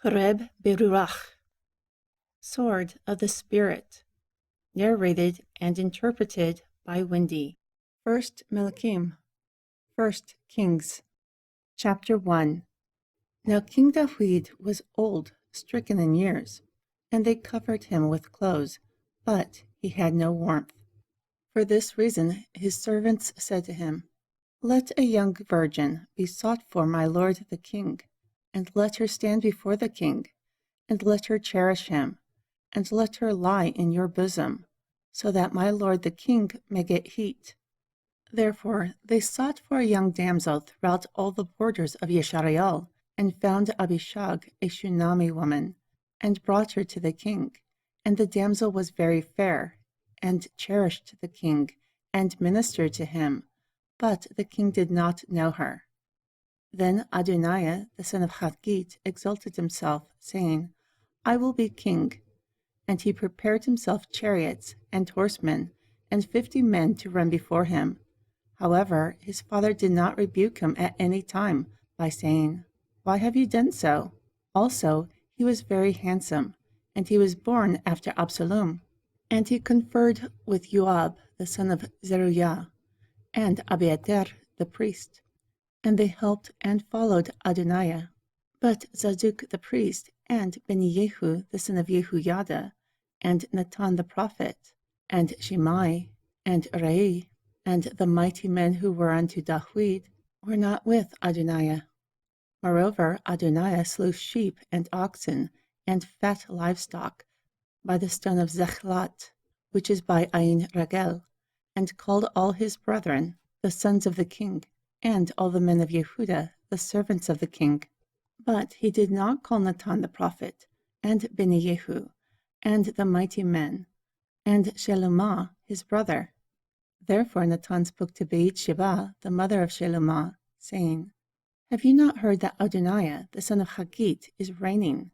Reb Berurach, Sword of the Spirit, narrated and interpreted by Wendy. 1 Melachim, 1 Kings, Chapter 1. Now King David was old, stricken in years, and they covered him with clothes, but he had no warmth. For this reason his servants said to him, Let a young virgin be sought for my lord the king, and let her stand before the king, and let her cherish him, and let her lie in your bosom, so that my lord the king may get heat. Therefore they sought for a young damsel throughout all the borders of Yeshareal, and found Abishag, a Shunami woman, and brought her to the king. And the damsel was very fair, and cherished the king, and ministered to him, but the king did not know her. Then Adoniah, the son of Haggit, exalted himself, saying, I will be king. And he prepared himself chariots and horsemen, and 50 men to run before him. However, his father did not rebuke him at any time by saying, Why have you done so? Also, he was very handsome, and he was born after Absalom. And he conferred with Joab, the son of Zeruiah, and Abiathar, the priest. And they helped and followed Adoniah. But Zadok the priest, and Beni-Yehu the son of Yehoiada, and Nathan the prophet, and Shimei, and Rei, and the mighty men who were unto David, were not with Adoniah. Moreover, Adoniah slew sheep and oxen, and fat livestock, by the stone of Zechlat, which is by Ain Ragel, and called all his brethren, the sons of the king, and all the men of Yehudah, the servants of the king. But he did not call Nathan the prophet, and Beni-Yehu, and the mighty men, and Shelomah his brother. Therefore Nathan spoke to Beit-Sheba, the mother of Shelomah, saying, Have you not heard that Adoniah, the son of Haggit, is reigning?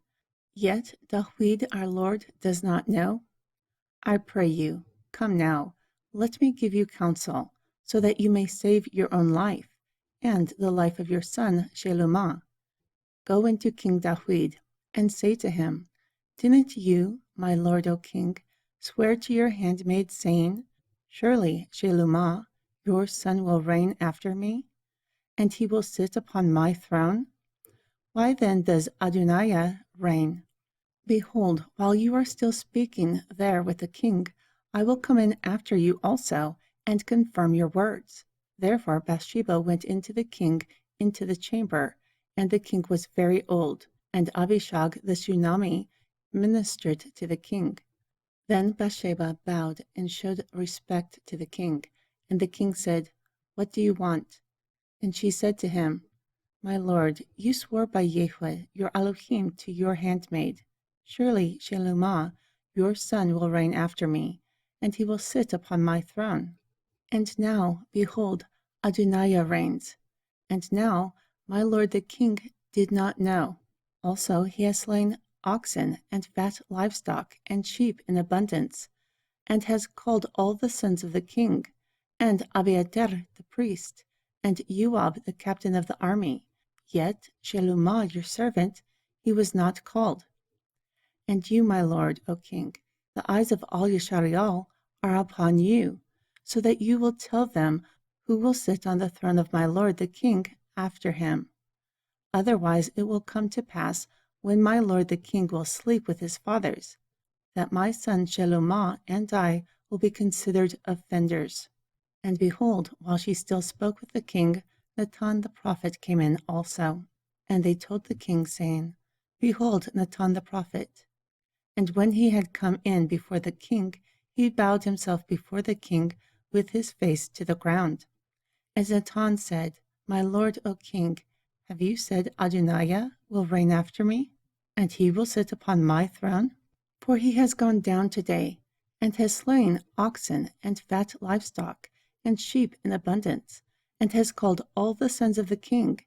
Yet David our Lord does not know? I pray you, come now, let me give you counsel, so that you may save your own life, and the life of your son Shelomah. Go into King David, and say to him, Didn't you, my lord, O king, swear to your handmaid, saying, Surely Shelomah, your son, will reign after me, and he will sit upon my throne? Why then does Adoniah reign? Behold, while you are still speaking there with the king, I will come in after you also, and confirm your words. Therefore Bathsheba went into the king into the chamber, and the king was very old, and Abishag the Shunami ministered to the king. Then Bathsheba bowed and showed respect to the king, and the king said, What do you want? And she said to him, My lord, you swore by Yahweh, your Elohim, to your handmaid, Surely Shelomah, your son, will reign after me, and he will sit upon my throne. And now, behold, Adoniah reigns. And now, my lord the king did not know. Also he has slain oxen and fat livestock and sheep in abundance, and has called all the sons of the king, and Abiathar the priest, and Joab the captain of the army. Yet Shelomah your servant he was not called. And you, my lord, O king, the eyes of all Yeshareal are upon you, so that you will tell them who will sit on the throne of my lord the king after him. Otherwise it will come to pass, when my lord the king will sleep with his fathers, that my son Shelomah and I will be considered offenders. And behold, while she still spoke with the king, Nathan the prophet came in also. And they told the king, saying, Behold, Nathan the prophet. And when he had come in before the king, he bowed himself before the king with his face to the ground. And Nathan said, My lord, O king, have you said Adoniah will reign after me, and he will sit upon my throne? For he has gone down today, and has slain oxen and fat livestock, and sheep in abundance, and has called all the sons of the king,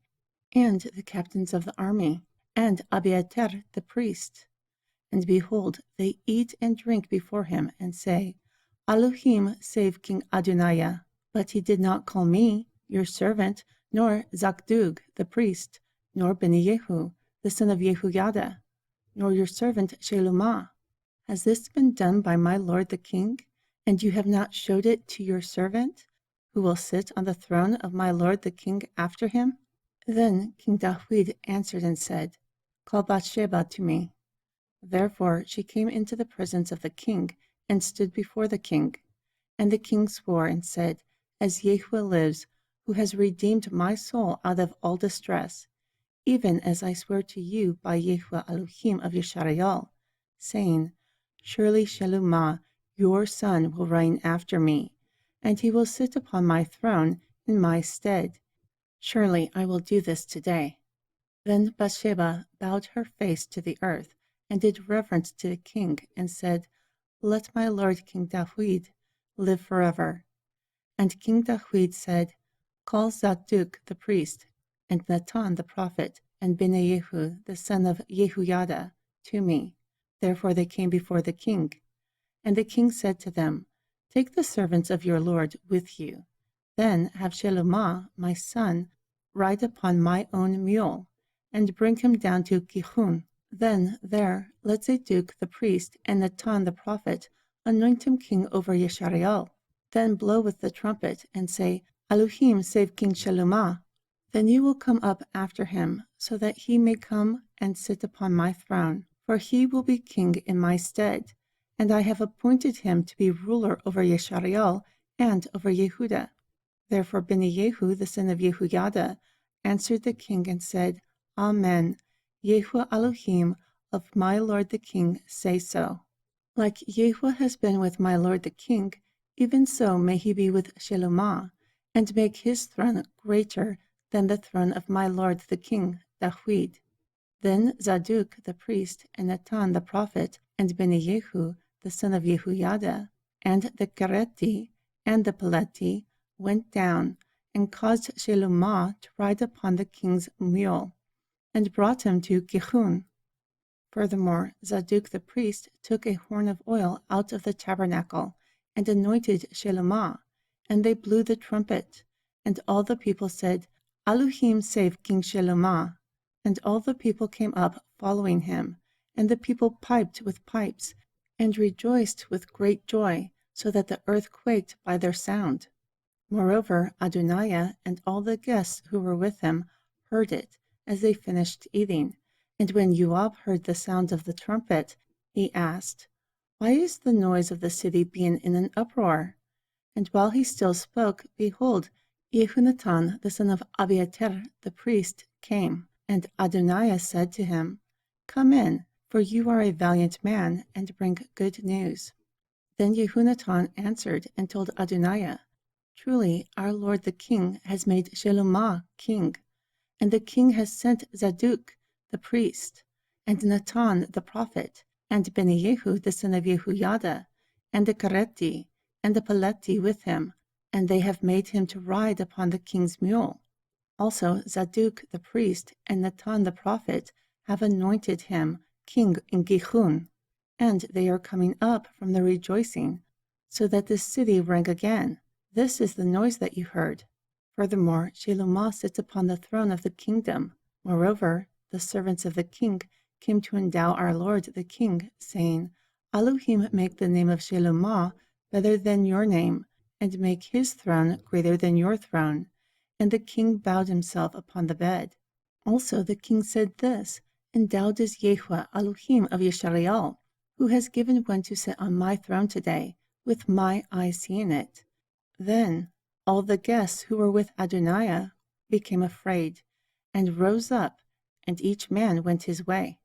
and the captains of the army, and Abiathar the priest. And behold, they eat and drink before him, and say, Elohim save King Adoniah. But he did not call me, your servant, nor Zakdug the priest, nor Beni-Yehu, the son of Yehoiada. nor your servant Shelomah. Has this been done by my lord the king? And you have not showed it to your servant, who will sit on the throne of my lord the king after him? Then King Dawid answered and said, Call Bathsheba to me. Therefore she came into the presence of the king, and stood before the king. And the king swore and said, As Yahuwah lives, who has redeemed my soul out of all distress, even as I swear to you by Yahuwah Elohim of Yisrael, saying, Surely Shelomah, your son, will reign after me, and he will sit upon my throne in my stead. Surely I will do this today. Then Bathsheba bowed her face to the earth, and did reverence to the king, and said, Let my lord King Dawid live forever. And King Dawid said, Call Zadok the priest, and Nathan the prophet, and Benayehu the son of Jehoiada to me. Therefore they came before the king. And the king said to them, Take the servants of your lord with you. Then have Shelomah, my son, ride upon my own mule, and bring him down to Gihon. Then there let Zadok the priest and Nathan the prophet anoint him king over Yisrael. Then blow with the trumpet, and say, Elohim save King Shelomah. Then you will come up after him, so that he may come and sit upon my throne, for he will be king in my stead, and I have appointed him to be ruler over Yisrael and over Yehuda. Therefore Benayehu the son of Jehoiada answered the king and said, Amen. Yahuwah Elohim of my lord the king say so. Like Yahuwah has been with my lord the king, even so may he be with Shelomah, and make his throne greater than the throne of my lord the king Dawid. Then Zadok the priest, and Nathan the prophet, and Benayehu the son of Jehoiada, and the Kereti and the Peleti went down, and caused Shelomah to ride upon the king's mule, and brought him to Gihon. Furthermore, Zadok the priest took a horn of oil out of the tabernacle, and anointed Shelomah, and they blew the trumpet. And all the people said, Elohim save King Shelomah. And all the people came up following him, and the people piped with pipes, and rejoiced with great joy, so that the earth quaked by their sound. Moreover, Adoniah and all the guests who were with him heard it, as they finished eating. And when Joab heard the sound of the trumpet, he asked, Why is the noise of the city being in an uproar? And while he still spoke, behold, Jehonatan the son of Abiathar the priest came. And Adoniah said to him, Come in, for you are a valiant man, and bring good news. Then Jehonatan answered and told Adoniah, Truly our lord the king has made Shelomah king, and the king has sent Zadok the priest, and Nathan the prophet, and Benayehu the son of Jehoiada, and the Kereti, and the Peleti with him, and they have made him to ride upon the king's mule. Also Zadok the priest and Nathan the prophet have anointed him king in Gihon, and they are coming up from the rejoicing, so that the city rang again. This is the noise that you heard. Furthermore, Shelomah sits upon the throne of the kingdom. Moreover, the servants of the king came to endow our lord the king, saying, Elohim make the name of Shelomah better than your name, and make his throne greater than your throne. And the king bowed himself upon the bed. Also the king said this, Endowed is Yahuwah Elohim of Yisrael, who has given one to sit on my throne today, with my eye seeing it. Then all the guests who were with Adoniah became afraid, and rose up, and each man went his way.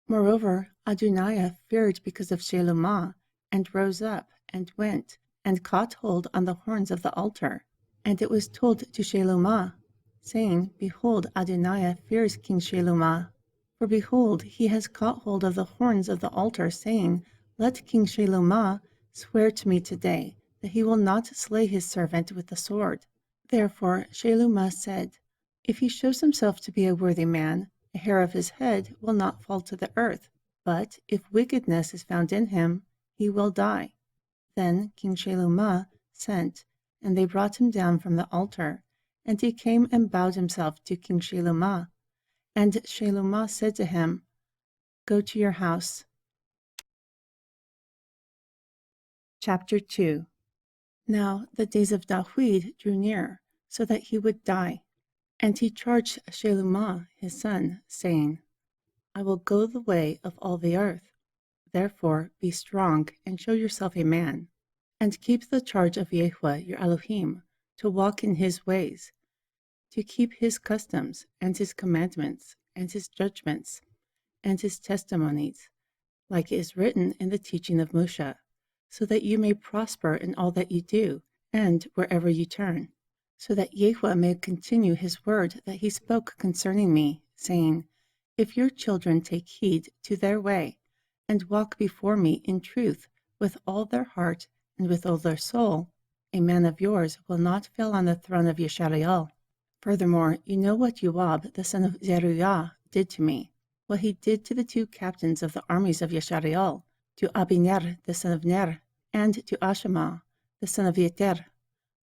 Moreover, Adoniah feared because of Shelomah, and rose up, and went, and caught hold on the horns of the altar. And it was told to Shelomah, saying, Behold, Adoniah fears King Shelomah. For behold, he has caught hold of the horns of the altar, saying, Let King Shelomah swear to me today that he will not slay his servant with the sword. Therefore Shelomah said, If he shows himself to be a worthy man, a hair of his head will not fall to the earth. But if wickedness is found in him, he will die. Then King Shelomah sent, and they brought him down from the altar. And he came and bowed himself to King Shelomah. And Shelomah said to him, Go to your house. Chapter 2. Now the days of Dawid drew near, so that he would die. And he charged Shelumah his son, saying, I will go the way of all the earth. Therefore be strong, and show yourself a man, and keep the charge of Yahweh your Elohim, to walk in his ways, to keep his customs, and his commandments, and his judgments, and his testimonies, like it is written in the teaching of Moshe, so that you may prosper in all that you do, and wherever you turn, so that Yahweh may continue his word that he spoke concerning me, saying, If your children take heed to their way, and walk before me in truth with all their heart and with all their soul, a man of yours will not fail on the throne of Yeshariel. Furthermore, you know what Joab, the son of Zeruiah, did to me, what he did to the 2 captains of the armies of Yeshariel, to Abiner, the son of Ner, and to Ashama, the son of Yeter,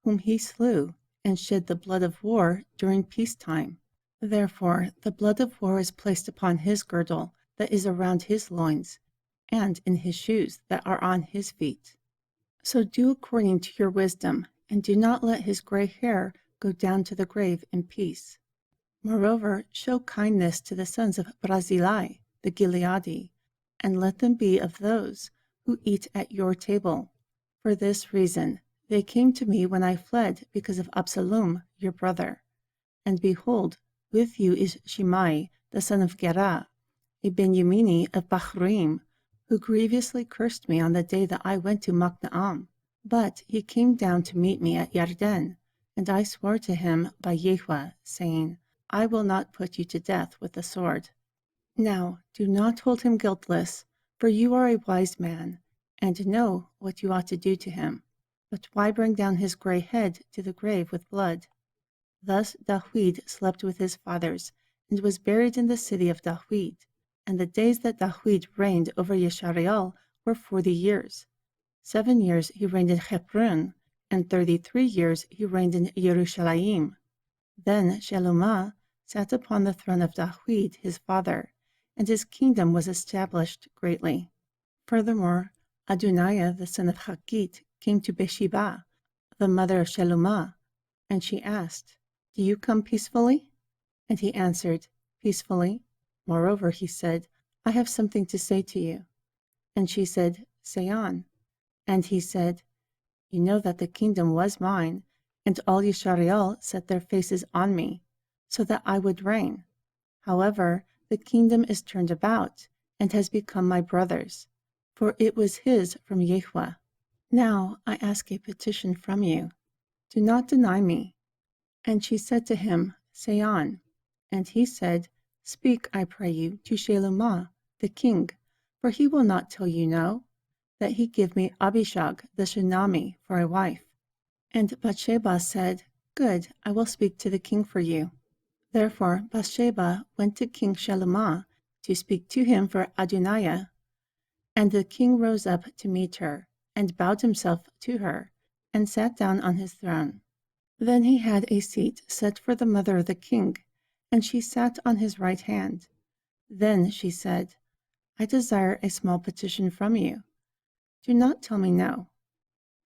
whom he slew, and shed the blood of war during peacetime. Therefore the blood of war is placed upon his girdle that is around his loins, and in his shoes that are on his feet. So do according to your wisdom, and do not let his gray hair go down to the grave in peace. Moreover, show kindness to the sons of Barzillai, the Gileadi, and let them be of those who eat at your table. For this reason, they came to me when I fled because of Absalom, your brother. And behold, with you is Shimei, the son of Gera, a Benjamini of Bachrim, who grievously cursed me on the day that I went to Maknaam. But he came down to meet me at Yarden, and I swore to him by Yahweh, saying, I will not put you to death with the sword. Now do not hold him guiltless, for you are a wise man, and know what you ought to do to him. But why bring down his gray head to the grave with blood? Thus Dawid slept with his fathers, and was buried in the city of Dawid. And the days that Dawid reigned over Yeshariel were 40 years. 7 years he reigned in Hebron, and 33 years he reigned in Jerusalem. Then Shelumah sat upon the throne of Dawid his father, and his kingdom was established greatly. Furthermore, Adoniah the son of Haggit came to Bathsheba, the mother of Shelumah, and she asked, Do you come peacefully? And he answered, Peacefully. Moreover, he said, I have something to say to you. And she said, Say on. And he said, You know that the kingdom was mine, and all Yeshariel set their faces on me, so that I would reign. However, the kingdom is turned about, and has become my brother's, for it was his from Yahweh. Now I ask a petition from you. Do not deny me. And she said to him, Say on. And he said, Speak, I pray you, to Shelumah, the king, for he will not tell you no, that he give me Abishag the Shunami for a wife. And Bathsheba said, Good, I will speak to the king for you. Therefore Bathsheba went to King Shelumah to speak to him for Adoniah. And the king rose up to meet her, and bowed himself to her, and sat down on his throne. Then he had a seat set for the mother of the king, and she sat on his right hand. Then she said, I desire a small petition from you. Do not tell me no.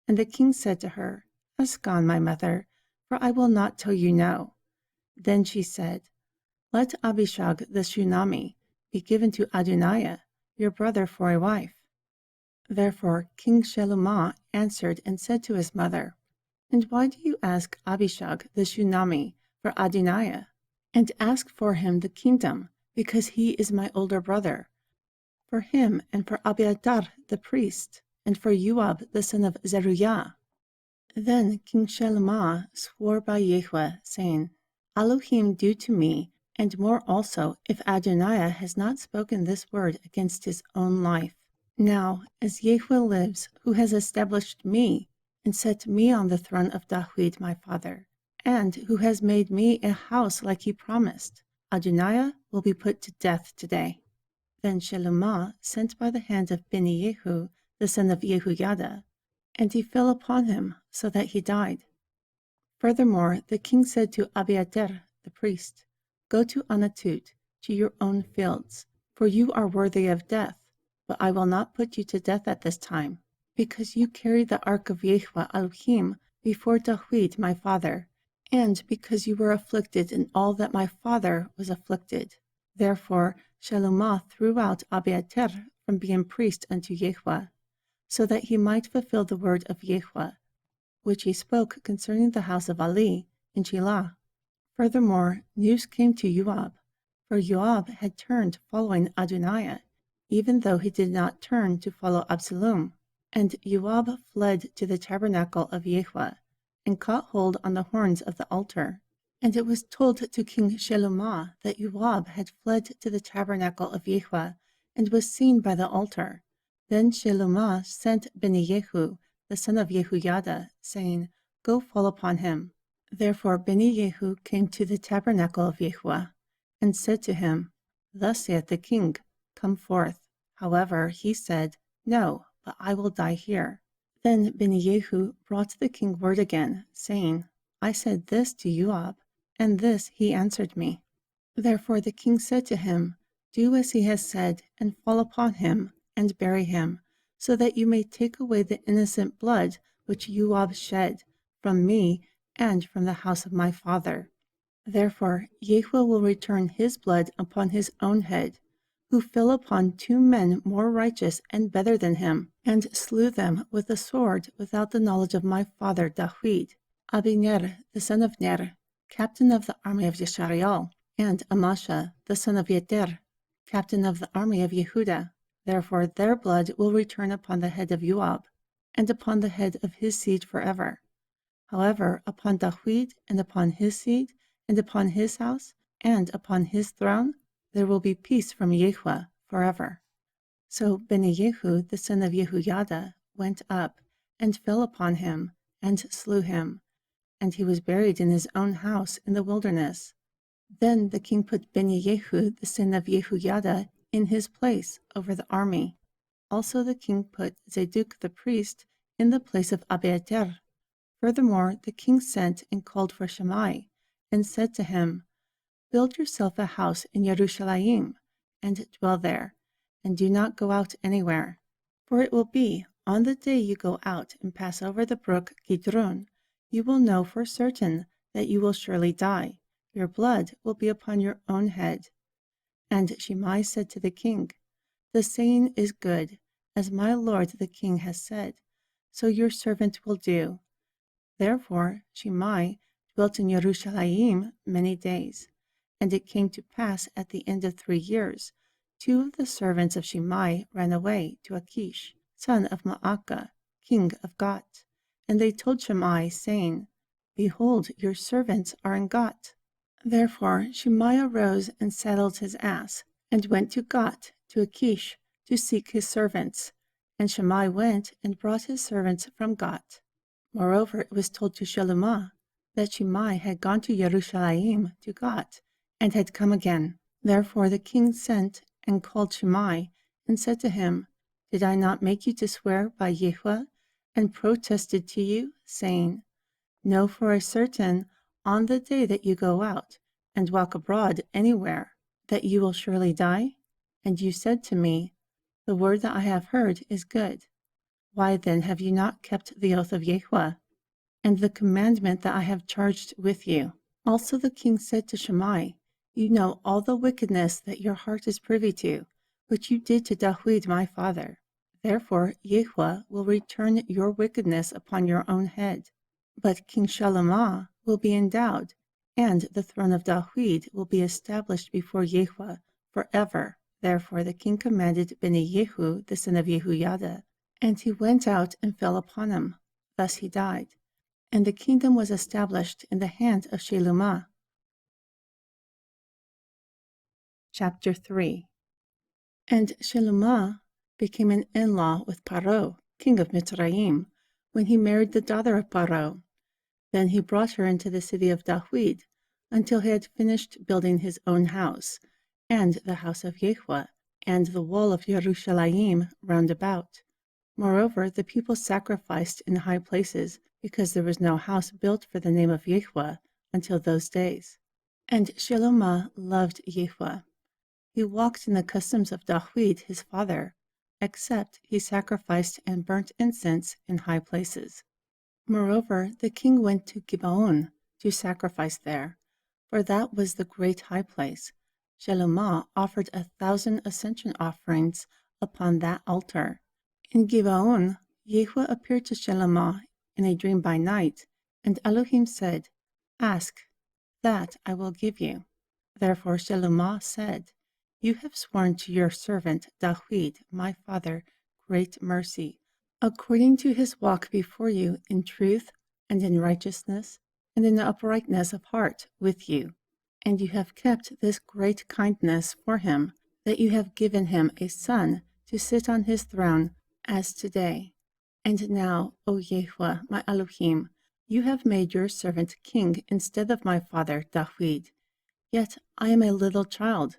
And the king said to her, Ask on, my mother, for I will not tell you no. Then she said, Let Abishag the Shunami be given to Adoniah, your brother, for a wife. Therefore King Shelumah answered and said to his mother, And why do you ask Abishag the Shunami for Adoniah? And ask for him the kingdom, because he is my older brother, for him and for Abiathar the priest, and for Joab the son of Zeruiah. Then King Shelumah swore by Yahweh, saying, Elohim do to me, and more also, if Adoniah has not spoken this word against his own life. Now, as Yahweh lives, who has established me, and set me on the throne of Dawid my father, and who has made me a house like he promised, Adoniah will be put to death today. Then Shelumah sent by the hand of Beni-Yehu, the son of Yehoiada, and he fell upon him, so that he died. Furthermore, the king said to Abiathar the priest, Go to Anatut, to your own fields. For you are worthy of death, but I will not put you to death at this time, because you carried the ark of Yahweh Elohim before David my father, and because you were afflicted in all that my father was afflicted. Therefore Shalomah threw out Abiathar from being priest unto Yahweh, so that he might fulfill the word of Yahweh, which he spoke concerning the house of Ali in Shilah. Furthermore, news came to Joab, for Joab had turned following Adoniah, even though he did not turn to follow Absalom. And Joab fled to the tabernacle of Yahweh, and caught hold on the horns of the altar. And it was told to King Shalomah that Joab had fled to the tabernacle of Yahweh, and was seen by the altar. Then Shalomah sent Beni-Yehu, the son of Yehoiada, saying, Go fall upon him. Therefore Beni-Yehu came to the tabernacle of Yahweh, and said to him, Thus saith the king, Come forth. However, he said, No, but I will die here. Then Beni-Yehu brought the king word again, saying, I said this to Joab, and this he answered me. Therefore the king said to him, Do as he has said, and fall upon him, and bury him, so that you may take away the innocent blood which Joab shed from me and from the house of my father. Therefore Yahweh will return his blood upon his own head, who fell upon 2 men more righteous and better than him, and slew them with a sword without the knowledge of my father David, Abiner the son of Ner, captain of the army of Yeshariel, and Amasha the son of Yeter, captain of the army of Yehuda. Therefore their blood will return upon the head of Joab, and upon the head of his seed forever. However, upon David, and upon his seed, and upon his house, and upon his throne, there will be peace from Yahweh forever. So Beni-Yehu, the son of Yehoiada, went up, and fell upon him, and slew him, and he was buried in his own house in the wilderness. Then the king put Beni-Yehu, the son of Yehoiada, in his place over the army. Also the king put Zadok the priest in the place of Abiathar. Furthermore, the king sent and called for Shammai, and said to him, Build yourself a house in Jerusalem, and dwell there, and do not go out anywhere. For it will be, on the day you go out and pass over the brook Kidron, you will know for certain that you will surely die. Your blood will be upon your own head. And Shimei said to the king, The saying is good, as my lord the king has said, so your servant will do. Therefore Shimei dwelt in Jerusalem many days. And it came to pass at the end of 3 years, 2 of the servants of Shimei ran away to Achish, son of Maacah, king of Gat. And they told Shimei, saying, Behold, your servants are in Gat. Therefore Shimei arose and saddled his ass, and went to Gat, to Achish, to seek his servants. And Shimei went and brought his servants from Gat. Moreover, it was told to Shalomah that Shimei had gone to Jerusalem to Gat, and had come again. Therefore the king sent and called Shimei, and said to him, Did I not make you to swear by Yahweh, and protested to you, saying, Know for a certain, on the day that you go out, and walk abroad anywhere, that you will surely die? And you said to me, The word that I have heard is good. Why then have you not kept the oath of Yahweh, and the commandment that I have charged with you? Also the king said to Shimei, You know all the wickedness that your heart is privy to, which you did to David my father. Therefore Yahweh will return your wickedness upon your own head. But King Shalomah will be endowed, and the throne of David will be established before Yahweh forever. Therefore the king commanded Beni-Yehu, the son of Yehoiada, and he went out and fell upon him. Thus he died. And the kingdom was established in the hand of Shalomah. Chapter 3. And Shalomah became an in-law with Paro, king of Mitzrayim, when he married the daughter of Paro. Then he brought her into the city of David, until he had finished building his own house, and the house of Yahweh, and the wall of Jerusalem round about. Moreover, the people sacrificed in high places, because there was no house built for the name of Yahweh until those days. And Shalomah loved Yahweh. He walked in the customs of Dawid his father, except he sacrificed and burnt incense in high places. Moreover, the king went to Gibeon to sacrifice there, for that was the great high place. Shelomah offered 1,000 ascension offerings upon that altar. In Gibeon, Yahweh appeared to Shelomah in a dream by night, and Elohim said, "Ask, that I will give you." Therefore Shelomah said, "You have sworn to your servant Dawid, my father, great mercy, according to his walk before you in truth and in righteousness and in uprightness of heart with you. And you have kept this great kindness for him, that you have given him a son to sit on his throne as today. And now, O Yahweh, my Elohim, you have made your servant king instead of my father Dawid. Yet I am a little child.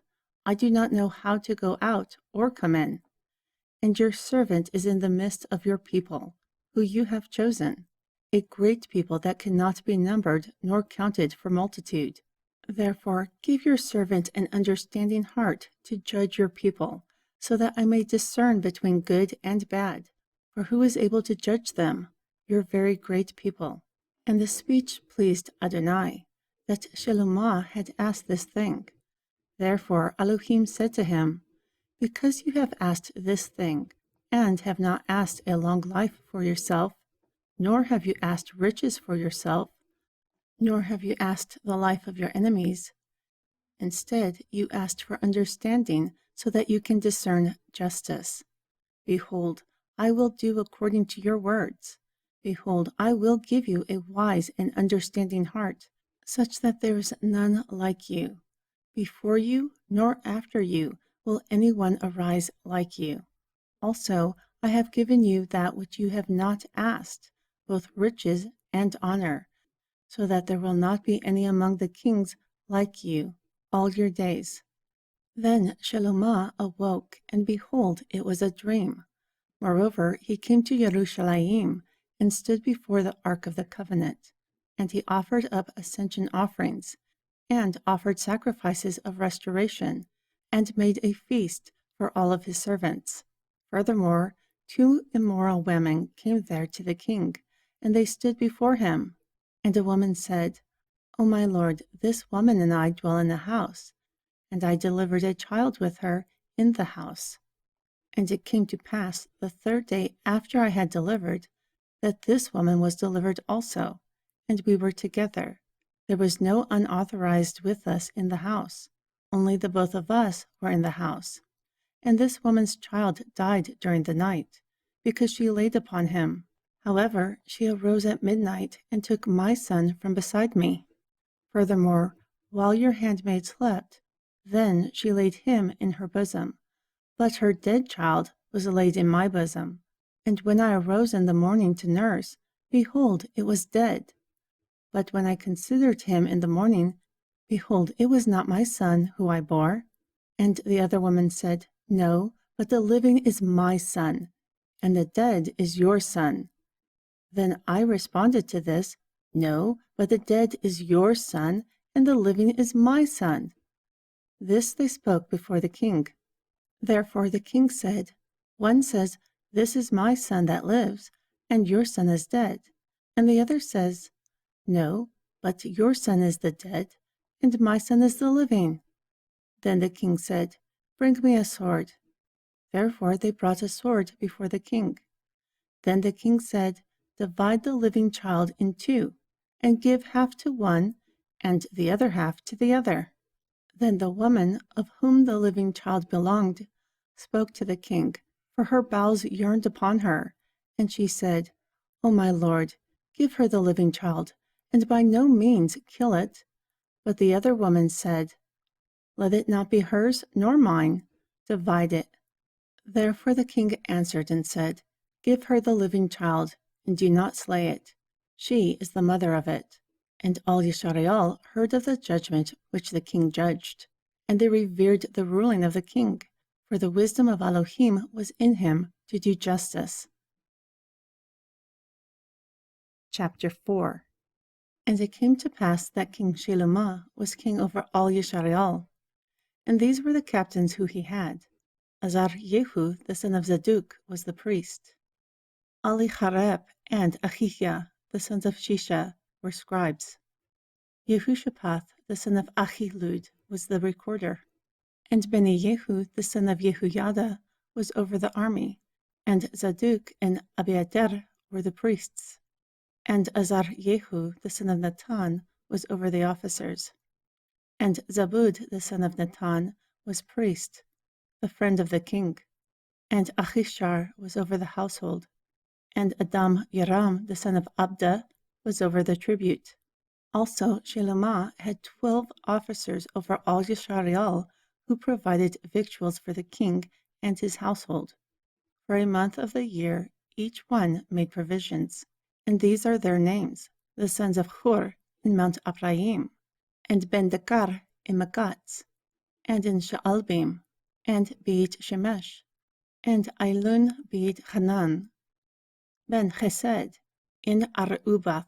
I do not know how to go out or come in. And your servant is in the midst of your people, who you have chosen, a great people that cannot be numbered nor counted for multitude. Therefore give your servant an understanding heart to judge your people, so that I may discern between good and bad. For who is able to judge them, your very great people?" And the speech pleased Adonai, that Shelomah had asked this thing. Therefore Elohim said to him, "Because you have asked this thing, and have not asked a long life for yourself, nor have you asked riches for yourself, nor have you asked the life of your enemies. Instead, you asked for understanding so that you can discern justice. Behold, I will do according to your words. Behold, I will give you a wise and understanding heart, such that there is none like you. Before you, nor after you, will anyone arise like you. Also, I have given you that which you have not asked, both riches and honor, so that there will not be any among the kings like you all your days." Then Shelomah awoke, and behold, it was a dream. Moreover, he came to Jerusalem and stood before the ark of the covenant, and he offered up ascension offerings, and offered sacrifices of restoration, and made a feast for all of his servants. Furthermore, 2 immoral women came there to the king, and they stood before him. And a woman said, "O my lord, this woman and I dwell in the house, and I delivered a child with her in the house. And it came to pass the 3rd day after I had delivered, that this woman was delivered also, and we were together. There was no unauthorized with us in the house, only the both of us were in the house. And this woman's child died during the night, because she laid upon him. However, she arose at midnight and took my son from beside me. Furthermore, while your handmaid slept, then she laid him in her bosom. But her dead child was laid in my bosom. And when I arose in the morning to nurse, behold, it was dead. But when I considered him in the morning, behold, it was not my son who I bore." And the other woman said, "No, but the living is my son, and the dead is your son." Then I responded to this, "No, but the dead is your son, and the living is my son." This they spoke before the king. Therefore the king said, "One says, 'This is my son that lives, and your son is dead.' And the other says, 'No, but your son is the dead, and my son is the living.'" Then the king said, "Bring me a sword." Therefore they brought a sword before the king. Then the king said, "Divide the living child in 2, and give half to one, and the other half to the other." Then the woman, of whom the living child belonged, spoke to the king, for her bowels yearned upon her. And she said, "O my lord, give her the living child, and by no means kill it." But the other woman said, "Let it not be hers nor mine. Divide it." Therefore the king answered and said, "Give her the living child, and do not slay it. She is the mother of it." And all Yisrael heard of the judgment which the king judged, and they revered the ruling of the king, for the wisdom of Elohim was in him to do justice. Chapter 4. And it came to pass that King Shelomah was king over all Yisrael. And these were the captains who he had. Azaryehu, the son of Zadok, was the priest. Alichareb and Achiah, the sons of Shisha, were scribes. Yehushapath, the son of Achilud, was the recorder. And Beniyehu, the son of Yehuyada, was over the army. And Zadok and Abiathar were the priests. And Azaryehu, the son of Natan, was over the officers. And Zabud, the son of Natan, was priest, the friend of the king. And Achishar was over the household. And Adam Yaram, the son of Abda, was over the tribute. Also, Shelomah had 12 officers over all Yisrael, who provided victuals for the king and his household. For a month of the year, each one made provisions. And these are their names, the sons of Hur in Mount Ephraim, and Ben-Dekar in Makatz, and in Sha'albim, and Beit Shemesh, and Ailun Beit Hanan, Ben Chesed in Arubath.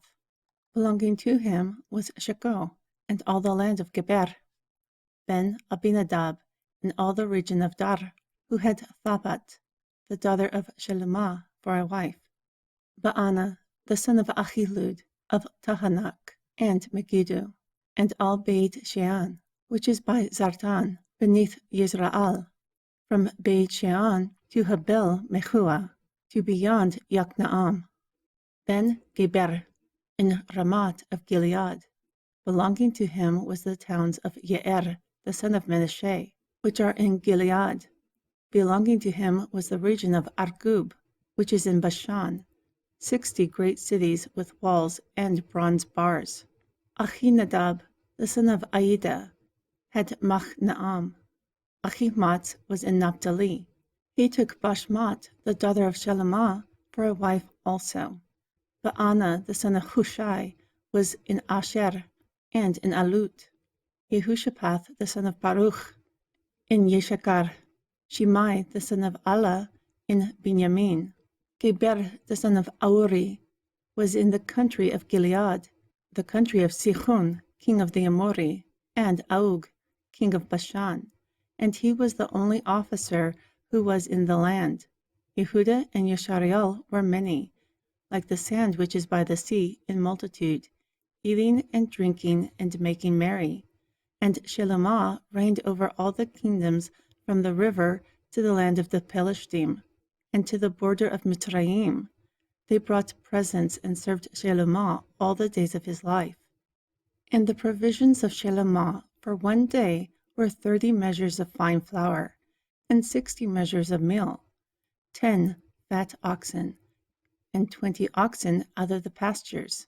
Belonging to him was Sheko, and all the land of Geber, Ben Abinadab, and all the region of Dar, who had Thabat, the daughter of Shelomah, for a wife, Baana, the son of Achilud, of Tahanak, and Megiddo, and all Beit Shean, which is by Zartan, beneath Yisrael, from Beit Shean to Habel Mechua, to beyond Yaknaam, Ben Geber, in Ramat of Gilead. Belonging to him was the towns of Ye'er, the son of Menashe, which are in Gilead. Belonging to him was the region of Argub, which is in Bashan, 60 great cities with walls and bronze bars. Achinadab, the son of Aida, had Machnaam. Achimat was in Naphtali. He took Bashmat, the daughter of Shelomah, for a wife also. Baana, the son of Hushai, was in Asher and in Alut. Yehushapath, the son of Baruch, in Yeshakar. Shimei, the son of Allah, in Binyamin. Geber, the son of Auri, was in the country of Gilead, the country of Sichon, king of the Amori, and Aug, king of Bashan, and he was the only officer who was in the land. Yehuda and Yeshariel were many, like the sand which is by the sea, in multitude, eating and drinking and making merry. And Shelomah reigned over all the kingdoms from the river to the land of the Pelishtim, and to the border of Mitzrayim. They brought presents and served Shelomah all the days of his life. And the provisions of Shelomah for one day were 30 measures of fine flour, and 60 measures of meal, 10 fat oxen, and 20 oxen out of the pastures,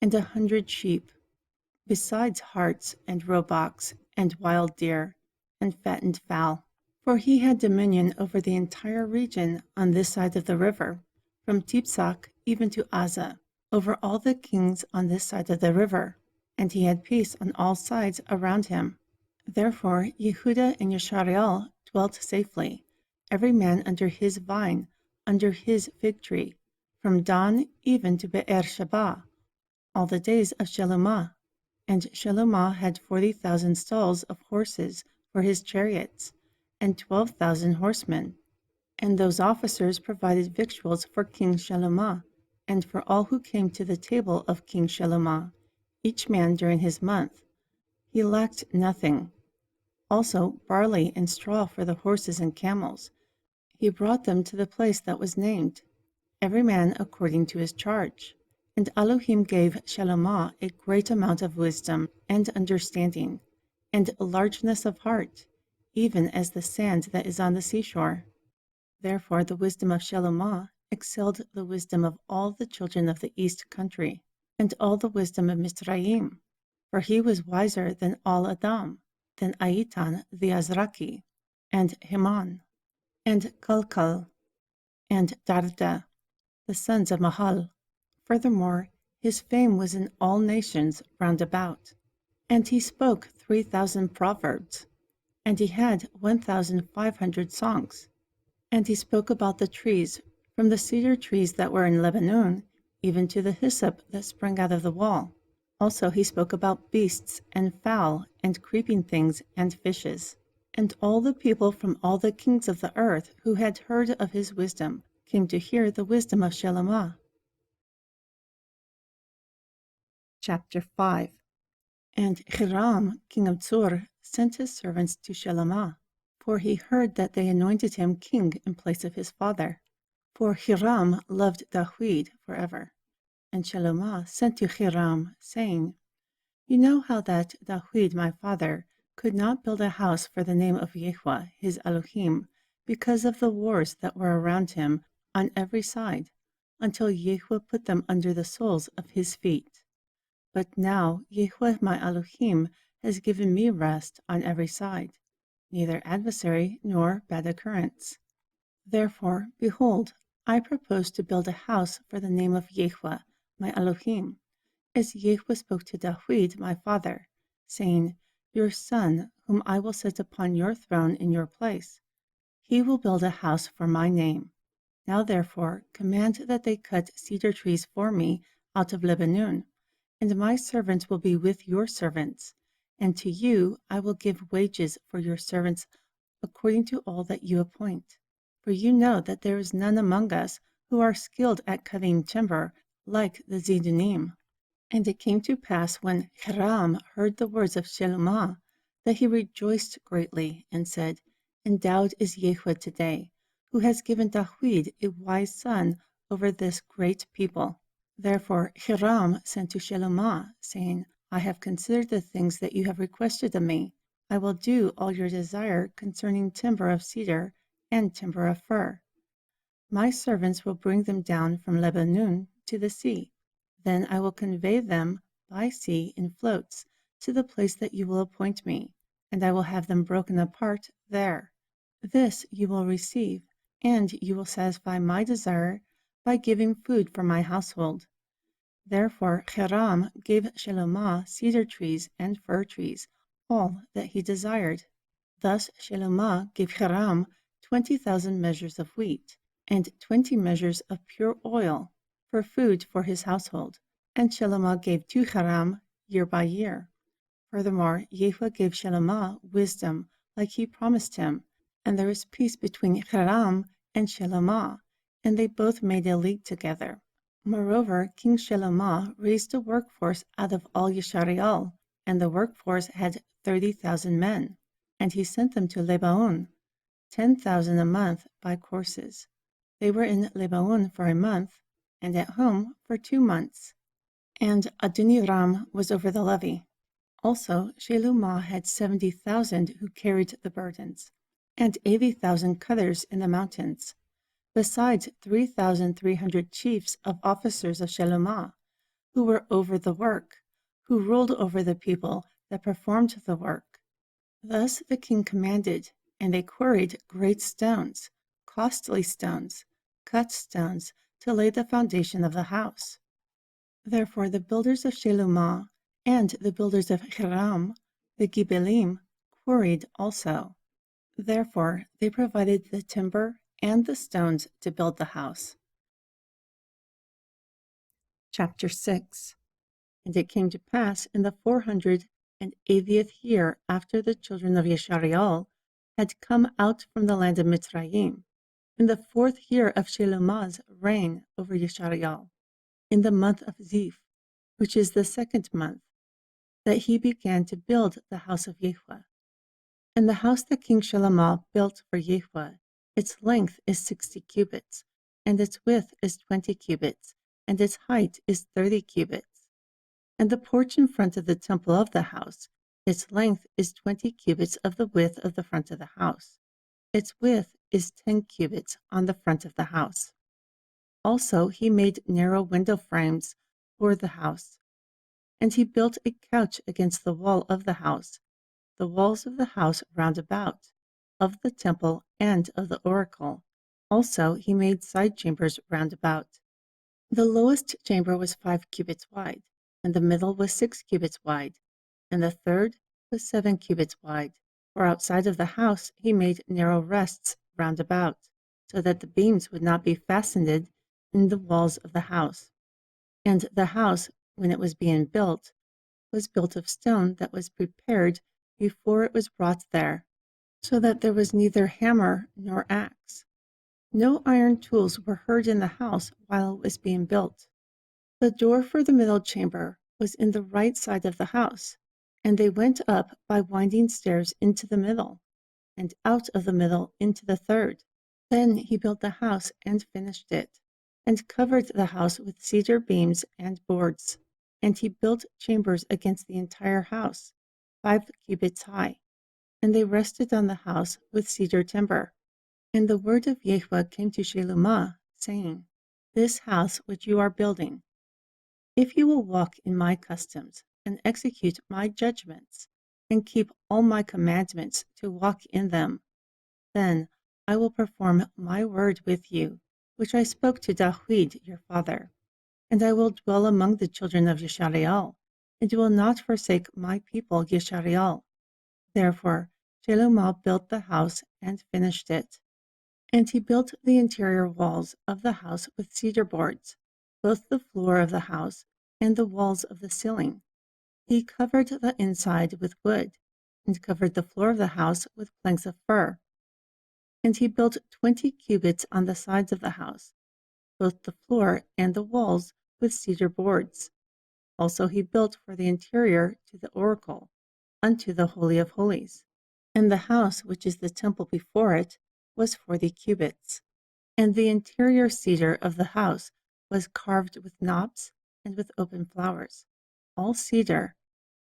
and 100 sheep, besides harts and roebucks and wild deer and fattened fowl. For he had dominion over the entire region on this side of the river, from Tipsach even to Aza, over all the kings on this side of the river, and he had peace on all sides around him. Therefore Yehuda and Yeshariel dwelt safely, every man under his vine, under his fig tree, from Dan even to Be'er Sheba, all the days of Shelomah. And Shelomah had 40,000 stalls of horses for his chariots, and 12,000 horsemen. And those officers provided victuals for King Shelomah, and for all who came to the table of King Shelomah, each man during his month. He lacked nothing. Also barley and straw for the horses and camels. He brought them to the place that was named, every man according to his charge. And Elohim gave Shelomah a great amount of wisdom and understanding, and largeness of heart, even as the sand that is on the seashore. Therefore the wisdom of Shelomah excelled the wisdom of all the children of the east country, and all the wisdom of Mitzrayim, for he was wiser than all Adam, than Aitan the Azraki, and Heman, and Kalkal, and Darda, the sons of Mahal. Furthermore, his fame was in all nations round about. And he spoke 3,000 proverbs, and he had 1,500 songs. And he spoke about the trees, from the cedar trees that were in Lebanon, even to the hyssop that sprang out of the wall. Also he spoke about beasts and fowl and creeping things and fishes. And all the people from all the kings of the earth who had heard of his wisdom came to hear the wisdom of Shelomah. Chapter 5. And Hiram, king of Tsur, sent his servants to Shelomah, for he heard that they anointed him king in place of his father. For Hiram loved Dawid forever. And Shelomah sent to Hiram, saying, You know how that Dawid my father could not build a house for the name of Yahweh his Elohim, because of the wars that were around him on every side, until Yahweh put them under the soles of his feet. But now Yahweh my Elohim has given me rest on every side, neither adversary nor bad occurrence. Therefore, behold, I propose to build a house for the name of Yahweh my Elohim, as Yahweh spoke to Dawid my father, saying, Your son, whom I will set upon your throne in your place, he will build a house for my name. Now therefore command that they cut cedar trees for me out of Lebanon, and my servants will be with your servants, and to you I will give wages for your servants according to all that you appoint. For you know that there is none among us who are skilled at cutting timber like the Zidonim. And it came to pass when Hiram heard the words of Shelomah that he rejoiced greatly and said, Endowed is Yahweh today, who has given Dawid a wise son over this great people. Therefore Hiram sent to Shelomah, saying, I have considered the things that you have requested of me. I will do all your desire concerning timber of cedar and timber of fir. My servants will bring them down from Lebanon to the sea. Then I will convey them by sea in floats to the place that you will appoint me, and I will have them broken apart there. This you will receive, and you will satisfy my desire by giving food for my household. Therefore Hiram gave Shelomah cedar trees and fir trees, all that he desired. Thus Shelomah gave Hiram 20,000 measures of wheat, and 20 measures of pure oil, for food for his household. And Shelomah gave to Hiram year by year. Furthermore, Yahweh gave Shelomah wisdom, like he promised him, and there was peace between Hiram and Shelomah, and they both made a league together. Moreover, King Shelomah raised a workforce out of all Yeshariel, and the workforce had 30,000 men, and he sent them to Lebanon, 10,000 a month by courses. They were in Lebanon for a month, and at home for 2 months. And Adoniram was over the levy. Also Shelomah had 70,000 who carried the burdens, and 80,000 cutters in the mountains, besides 3,300 chiefs of officers of Shelomah, who were over the work, who ruled over the people that performed the work. Thus the king commanded, and they quarried great stones, costly stones, cut stones, to lay the foundation of the house. Therefore the builders of Shelomah and the builders of Hiram, the Gibelim, quarried also. Therefore they provided the timber and the stones to build the house. Chapter 6. And it came to pass in the 480th year after the children of Yeshariel had come out from the land of Mitzrayim, in the 4th year of Shelomah's reign over Yeshariel, in the month of Ziph, which is the 2nd month, that he began to build the house of Yahweh. And the house that King Shelomah built for Yahweh, its length is 60 cubits, and its width is 20 cubits, and its height is 30 cubits. And the porch in front of the temple of the house, its length is 20 cubits of the width of the front of the house. Its width is 10 cubits on the front of the house. Also he made narrow window frames for the house. And he built a couch against the wall of the house, the walls of the house round about, of the temple and of the oracle. Also he made side chambers round about. The lowest chamber was 5 cubits wide, and the middle was 6 cubits wide, and the third was 7 cubits wide. For outside of the house he made narrow rests round about, so that the beams would not be fastened in the walls of the house. And the house, when it was being built, was built of stone that was prepared before it was brought there, so that there was neither hammer nor axe. No iron tools were heard in the house while it was being built. The door for the middle chamber was in the right side of the house, and they went up by winding stairs into the middle, and out of the middle into the third. Then he built the house and finished it, and covered the house with cedar beams and boards. And he built chambers against the entire house, 5 cubits high, and they rested on the house with cedar timber. And the word of Yahweh came to Shelomah, saying, This house which you are building, if you will walk in my customs, and execute my judgments, and keep all my commandments to walk in them, then I will perform my word with you, which I spoke to David your father. And I will dwell among the children of Yeshariel, and will not forsake my people Yeshariel. Therefore Shelomah built the house and finished it. And he built the interior walls of the house with cedar boards, both the floor of the house and the walls of the ceiling. He covered the inside with wood, and covered the floor of the house with planks of fir. And he built 20 cubits on the sides of the house, both the floor and the walls with cedar boards. Also he built for the interior to the oracle, unto the Holy of Holies. And the house which is the temple before it was 40 cubits. And the interior cedar of the house was carved with knops and with open flowers, all cedar.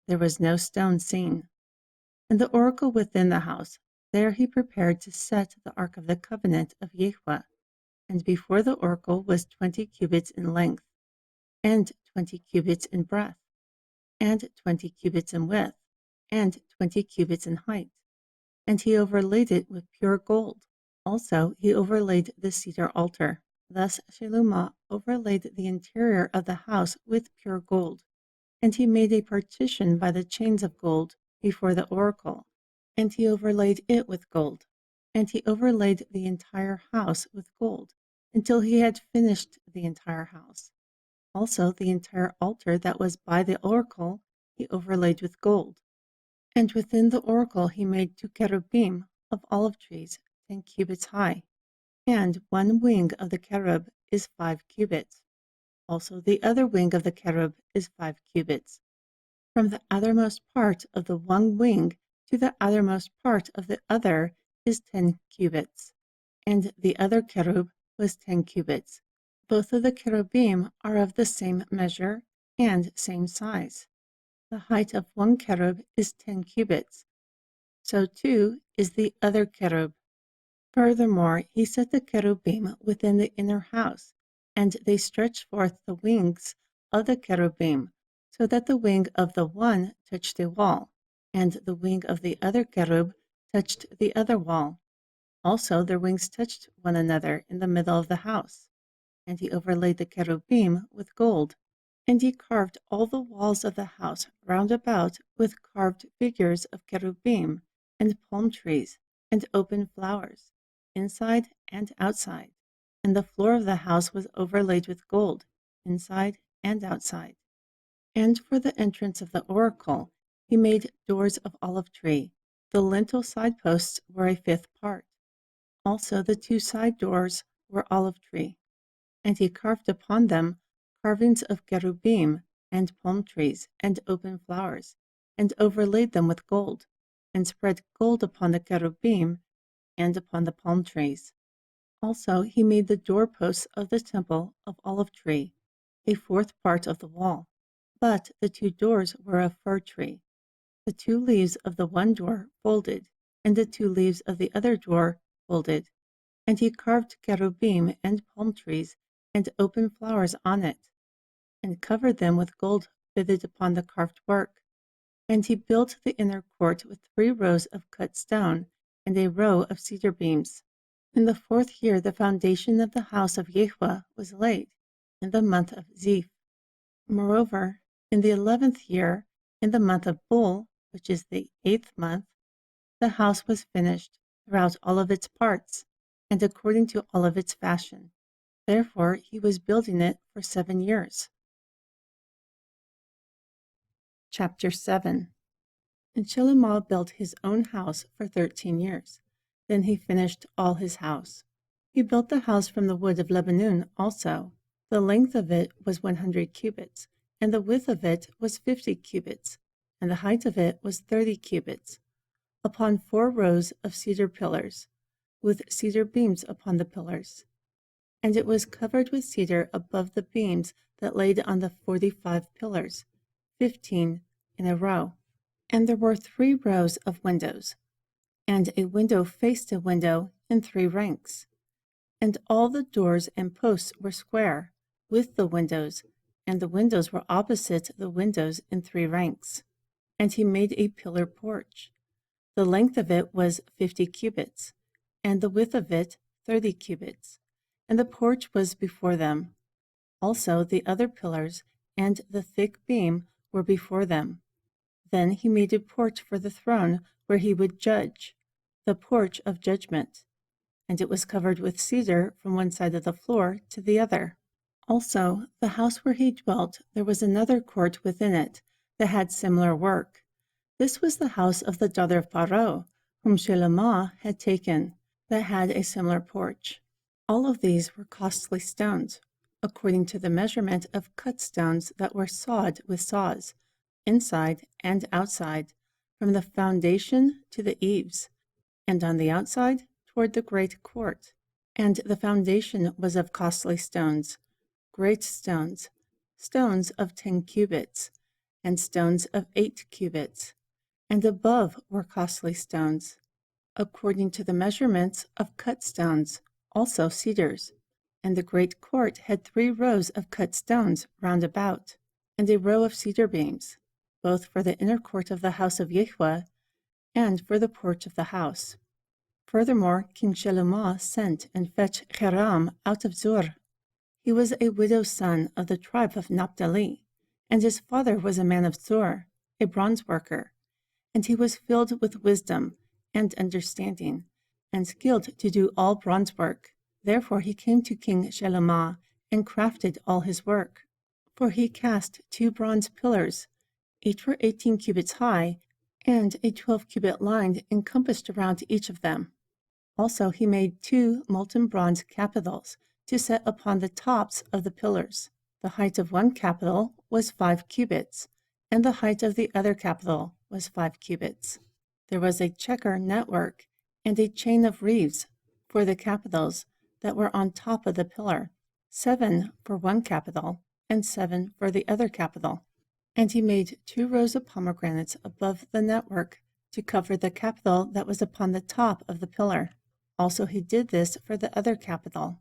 There was no stone seen. And the oracle within the house, there he prepared to set the ark of the covenant of Yahweh. And before the oracle was 20 cubits in length, and 20 cubits in breadth, and 20 cubits in width, and 20 cubits in height. And he overlaid it with pure gold. Also he overlaid the cedar altar. Thus Shelomah overlaid the interior of the house with pure gold. And he made a partition by the chains of gold before the oracle, and he overlaid it with gold. And he overlaid the entire house with gold, until he had finished the entire house. Also the entire altar that was by the oracle he overlaid with gold. And within the oracle he made 2 cherubim of olive trees, 10 cubits high, and one wing of the cherub is 5 cubits. Also the other wing of the cherub is 5 cubits. From the othermost part of the one wing to the othermost part of the other is 10 cubits, and the other cherub was 10 cubits. Both of the cherubim are of the same measure and same size. The height of one cherub is 10 cubits. So too is the other cherub. Furthermore, he set the cherubim within the inner house, and they stretched forth the wings of the cherubim, so that the wing of the one touched a wall, and the wing of the other cherub touched the other wall. Also their wings touched one another in the middle of the house. And he overlaid the cherubim with gold. And he carved all the walls of the house round about with carved figures of cherubim, and palm trees, and open flowers, inside and outside. And the floor of the house was overlaid with gold, inside and outside. And for the entrance of the oracle, he made doors of olive tree. The lintel side posts were a 5th part. Also the 2 side doors were olive tree. And he carved upon them carvings of cherubim, and palm trees, and open flowers, and overlaid them with gold, and spread gold upon the cherubim and upon the palm trees. Also he made the doorposts of the temple of olive tree, a 4th part of the wall. But the 2 doors were of fir tree. The 2 leaves of the one door folded, and the 2 leaves of the other door folded. And he carved cherubim and palm trees and open flowers on it, and covered them with gold fitted upon the carved work. And he built the inner court with 3 rows of cut stone, and a row of cedar beams. In the 4th year the foundation of the house of Yahweh was laid, in the month of Ziph. Moreover, in the 11th year, in the month of Bul, which is the 8th month, the house was finished throughout all of its parts, and according to all of its fashion. Therefore he was building it for 7 years. Chapter 7. And Shalomah built his own house for 13 years. Then he finished all his house. He built the house from the wood of Lebanon also. The length of it was 100 cubits, and the width of it was 50 cubits, and the height of it was 30 cubits, upon 4 rows of cedar pillars, with cedar beams upon the pillars. And it was covered with cedar above the beams that laid on the 45 pillars, 15 in a row. And there were 3 rows of windows, and a window faced a window in 3 ranks. And all the doors and posts were square, with the windows, and the windows were opposite the windows in 3 ranks. And he made a pillar porch. The length of it was 50 cubits, and the width of it 30 cubits. And the porch was before them. Also the other pillars and the thick beam were before them. Then he made a porch for the throne where he would judge, the porch of judgment. And it was covered with cedar from one side of the floor to the other. Also, the house where he dwelt, there was another court within it that had similar work. This was the house of the daughter of Pharaoh, whom Shalomah had taken, that had a similar porch. All of these were costly stones, according to the measurement of cut stones that were sawed with saws, inside and outside, from the foundation to the eaves, and on the outside toward the great court. And the foundation was of costly stones, great stones, stones of 10 cubits, and stones of 8 cubits. And above were costly stones, according to the measurements of cut stones, also cedars. And the great court had 3 rows of cut stones round about, and a row of cedar beams, both for the inner court of the house of Yahweh and for the porch of the house. Furthermore, King Shalomah sent and fetched Hiram out of Zur. He was a widow's son of the tribe of Naphtali, and his father was a man of Zur, a bronze worker. And he was filled with wisdom and understanding, and skilled to do all bronze work. Therefore he came to King Shalomah and crafted all his work. For he cast 2 bronze pillars, each were 18 cubits high, and a 12-cubit line encompassed around each of them. Also he made 2 molten bronze capitals to set upon the tops of the pillars. The height of one capital was 5 cubits, and the height of the other capital was 5 cubits. There was a checker network and a chain of reeds for the capitals that were on top of the pillar, 7 for one capital and 7 for the other capital. And he made 2 rows of pomegranates above the network to cover the capital that was upon the top of the pillar. Also he did this for the other capital.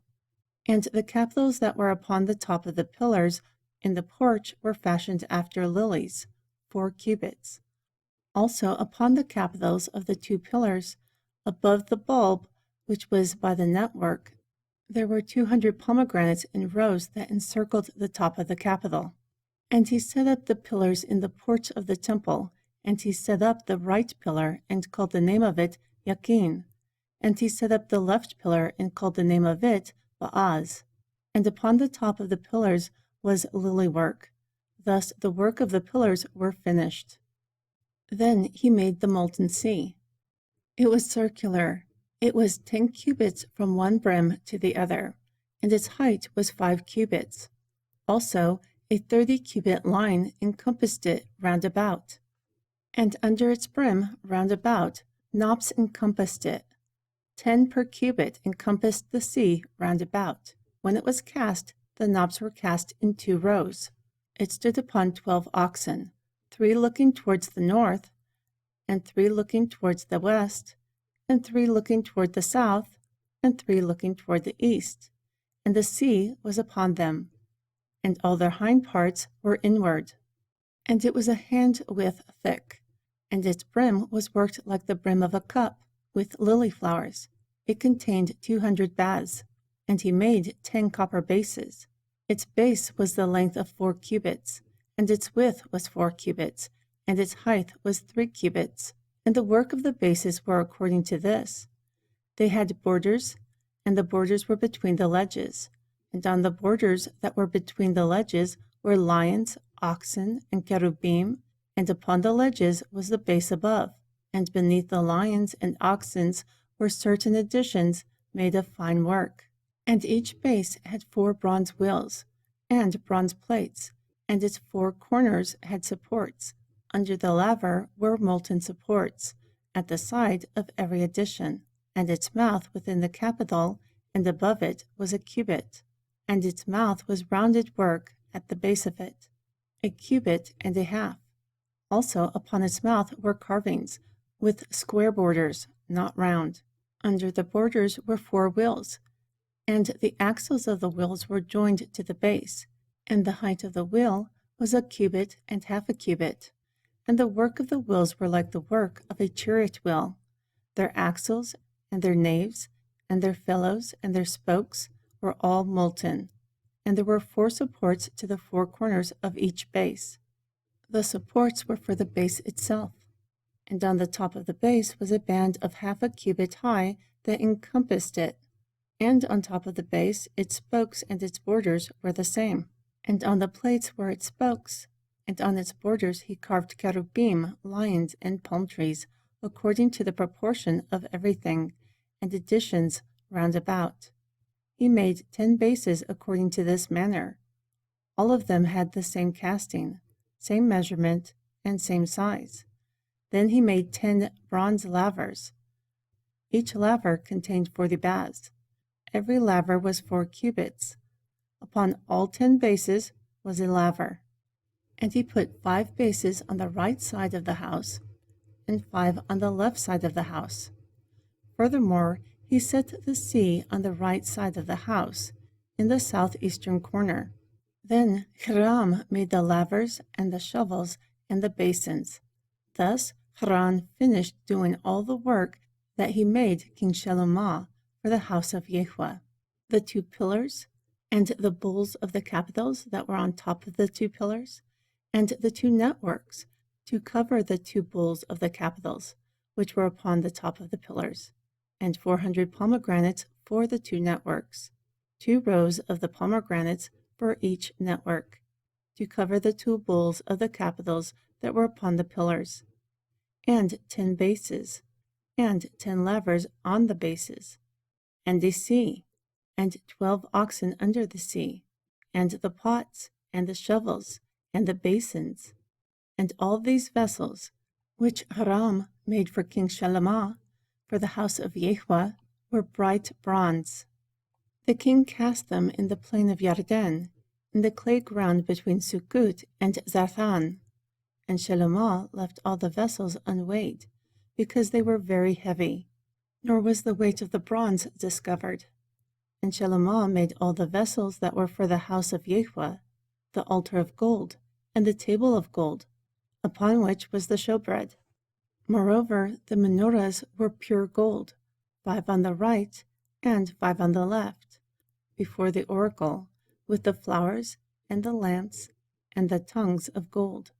And the capitals that were upon the top of the pillars in the porch were fashioned after lilies, 4 cubits. Also upon the capitals of the 2 pillars, above the bulb, which was by the network, there were 200 pomegranates in rows that encircled the top of the capital. And he set up the pillars in the porch of the temple, and he set up the right pillar and called the name of it Yakin. And he set up the left pillar and called the name of it Baaz. And upon the top of the pillars was lily work. Thus the work of the pillars were finished. Then he made the molten sea. It was circular. It was 10 cubits from one brim to the other, and its height was 5 cubits. Also a 30-cubit line encompassed it round about, and under its brim round about knops encompassed it. 10 per cubit encompassed the sea round about. When it was cast, the knops were cast in 2 rows. It stood upon 12 oxen, 3 looking towards the north, and 3 looking towards the west, and 3 looking toward the south, and 3 looking toward the east. And the sea was upon them, and all their hind parts were inward. And it was a hand width thick, and its brim was worked like the brim of a cup, with lily flowers. It contained 200 baths, and he made 10 copper bases. Its base was the length of 4 cubits, and its width was 4 cubits, and its height was 3 cubits. And the work of the bases were according to this. They had borders, and the borders were between the ledges. And on the borders that were between the ledges were lions, oxen, and cherubim, and upon the ledges was the base above, and beneath the lions and oxens were certain additions made of fine work. And each base had 4 bronze wheels, and bronze plates, and its 4 corners had supports. Under the laver were molten supports, at the side of every addition, and its mouth within the capital, and above it was a cubit, and its mouth was rounded work at the base of it, a cubit and a half. Also upon its mouth were carvings, with square borders, not round. Under the borders were 4 wheels, and the axles of the wheels were joined to the base, and the height of the wheel was a cubit and half a cubit. And the work of the wheels were like the work of a chariot wheel. Their axles, and their naves, and their felloes, and their spokes were all molten. And there were 4 supports to the 4 corners of each base. The supports were for the base itself, and on the top of the base was a band of half a cubit high that encompassed it. And on top of the base, its spokes and its borders were the same. And on the plates were its spokes, and on its borders he carved cherubim, lions, and palm trees, according to the proportion of everything, and additions round about. He made 10 bases according to this manner. All of them had the same casting, same measurement, and same size. Then he made 10 bronze lavers. Each laver contained 40 baths. Every laver was 4 cubits. Upon all 10 bases was a laver. And he put 5 bases on the right side of the house, and 5 on the left side of the house. Furthermore, he set the sea on the right side of the house, in the southeastern corner. Then Hiram made the lavers and the shovels and the basins. Thus Hiram finished doing all the work that he made King Shalomah for the house of Yahweh. The 2 pillars, and the bowls of the capitals that were on top of the 2 pillars, and the 2 networks to cover the 2 bowls of the capitals, which were upon the top of the pillars, and 400 pomegranates for the 2 networks, 2 rows of the pomegranates for each network, to cover the 2 bowls of the capitals that were upon the pillars, and 10 bases, and 10 lavers on the bases, and a sea, and 12 oxen under the sea, and the pots, and the shovels, and the basins, and all these vessels, which Hiram made for King Shalomah for the house of Yahweh, were bright bronze. The king cast them in the plain of Yarden, in the clay ground between Sukkot and Zathan. And Shalomah left all the vessels unweighed, because they were very heavy, nor was the weight of the bronze discovered. And Shalomah made all the vessels that were for the house of Yahweh, the altar of gold, and the table of gold, upon which was the showbread. Moreover, the menorahs were pure gold, 5 on the right and 5 on the left, before the oracle, with the flowers and the lamps and the tongues of gold,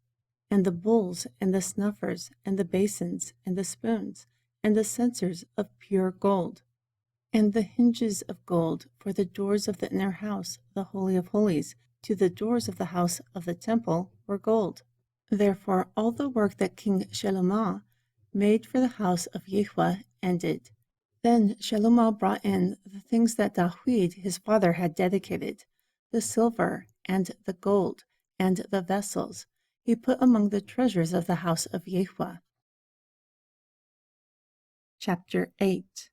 and the bowls and the snuffers and the basins and the spoons and the censers of pure gold, and the hinges of gold for the doors of the inner house, the Holy of Holies, to the doors of the house of the temple were gold. Therefore all the work that King Shalomah made for the house of Yahweh ended. Then Shalomah brought in the things that David his father had dedicated, the silver and the gold and the vessels, he put among the treasures of the house of Yahweh. Chapter 8.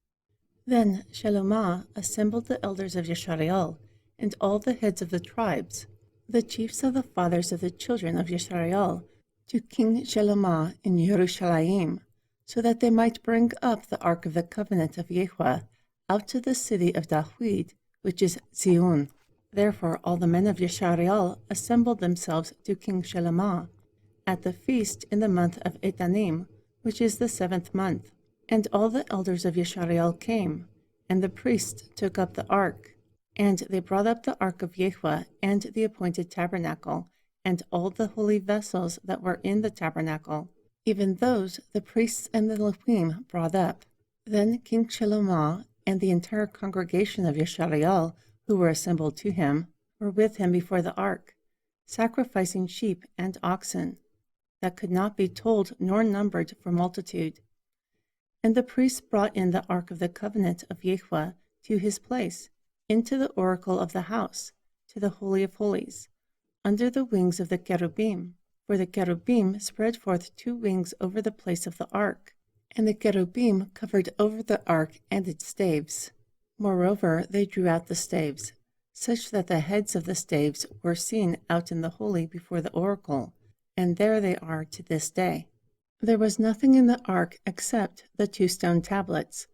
Then Shalomah assembled the elders of Yisrael, and all the heads of the tribes, the chiefs of the fathers of the children of Yisrael, to King Shalomah in Yerushalayim, so that they might bring up the ark of the covenant of Yahweh out to the city of David, which is Zion. Therefore all the men of Yisrael assembled themselves to King Shalomah at the feast in the month of Etanim, which is the 7th month. And all the elders of Yisrael came, and the priests took up the ark. And they brought up the ark of Yahweh and the appointed tabernacle, and all the holy vessels that were in the tabernacle, even those the priests and the Levim brought up. Then King Shalomah and the entire congregation of Yisrael, who were assembled to him, were with him before the ark, sacrificing sheep and oxen. that could not be told nor numbered for multitude. And the priests brought in the ark of the covenant of Yahweh to his place, into the oracle of the house, to the Holy of Holies, under the wings of the cherubim. For the cherubim spread forth 2 wings over the place of the ark, and the cherubim covered over the ark and its staves. Moreover, they drew out the staves, such that the heads of the staves were seen out in the holy before the oracle, and there they are to this day. There was nothing in the ark except the 2 stone tablets,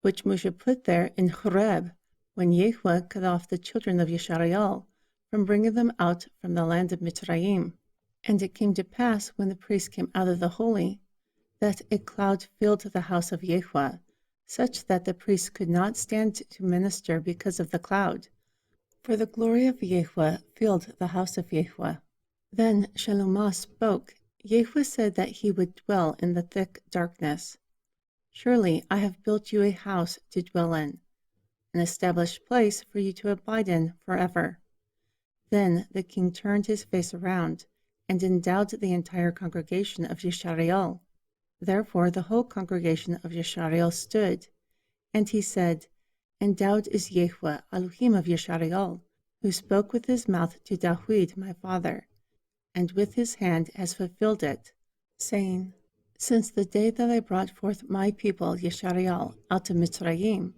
which Moshe put there in Horeb, when Yahweh cut off the children of Yisrael from bringing them out from the land of Mitzrayim. And it came to pass, when the priests came out of the holy, that a cloud filled the house of Yahweh, such that the priests could not stand to minister because of the cloud. For the glory of Yahweh filled the house of Yahweh. Then Shalomah spoke. Yahweh said that he would dwell in the thick darkness. Surely I have built you a house to dwell in, an established place for you to abide in forever. Then the king turned his face around, and endowed the entire congregation of Yisrael. Therefore the whole congregation of Yisrael stood, and he said, Endowed is Yahweh, Elohim of Yisrael, who spoke with his mouth to David my father, and with his hand has fulfilled it, saying, Since the day that I brought forth my people Yisrael out of Mitzrayim,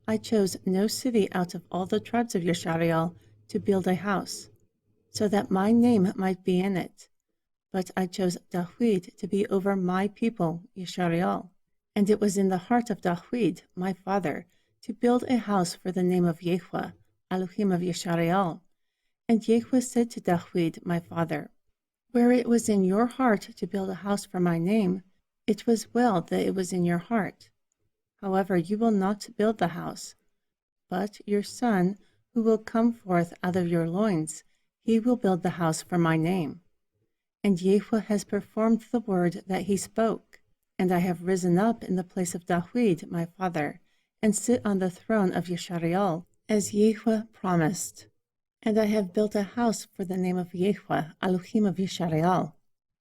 I chose no city out of all the tribes of Yisrael to build a house, so that my name might be in it. But I chose David to be over my people Yisrael. And it was in the heart of David, my father, to build a house for the name of Yahweh, Elohim of Yisrael. And Yahweh said to David, my father, Where it was in your heart to build a house for my name, it was well that it was in your heart. However, you will not build the house, but your son, who will come forth out of your loins, he will build the house for my name. And Yahweh has performed the word that he spoke. And I have risen up in the place of David, my father, and sit on the throne of Yisrael, as Yahweh promised. And I have built a house for the name of Yahweh, Elohim of Yisrael.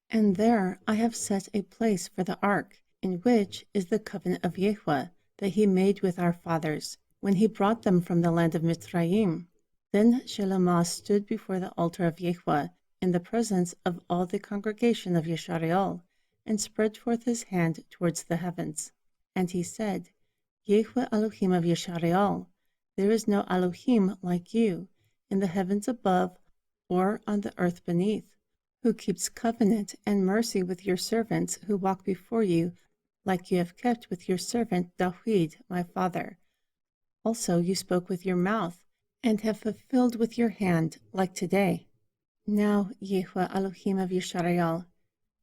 And there I have set a place for the ark, in which is the covenant of Yahweh that he made with our fathers, when he brought them from the land of Mitzrayim. Then Shalomah stood before the altar of Yahweh, in the presence of all the congregation of Yisrael, and spread forth his hand towards the heavens. And he said, Yahweh Elohim of Yisrael, there is no Elohim like you, in the heavens above or on the earth beneath, who keeps covenant and mercy with your servants who walk before you, like you have kept with your servant David, my father. Also you spoke with your mouth, and have fulfilled with your hand, like today. Now, Yahweh Elohim of Yisrael,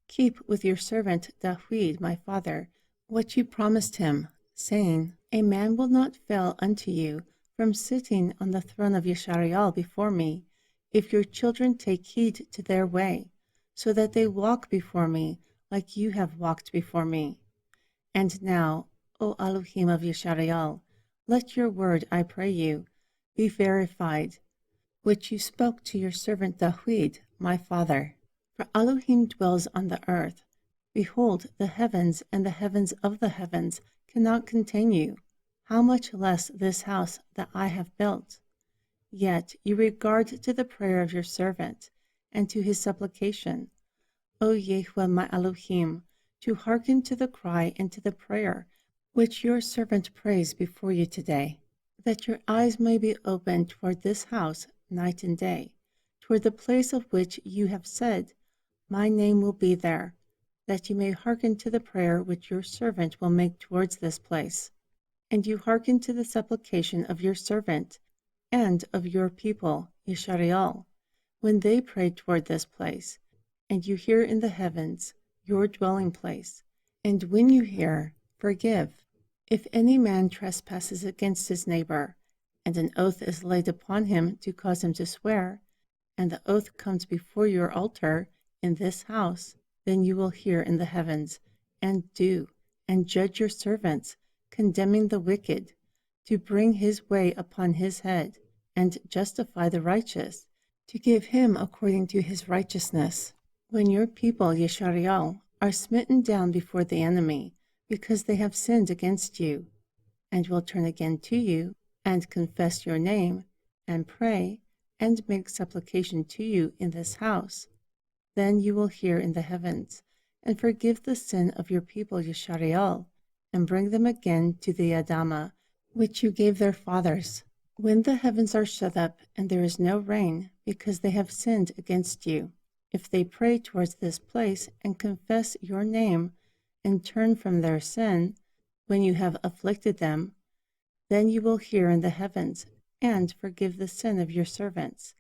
keep with your servant David, my father, what you promised him, saying, A man will not fail unto you from sitting on the throne of Yisrael before me, if your children take heed to their way, so that they walk before me, like you have walked before me. And now, O Elohim of Yisrael, let your word, I pray you, be verified, which you spoke to your servant David, my father. For Elohim dwells on the earth. Behold, the heavens and the heavens of the heavens cannot contain you. How much less this house that I have built? Yet you regard to the prayer of your servant, and to his supplication, O Yahweh my Elohim, to hearken to the cry and to the prayer which your servant prays before you today, that your eyes may be opened toward this house night and day, toward the place of which you have said, My name will be there, that you may hearken to the prayer which your servant will make towards this place. And you hearken to the supplication of your servant and of your people, Yisrael, when they prayed toward this place, and you hear in the heavens, your dwelling place. And when you hear, forgive. If any man trespasses against his neighbor, and an oath is laid upon him to cause him to swear, and the oath comes before your altar in this house, then you will hear in the heavens, and do, and judge your servants, condemning the wicked, to bring his way upon his head, and justify the righteous, to give him according to his righteousness. When your people, Yeshariel, are smitten down before the enemy, because they have sinned against you, and will turn again to you, and confess your name, and pray, and make supplication to you in this house, then you will hear in the heavens, and forgive the sin of your people Yeshariel, and bring them again to the Adamah, which you gave their fathers. When the heavens are shut up, and there is no rain, because they have sinned against you, if they pray towards this place, and confess your name, and turn from their sin, when you have afflicted them, then you will hear in the heavens, and forgive the sin of your servants,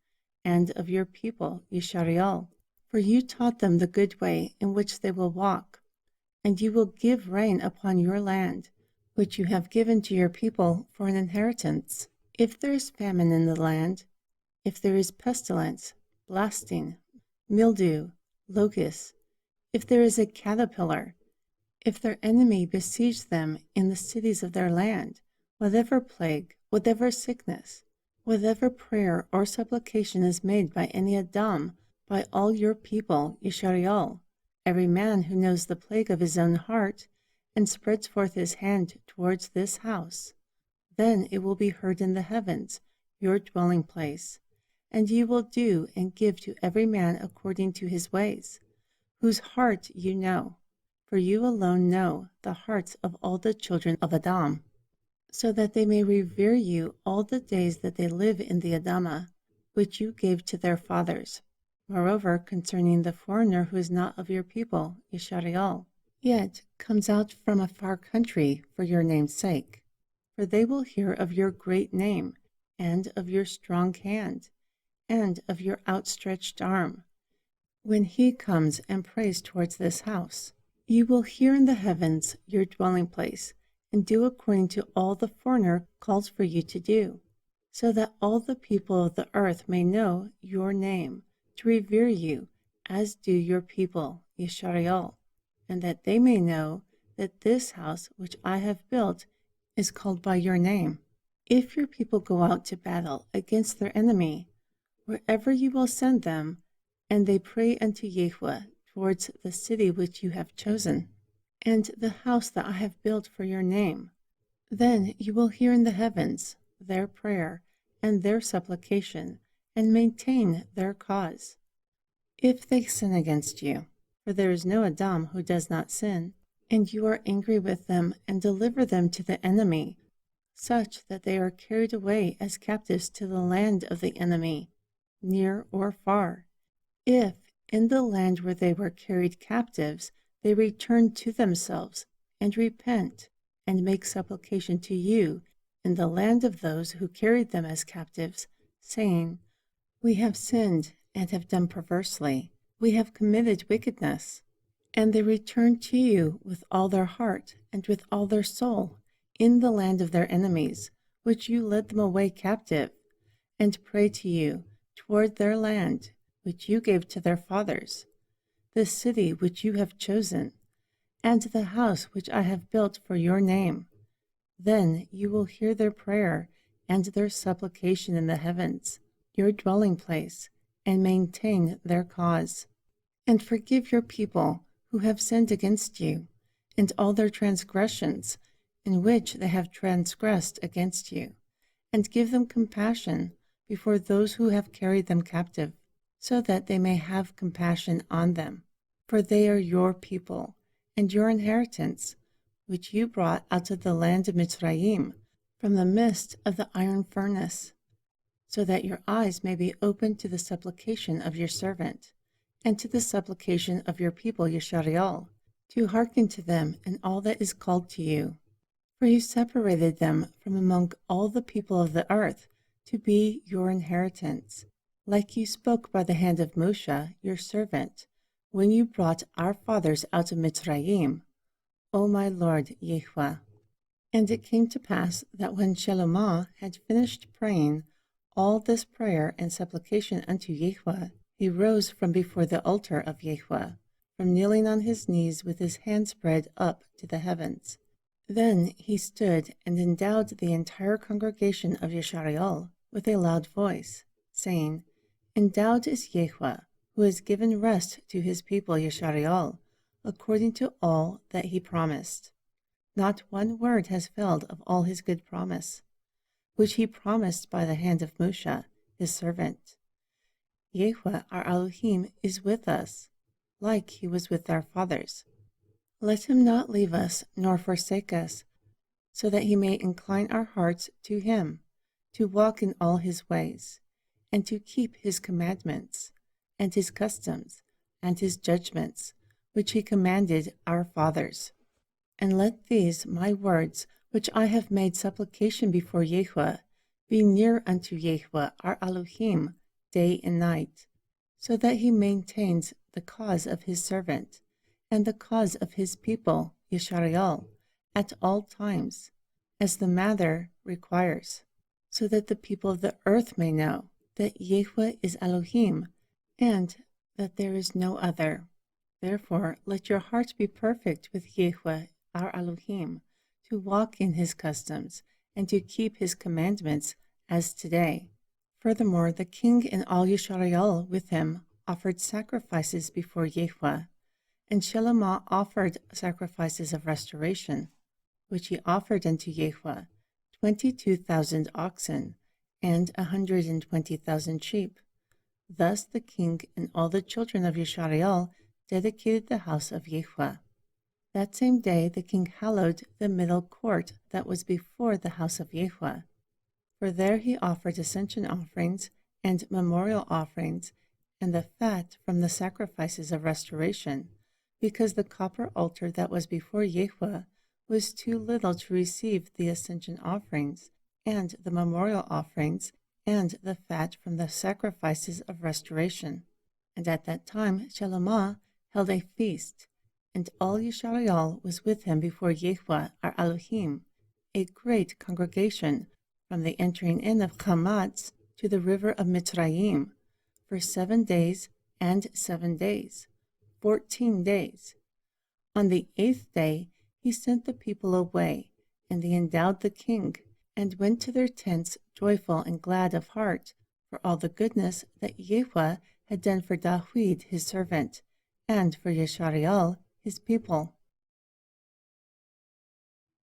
and of your people Yeshariel. For you taught them the good way in which they will walk, and you will give rain upon your land, which you have given to your people for an inheritance. If there is famine in the land, if there is pestilence, blasting, mildew, locusts, if there is a caterpillar, if their enemy besiege them in the cities of their land, whatever plague, whatever sickness, whatever prayer or supplication is made by any Adam, by all your people, Yeshariel, every man who knows the plague of his own heart, and spreads forth his hand towards this house, then it will be heard in the heavens, your dwelling place, and you will do and give to every man according to his ways, whose heart you know, for you alone know the hearts of all the children of Adam, so that they may revere you all the days that they live in the Adamah, which you gave to their fathers. Moreover, concerning the foreigner who is not of your people, Yeshariel, yet comes out from a far country for your name's sake, for they will hear of your great name, and of your strong hand, and of your outstretched arm, when he comes and prays towards this house. You will hear in the heavens, your dwelling place, and do according to all the foreigner calls for you to do, so that all the people of the earth may know your name, to revere you, as do your people, Yeshariel, and that they may know that this house which I have built is called by your name. If your people go out to battle against their enemy, wherever you will send them, and they pray unto Yahweh towards the city which you have chosen, and the house that I have built for your name, then you will hear in the heavens their prayer and their supplication, and maintain their cause. If they sin against you, for there is no Adam who does not sin, and you are angry with them and deliver them to the enemy, such that they are carried away as captives to the land of the enemy, near or far. If, in the land where they were carried captives, they return to themselves, and repent, and make supplication to you in the land of those who carried them as captives, saying, We have sinned and have done perversely, we have committed wickedness, and they return to you with all their heart and with all their soul, in the land of their enemies, which you led them away captive, and pray to you toward their land, which you gave to their fathers, the city which you have chosen, and the house which I have built for your name. Then you will hear their prayer and their supplication in the heavens, your dwelling place, and maintain their cause. And forgive your people who have sinned against you, and all their transgressions, in which they have transgressed against you, and give them compassion before those who have carried them captive, so that they may have compassion on them. For they are your people, and your inheritance, which you brought out of the land of Mitzrayim, from the midst of the iron furnace, so that your eyes may be opened to the supplication of your servant, and to the supplication of your people Yeshariel, to hearken to them in all that is called to you. For you separated them from among all the people of the earth to be your inheritance, like you spoke by the hand of Moshe, your servant, when you brought our fathers out of Mitzrayim, O my Lord Yahweh. And it came to pass that when Shalomah had finished praying all this prayer and supplication unto Yahweh, he rose from before the altar of Yahweh, from kneeling on his knees with his hand spread up to the heavens. Then he stood and endowed the entire congregation of Yeshariel with a loud voice, saying, Endowed is Yahweh, who has given rest to his people Yeshariel, according to all that he promised. Not one word has failed of all his good promise, which he promised by the hand of Moshe, his servant. Yahweh our Elohim is with us, like he was with our fathers. Let him not leave us nor forsake us, so that he may incline our hearts to him, to walk in all his ways, and to keep his commandments, and his customs, and his judgments, which he commanded our fathers. And let these my words, which I have made supplication before Yahweh, be near unto Yahweh our Elohim day and night, so that he maintains the cause of his servant, and the cause of his people, Yeshariel, at all times, as the matter requires, so that the people of the earth may know that Yahweh is Elohim, and that there is no other. Therefore, let your hearts be perfect with Yahweh, our Elohim, to walk in his customs, and to keep his commandments as today. Furthermore, the king and all Yeshariel with him offered sacrifices before Yahweh, and Shelomah offered sacrifices of restoration, which he offered unto Yahweh, 22,000 oxen, and 120,000 sheep. Thus the king and all the children of Yeshariel dedicated the house of Yahweh. That same day the king hallowed the middle court that was before the house of Yahweh, for there he offered ascension offerings and memorial offerings, and the fat from the sacrifices of restoration, because the copper altar that was before Yahweh was too little to receive the ascension offerings, and the memorial offerings, and the fat from the sacrifices of restoration. And at that time Shelomah held a feast, and all Yeshariel was with him before Yahweh our Elohim, a great congregation, from the entering in of Hamatz to the river of Mitzrayim, for 7 days and 7 days, 14 days. On the 8th day he sent the people away, and they endowed the king, and went to their tents joyful and glad of heart, for all the goodness that Yahweh had done for David his servant, and for Yeshariel his people.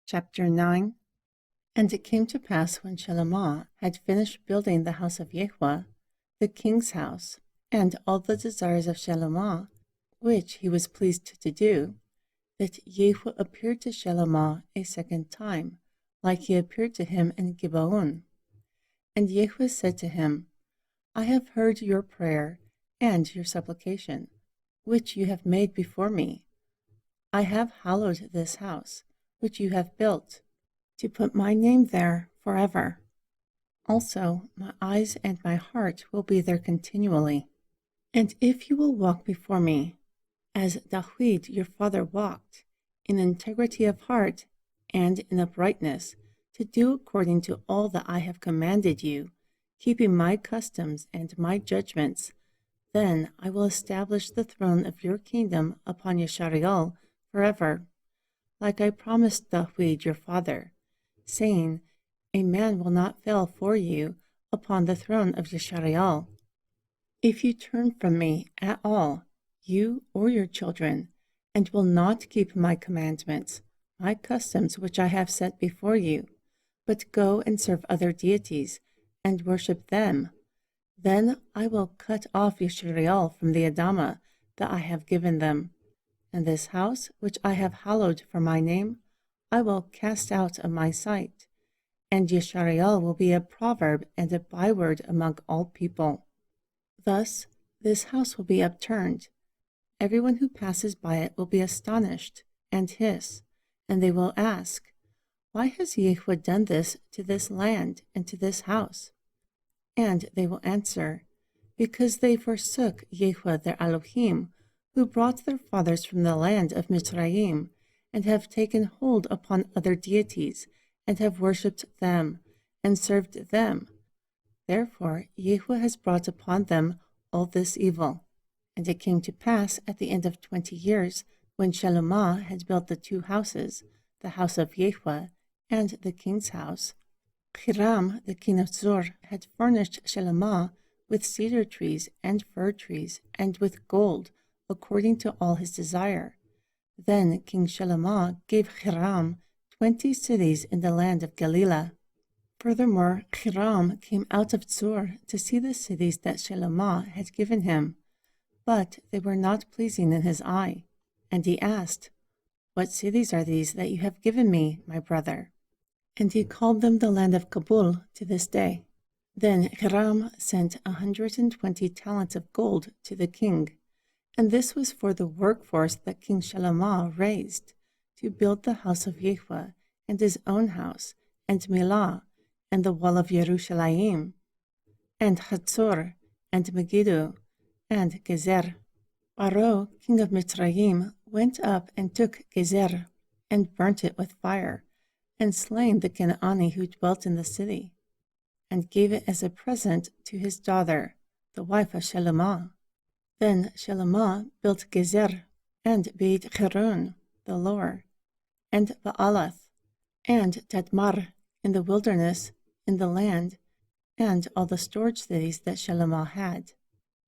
Chapter 9. And it came to pass, when Shelomah had finished building the house of Yahweh, the king's house, and all the desires of Shelomah, which he was pleased to do, that Yahweh appeared to Shelomah a second time, like he appeared to him in Gibeon. And Yahweh said to him, I have heard your prayer and your supplication, which you have made before me. I have hallowed this house, which you have built, to put my name there forever. Also, my eyes and my heart will be there continually. And if you will walk before me, as David your father walked, in integrity of heart and in uprightness, to do according to all that I have commanded you, keeping my customs and my judgments, then I will establish the throne of your kingdom upon Yeshariel forever, like I promised David your father, saying, a man will not fail for you upon the throne of Yeshariel. If you turn from me at all, you or your children, and will not keep my commandments, my customs which I have set before you, but go and serve other deities, and worship them, then I will cut off Yeshariel from the Adamah that I have given them, and this house which I have hallowed for my name, I will cast out of my sight, and Yeshariel will be a proverb and a byword among all people. Thus this house will be upturned. Everyone who passes by it will be astonished and hiss, and they will ask, why has Yahweh done this to this land and to this house? And they will answer, because they forsook Yahweh their Elohim, who brought their fathers from the land of Mitzrayim, and have taken hold upon other deities, and have worshipped them, and served them. Therefore Yahweh has brought upon them all this evil. And it came to pass at the end of 20 years, when Shelomah had built the 2 houses, the house of Yahweh and the king's house, Hiram the king of Zur had furnished Shelomah with cedar trees and fir trees, and with gold, according to all his desire. Then King Shelemah gave Hiram 20 cities in the land of Galilee. Furthermore, Hiram came out of Tzur to see the cities that Shelemah had given him, but they were not pleasing in his eye. And he asked, "What cities are these that you have given me, my brother?" And he called them the land of Kabul to this day. Then Hiram sent 120 talents of gold to the king, and this was for the workforce that King Shelemah raised to build the house of Yahweh and his own house, and Milah, and the wall of Yerushalayim, and Hatzor, and Megiddo, and Gezer. Paro, king of Mitzrayim, went up and took Gezer, and burnt it with fire, and slain the Canaani who dwelt in the city, and gave it as a present to his daughter, the wife of Shelemah. Then Shelemah built Gezer, and Beit Cheron, the lower, and Baalath, and Tadmar, in the wilderness, in the land, and all the storage cities that Shelemah had,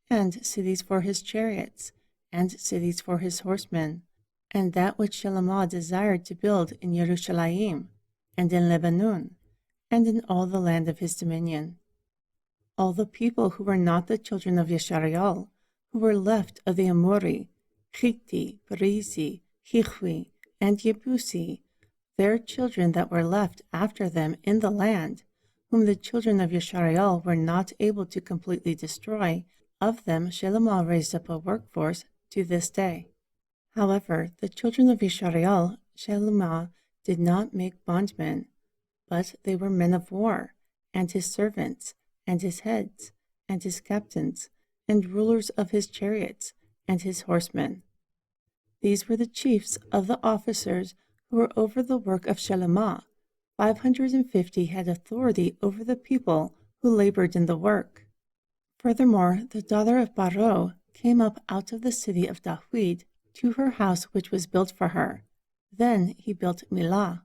and cities for his chariots, and cities for his horsemen, and that which Shelemah desired to build in Yerushalayim, and in Lebanon, and in all the land of his dominion. All the people who were not the children of Yeshariel, who were left of the Amori, Chiti, Perizi, Hichwi, and Yebusi, their children that were left after them in the land, whom the children of Yeshariel were not able to completely destroy, of them Shelemah raised up a workforce to this day. However, the children of Yeshariel, Shelemah did not make bondmen, but they were men of war, and his servants, and his heads, and his captains, and rulers of his chariots, and his horsemen. These were the chiefs of the officers who were over the work of Shelemah. 550 had authority over the people who labored in the work. Furthermore, the daughter of Paro came up out of the city of Dawid to her house which was built for her. Then he built Milah.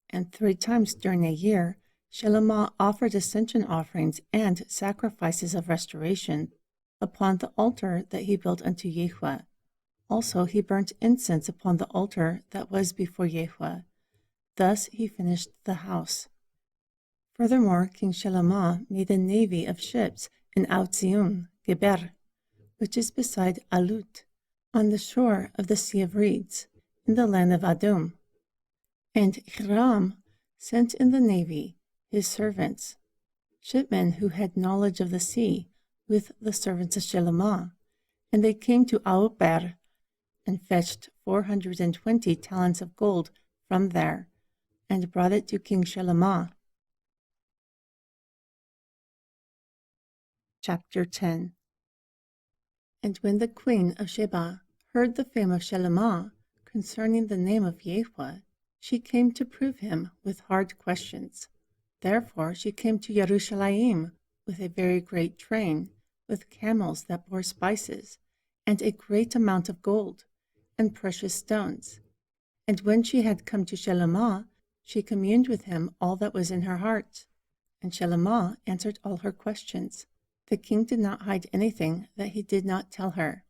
And 3 times during a year, Shelemah offered ascension offerings and sacrifices of restoration upon the altar that he built unto Yahweh. Also he burnt incense upon the altar that was before Yahweh. Thus he finished the house. Furthermore, King Shelemah made a navy of ships in Outzion, Geber, which is beside Alut, on the shore of the Sea of Reeds, in the land of Adum. And Hiram sent in the navy his servants, shipmen who had knowledge of the sea, with the servants of Shelemah, and they came to Auber, and fetched 420 talents of gold from there, and brought it to King Shelemah. Chapter 10. And when the queen of Sheba heard the fame of Shelemah concerning the name of Yahweh, she came to prove him with hard questions. Therefore she came to Yerushalayim with a very great train, with camels that bore spices, and a great amount of gold, and precious stones. And when she had come to Shelemah, she communed with him all that was in her heart. And Shelemah answered all her questions. The king did not hide anything that he did not tell her.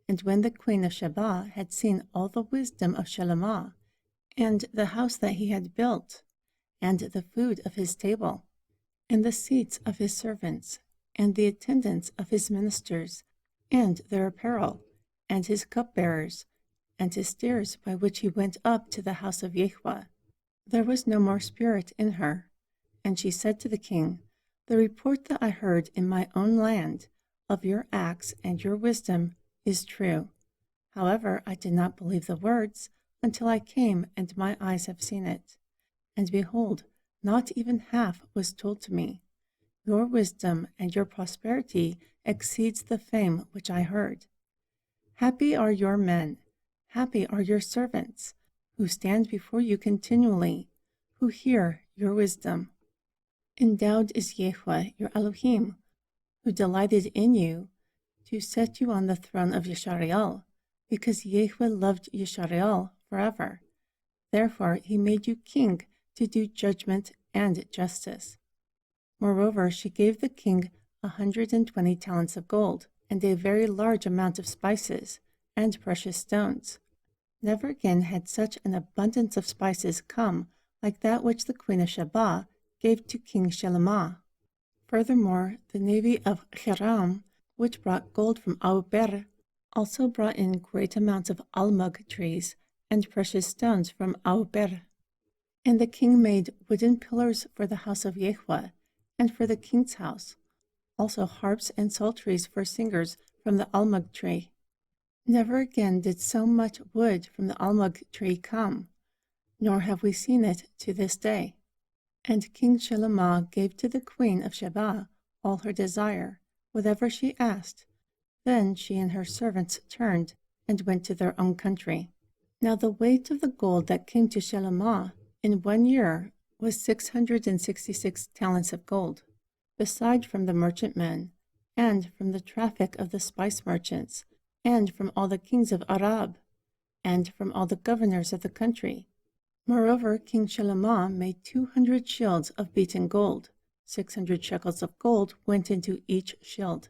And when the queen of Sheba had seen all the wisdom of Shelemah, and the house that he had built, and the food of his table, and the seats of his servants, and the attendants of his ministers, and their apparel, and his cupbearers, and his stairs by which he went up to the house of Yahweh, there was no more spirit in her. And she said to the king, "The report that I heard in my own land of your acts and your wisdom is true. However, I did not believe the words until I came and my eyes have seen it. And behold, not even half was told to me. Your wisdom and your prosperity exceeds the fame which I heard. Happy are your men, happy are your servants, who stand before you continually, who hear your wisdom. Endowed is Yahweh, your Elohim, who delighted in you, to set you on the throne of Yeshariel, because Yahweh loved Yeshariel forever. Therefore he made you king to do judgment and justice." Moreover, she gave the king 120 talents of gold, and a very large amount of spices and precious stones. Never again had such an abundance of spices come like that which the queen of Sheba gave to King Shelemah. Furthermore, the navy of Hiram, which brought gold from Auber, also brought in great amounts of almug trees and precious stones from Auber. And the king made wooden pillars for the house of Yahweh and for the king's house, also harps and psalteries for singers from the almug tree. Never again did so much wood from the almug tree come, nor have we seen it to this day. And King Shelemah gave to the queen of Sheba all her desire, whatever she asked. Then she and her servants turned and went to their own country. Now the weight of the gold that came to Shelemah in 1 year was 666 talents of gold, beside from the merchantmen, and from the traffic of the spice merchants, and from all the kings of Arab, and from all the governors of the country. Moreover, King Shelemah made 200 shields of beaten gold. 600 shekels of gold went into each shield,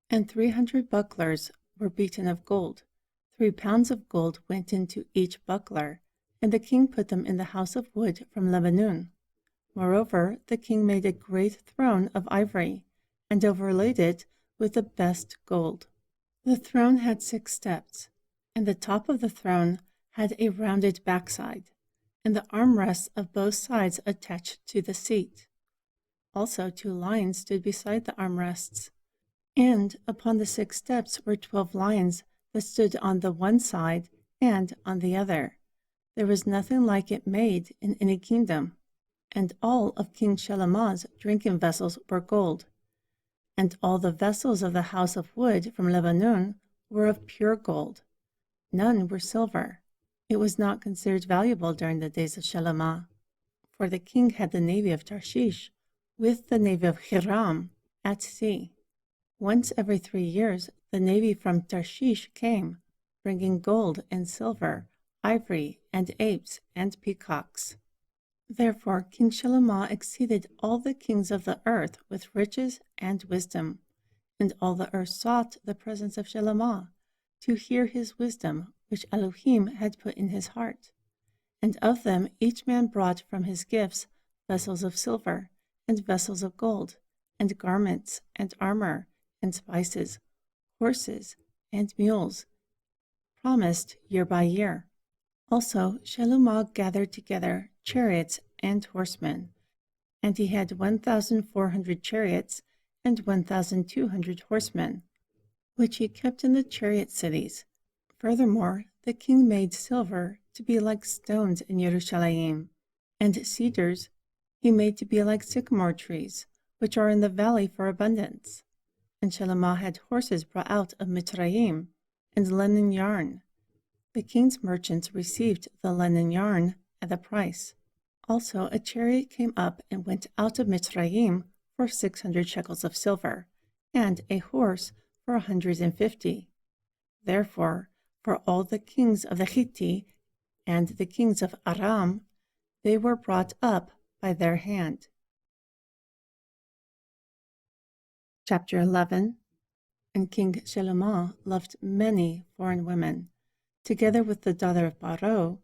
and 300 bucklers were beaten of gold. 3 pounds of gold went into each buckler, and the king put them in the house of wood from Lebanon. Moreover, the king made a great throne of ivory, and overlaid it with the best gold. The throne had 6 steps, and the top of the throne had a rounded backside, and the armrests of both sides attached to the seat. Also 2 lions stood beside the armrests, and upon the 6 steps were 12 lions that stood on the one side and on the other. There was nothing like it made in any kingdom. And all of King Shelemah's drinking vessels were gold. And all the vessels of the house of wood from Lebanon were of pure gold. None were silver. It was not considered valuable during the days of Shelemah. For the king had the navy of Tarshish with the navy of Hiram at sea. Once every 3 years the navy from Tarshish came, bringing gold and silver, ivory and apes and peacocks. Therefore King Shelemah exceeded all the kings of the earth with riches and wisdom, and all the earth sought the presence of Shelemah, to hear his wisdom which Elohim had put in his heart. And of them each man brought from his gifts vessels of silver, and vessels of gold, and garments, and armor, and spices, horses, and mules, promised year by year. Also Shelemah gathered together chariots and horsemen, and he had 1,400 chariots and 1,200 horsemen, which he kept in the chariot cities. Furthermore, the king made silver to be like stones in Jerusalem, and cedars he made to be like sycamore trees, which are in the valley for abundance. And Shelemah had horses brought out of Mitzrayim, and linen yarn. The king's merchants received the linen yarn at a price. Also a chariot came up and went out of Mitzrayim for 600 shekels of silver, and a horse for 150. Therefore, for all the kings of the Hittite and the kings of Aram, they were brought up by their hand. Chapter 11. And King Shelemah loved many foreign women, together with the daughter of Paro,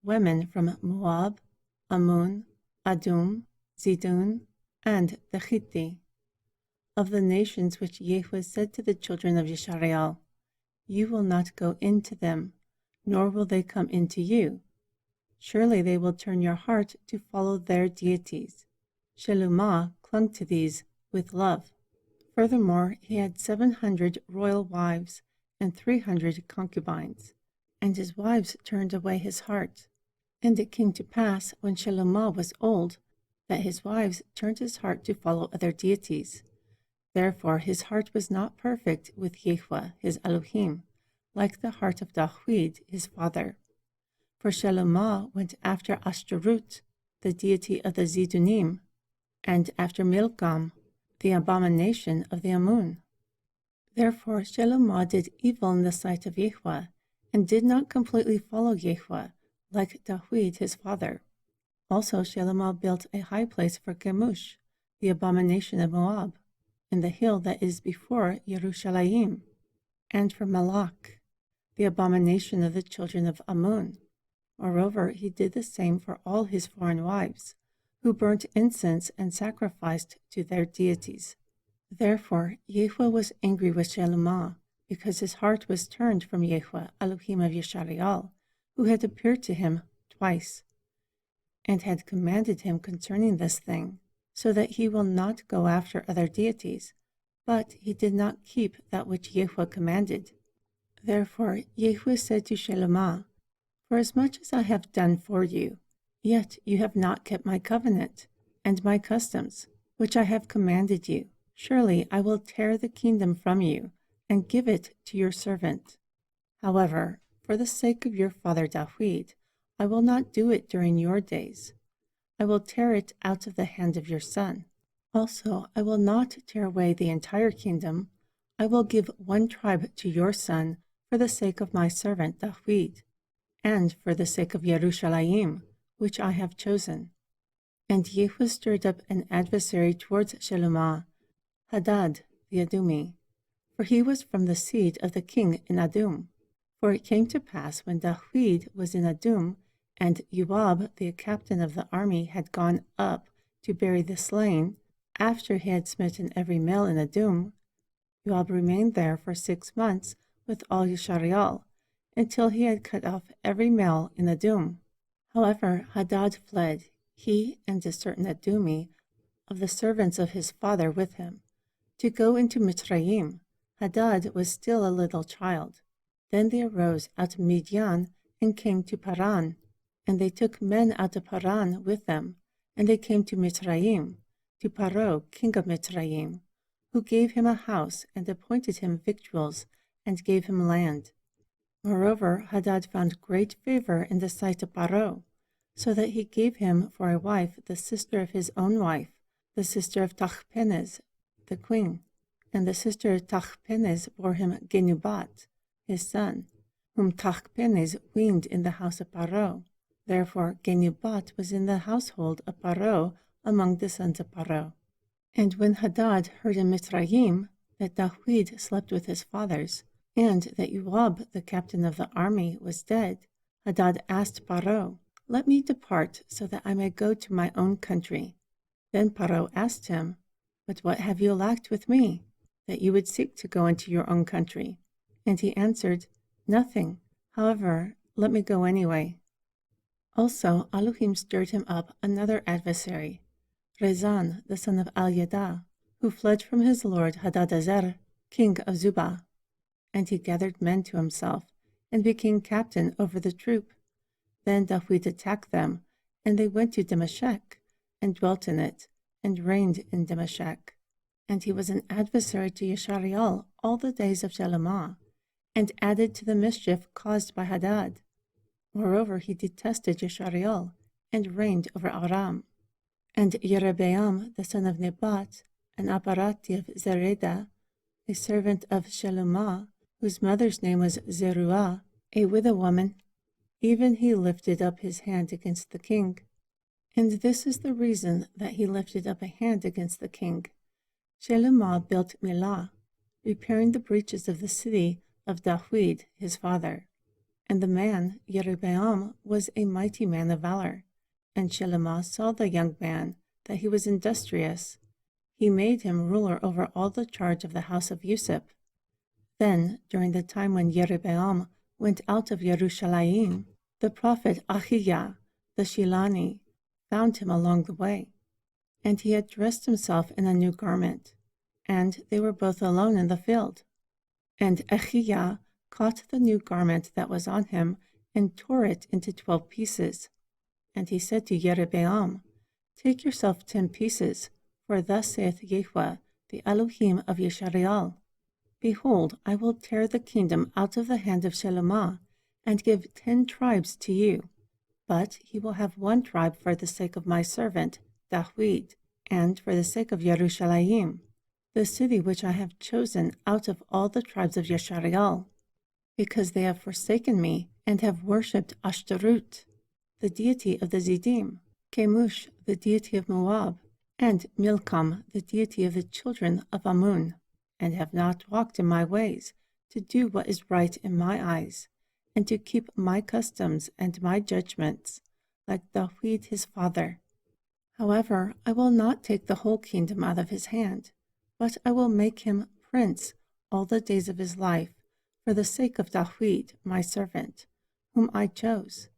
women from Moab, Ammon, Adum, Zidon, and the Hittite, of the nations which Yahweh said to the children of Yisrael, "You will not go into them, nor will they come into you. Surely they will turn your heart to follow their deities." Shelemah clung to these with love. Furthermore, he had 700 royal wives and 300 concubines, and his wives turned away his heart. And it came to pass, when Shelemah was old, that his wives turned his heart to follow other deities. Therefore his heart was not perfect with Yahweh his Elohim, like the heart of David his father. For Shelemah went after Ashtoreth, the deity of the Zidonim, and after Milcom, the abomination of the Ammon. Therefore Shelemah did evil in the sight of Yahweh, and did not completely follow Yahweh, like David his father. Also Shelemah built a high place for Chemosh, the abomination of Moab. in the hill that is before Yerushalayim, and for Malach, the abomination of the children of Ammon. Moreover, he did the same for all his foreign wives, who burnt incense and sacrificed to their deities. Therefore, Yahweh was angry with Shelomah, because his heart was turned from Yahweh, Elohim of Yeshariel, who had appeared to him twice, and had commanded him concerning this thing, so that he will not go after other deities. But he did not keep that which Yahweh commanded. Therefore Yahweh said to Shelomah, "Forasmuch as I have done for you, yet you have not kept my covenant and my customs, which I have commanded you. Surely I will tear the kingdom from you and give it to your servant. However, for the sake of your father David, I will not do it during your days. I will tear it out of the hand of your son. Also, I will not tear away the entire kingdom. I will give one tribe to your son for the sake of my servant David, and for the sake of Yerushalayim, which I have chosen." And Yahweh stirred up an adversary towards Shelomah, Hadad the Adumi, for he was from the seed of the king in Adum. For it came to pass when David was in Adum, and Joab the captain of the army had gone up to bury the slain, after he had smitten every male in Adum, Joab remained there for 6 months with all Yeshariel, until he had cut off every male in Adum. However, Hadad fled, he and a certain Adumi of the servants of his father with him, to go into Mitzrayim. Hadad was still a little child. Then they arose out of Midian and came to Paran, and they took men out of Paran with them, and they came to Mitzrayim, to Paro, king of Mitzrayim, who gave him a house and appointed him victuals and gave him land. Moreover, Hadad found great favor in the sight of Paro, so that he gave him for a wife the sister of his own wife, the sister of Tachpenes, the queen. And the sister of Tachpenes bore him Genubat, his son, whom Tachpenes weaned in the house of Paro. Therefore Genubat was in the household of Paro among the sons of Paro. And when Hadad heard in Mitzrayim that David slept with his fathers, and that Joab, the captain of the army, was dead, Hadad asked Paro, "Let me depart, so that I may go to my own country." Then Paro asked him, "But what have you lacked with me, that you would seek to go into your own country?" And he answered, "Nothing. However, let me go anyway." Also Elohim stirred him up another adversary, Rezan, the son of Al-Yadah, who fled from his lord Hadadezer, king of Zubah. And he gathered men to himself, and became captain over the troop. Then David attacked them, and they went to Damascus, and dwelt in it, and reigned in Damascus. And he was an adversary to Yeshariel all the days of Shelomah, and added to the mischief caused by Hadad. Moreover, he detested Yeshariel, and reigned over Aram. And Yerebeam, the son of Nebat, an Aparati of Zeredah, a servant of Shelomah, whose mother's name was Zeruah, a widow woman, even he lifted up his hand against the king. And this is the reason that he lifted up a hand against the king. Shelomah built Milah, repairing the breaches of the city of David his father. And the man, Yerebeam, was a mighty man of valor. And Shelomah saw the young man, that he was industrious. He made him ruler over all the charge of the house of Yusuf. Then, during the time when Yerebeam went out of Yerushalayim, the prophet Ahijah, the Shilani, found him along the way. And he had dressed himself in a new garment, and they were both alone in the field. And Ahijah caught the new garment that was on him, and tore it into 12 pieces. And he said to Yerebeam, "Take yourself 10 pieces, for thus saith Yahweh, the Elohim of Yeshariel, Behold, I will tear the kingdom out of the hand of Shelomah, and give 10 tribes to you. But he will have 1 tribe for the sake of my servant David, and for the sake of Yerushalayim, the city which I have chosen out of all the tribes of Yeshariel, because they have forsaken me, and have worshipped Ashtoreth, the deity of the Ziddim, Chemosh, the deity of Moab, and Milcom, the deity of the children of Amun, and have not walked in my ways, to do what is right in my eyes, and to keep my customs and my judgments, like Dawid his father. However, I will not take the whole kingdom out of his hand, but I will make him prince all the days of his life, for the sake of Dawid my servant, whom I chose,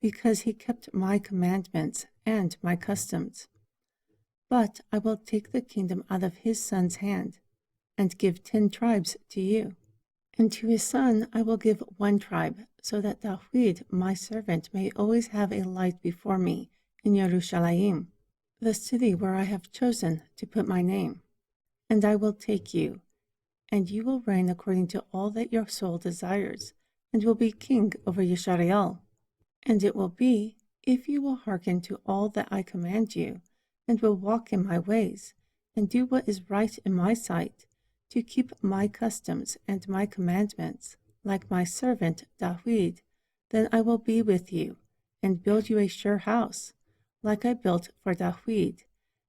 because he kept my commandments and my customs. But I will take the kingdom out of his son's hand, and give 10 tribes to you. And to his son I will give 1 tribe, so that Dawid my servant may always have a light before me in Yerushalayim, the city where I have chosen to put my name. And I will take you, and you will reign according to all that your soul desires, and will be king over Yisrael. And it will be, if you will hearken to all that I command you, and will walk in my ways, and do what is right in my sight, to keep my customs and my commandments, like my servant Dawid, then I will be with you, and build you a sure house, like I built for Dawid,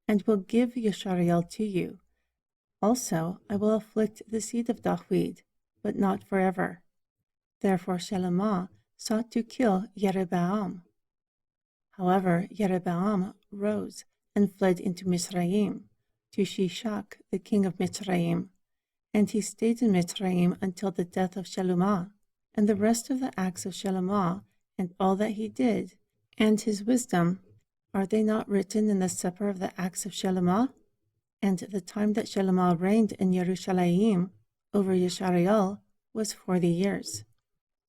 and will give Yisrael to you. Also I will afflict the seed of Dawid, but not forever. Therefore Shalomah sought to kill Yeroboam. However, Yeroboam rose and fled into Mizraim, to Shishak, the king of Mizraim, and he stayed in Mizraim until the death of Shalomah. And the rest of the acts of Shalomah, and all that he did, and his wisdom, are they not written in the Sefer of the acts of Shalomah? And the time that Shalomah reigned in Yerushalayim over Yisrael was 40 years.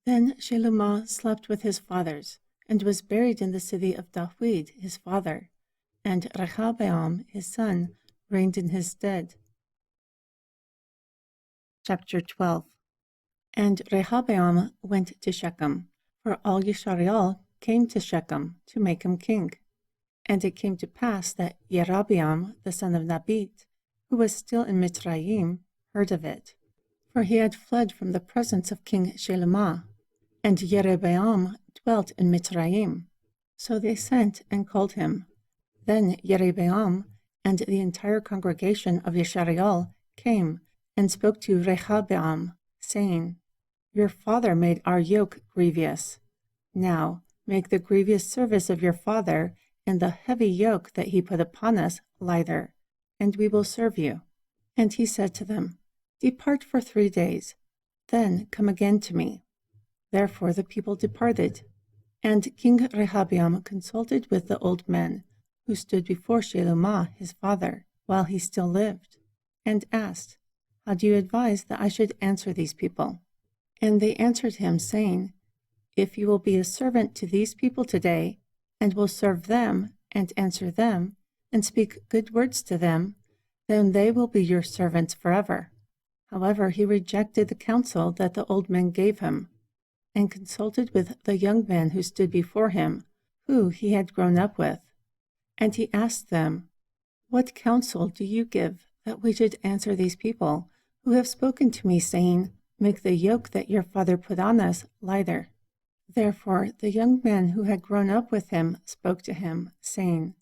Then Shalomah slept with his fathers, and was buried in the city of Dawid his father, and Rehabeam his son reigned in his stead. Chapter 12. And Rehabeam went to Shechem, for all Yisrael came to Shechem to make him king. And it came to pass that Yerobeam the son of Nabat, who was still in Mitzrayim, heard of it, for he had fled from the presence of King Shalomah, and Yerobeam dwelt in Mitzrayim. So they sent and called him. Then Yerobeam and the entire congregation of Yisrael came and spoke to Rehabeam, saying, Your father made our yoke grievous. Now make the grievous service of your father and the heavy yoke that he put upon us lighter, and we will serve you. And he said to them, Depart for 3 days, then come again to me. Therefore the people departed. And King Rehabeam consulted with the old men who stood before Shalomah his father while he still lived, and asked, How do you advise that I should answer these people? And they answered him, saying, If you will be a servant to these people today, and will serve them, and answer them, and speak good words to them, then they will be your servants forever. However, he rejected the counsel that the old men gave him, and consulted with the young men who stood before him, who he had grown up with. And he asked them, What counsel do you give that we should answer these people, who have spoken to me, saying, Make the yoke that your father put on us lighter? Therefore the young men who had grown up with him spoke to him, saying,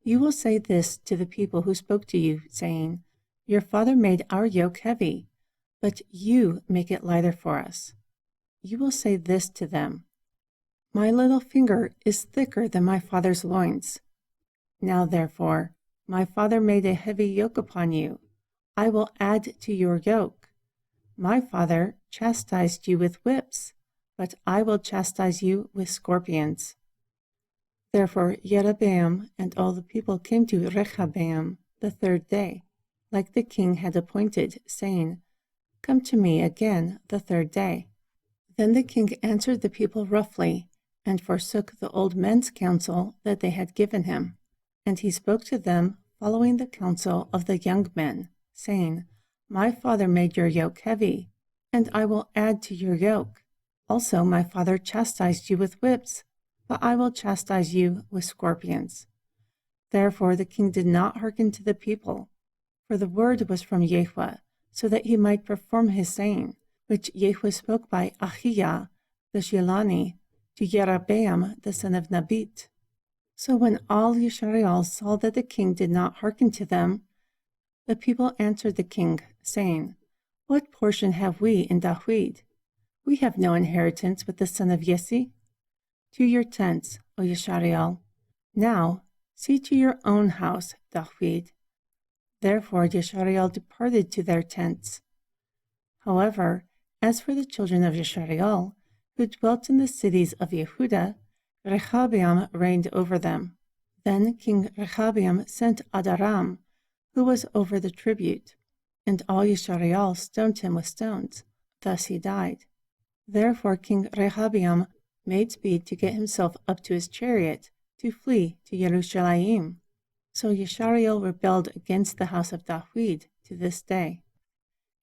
You will say this to the people who spoke to you, saying, Your father made our yoke heavy, but you make it lighter for us. You will say this to them, My little finger is thicker than my father's loins. Now therefore, my father made a heavy yoke upon you. I will add to your yoke. My father chastised you with whips, but I will chastise you with scorpions. Therefore Yerobeam and all the people came to Rehabeam the 3rd day, like the king had appointed, saying, Come to me again the 3rd day. Then the king answered the people roughly, and forsook the old men's counsel that they had given him. And he spoke to them following the counsel of the young men, saying, My father made your yoke heavy, and I will add to your yoke. Also my father chastised you with whips, but I will chastise you with scorpions. Therefore the king did not hearken to the people, for the word was from Yahweh, so that he might perform his saying, which Yahweh spoke by Ahijah the Shiloni to Yerobeam the son of Nabat. So when all Yisrael saw that the king did not hearken to them, the people answered the king, saying, What portion have we in David? We have no inheritance with the son of Yesse. To your tents, O Yisrael. Now see to your own house, David. Therefore Yisrael departed to their tents. However, as for the children of Yisrael, who dwelt in the cities of Yehudah, Rehabeam reigned over them. Then King Rehabeam sent Adaram, who was over the tribute, and all Yisrael stoned him with stones. Thus he died. Therefore King Rehabeam made speed to get himself up to his chariot, to flee to Jerusalem. So Yisrael rebelled against the house of David to this day.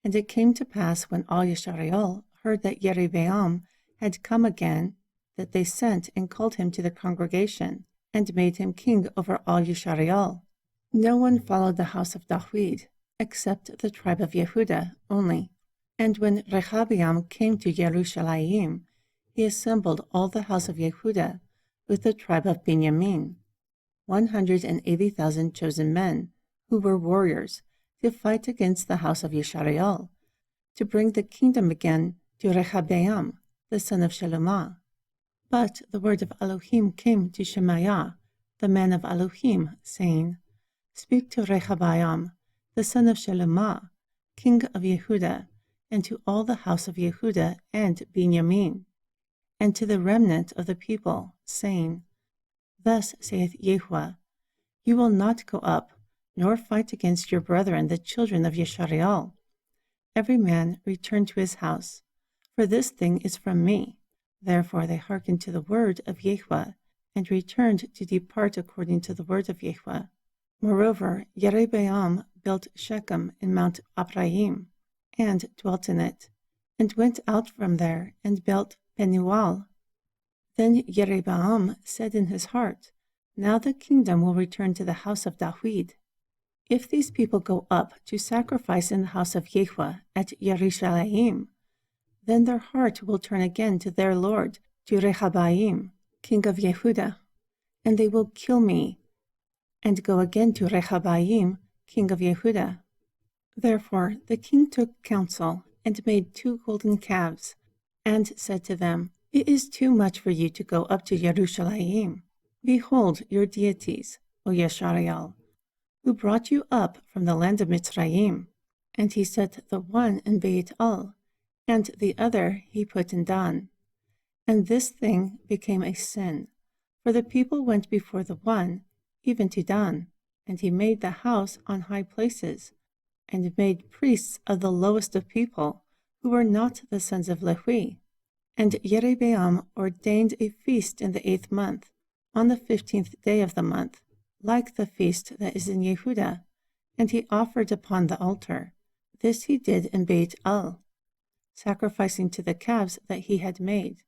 And it came to pass when all Yisrael heard that Yerobeam had come again, that they sent and called him to the congregation, and made him king over all Yisrael. No one followed the house of David, except the tribe of Yehudah only. And when Rehabeam came to Jerusalem, he assembled all the house of Yehudah with the tribe of Benjamin, 180,000 chosen men, who were warriors, to fight against the house of Yisrael, to bring the kingdom again to Rehabeam, the son of Shelomah. But the word of Elohim came to Shemaiah, the man of Elohim, saying, Speak to Rehabeam, the son of Shelomah, king of Yehudah, and to all the house of Yehudah and Benjamin, and to the remnant of the people, saying, Thus saith Yahuwah, You will not go up, nor fight against your brethren, the children of Yisrael. Every man return to his house, for this thing is from me. Therefore they hearkened to the word of Yahuwah, and returned to depart according to the word of Yahuwah. Moreover, Yerobeam built Shechem in Mount Ephraim, and dwelt in it, and went out from there, and built Penuel. Then Yerobeam said in his heart, Now the kingdom will return to the house of David. If these people go up to sacrifice in the house of Yahuwah at Jerusalem, then their heart will turn again to their lord, to Rehabeam, king of Yehudah, and they will kill me, and go again to Rehabeam, king of Yehudah. Therefore the king took counsel, and made 2 golden calves, and said to them, It is too much for you to go up to Jerusalem. Behold your deities, O Yisrael, who brought you up from the land of Mitzrayim. And he set the one in Beit El, and the other he put in Dan. And this thing became a sin, for the people went before the one, even to Dan, and he made the house on high places, and made priests of the lowest of people, who were not the sons of Lehi. And Yerobeam ordained a feast in the 8th month, on the 15th day of the month, like the feast that is in Yehudah, and he offered upon the altar. This he did in Beit El, sacrificing to the calves that he had made.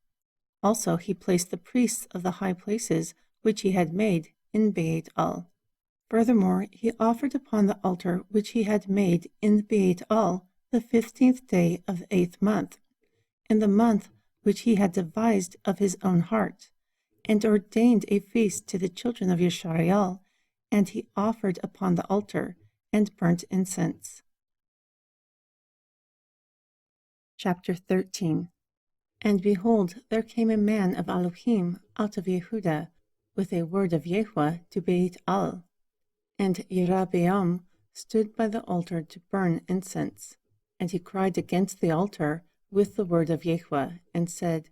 Also he placed the priests of the high places which he had made in Beit El. Furthermore, he offered upon the altar which he had made in Beit El the 15th day of the 8th month, in the month which he had devised of his own heart, and ordained a feast to the children of Yisrael, and he offered upon the altar, and burnt incense. Chapter 13. And behold, there came a man of Elohim out of Yehudah, with a word of Yahuwah to Beit El. And Yerobeam stood by the altar to burn incense. And he cried against the altar with the word of Yahuwah, and said,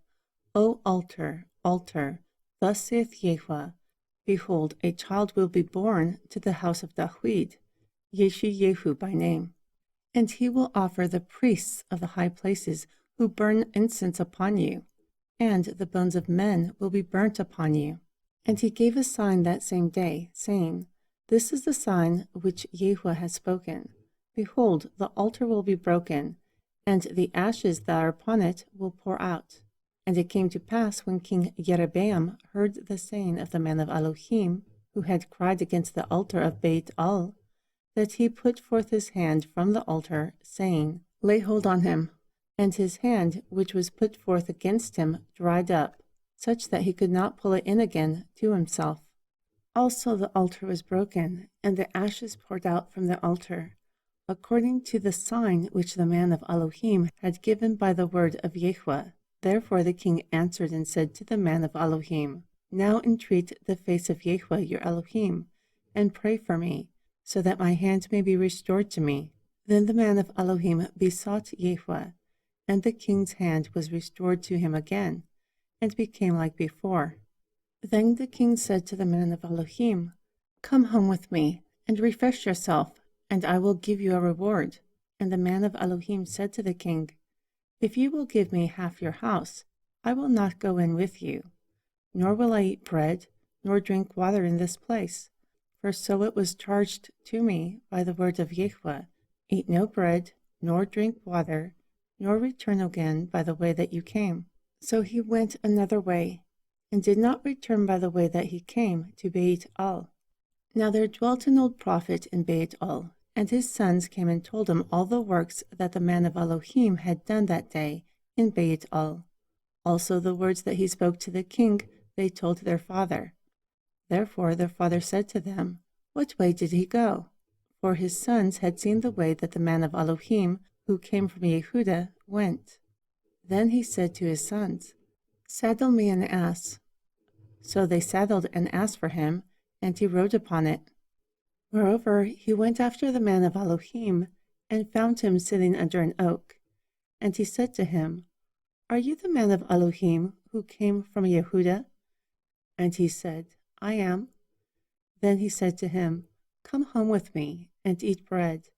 O altar, altar, thus saith Yahuwah, Behold, a child will be born to the house of David, Yeshu by name. And he will offer the priests of the high places who burn incense upon you, and the bones of men will be burnt upon you. And he gave a sign that same day, saying, This is the sign which Yahuwah has spoken. Behold, the altar will be broken, and the ashes that are upon it will pour out. And it came to pass, when King Yerobeam heard the saying of the man of Elohim, who had cried against the altar of Beit El, that he put forth his hand from the altar, saying, Lay hold on him. And his hand, which was put forth against him, dried up, such that he could not pull it in again to himself. Also the altar was broken, and the ashes poured out from the altar, according to the sign which the man of Elohim had given by the word of Yahweh. Therefore the king answered and said to the man of Elohim, Now entreat the face of Yahweh your Elohim, and pray for me, so that my hand may be restored to me. Then the man of Elohim besought Yahweh, and the king's hand was restored to him again, and became like before. Then the king said to the man of Elohim, Come home with me, and refresh yourself, and I will give you a reward. And the man of Elohim said to the king, If you will give me half your house, I will not go in with you, nor will I eat bread, nor drink water in this place. For so it was charged to me by the word of Yahweh, Eat no bread, nor drink water, nor return again by the way that you came. So he went another way, and did not return by the way that he came to Beit El. Now there dwelt an old prophet in Beit El, and his sons came and told him all the works that the man of Elohim had done that day in Beit El. Also the words that he spoke to the king they told their father. Therefore their father said to them, What way did he go? For his sons had seen the way that the man of Elohim, who came from Yehudah, went. Then he said to his sons, Saddle me an ass. So they saddled an ass for him, and he rode upon it. Moreover, he went after the man of Elohim, and found him sitting under an oak. And he said to him, Are you the man of Elohim, who came from Yehudah? And he said, I am. Then he said to him, Come home with me, and eat bread.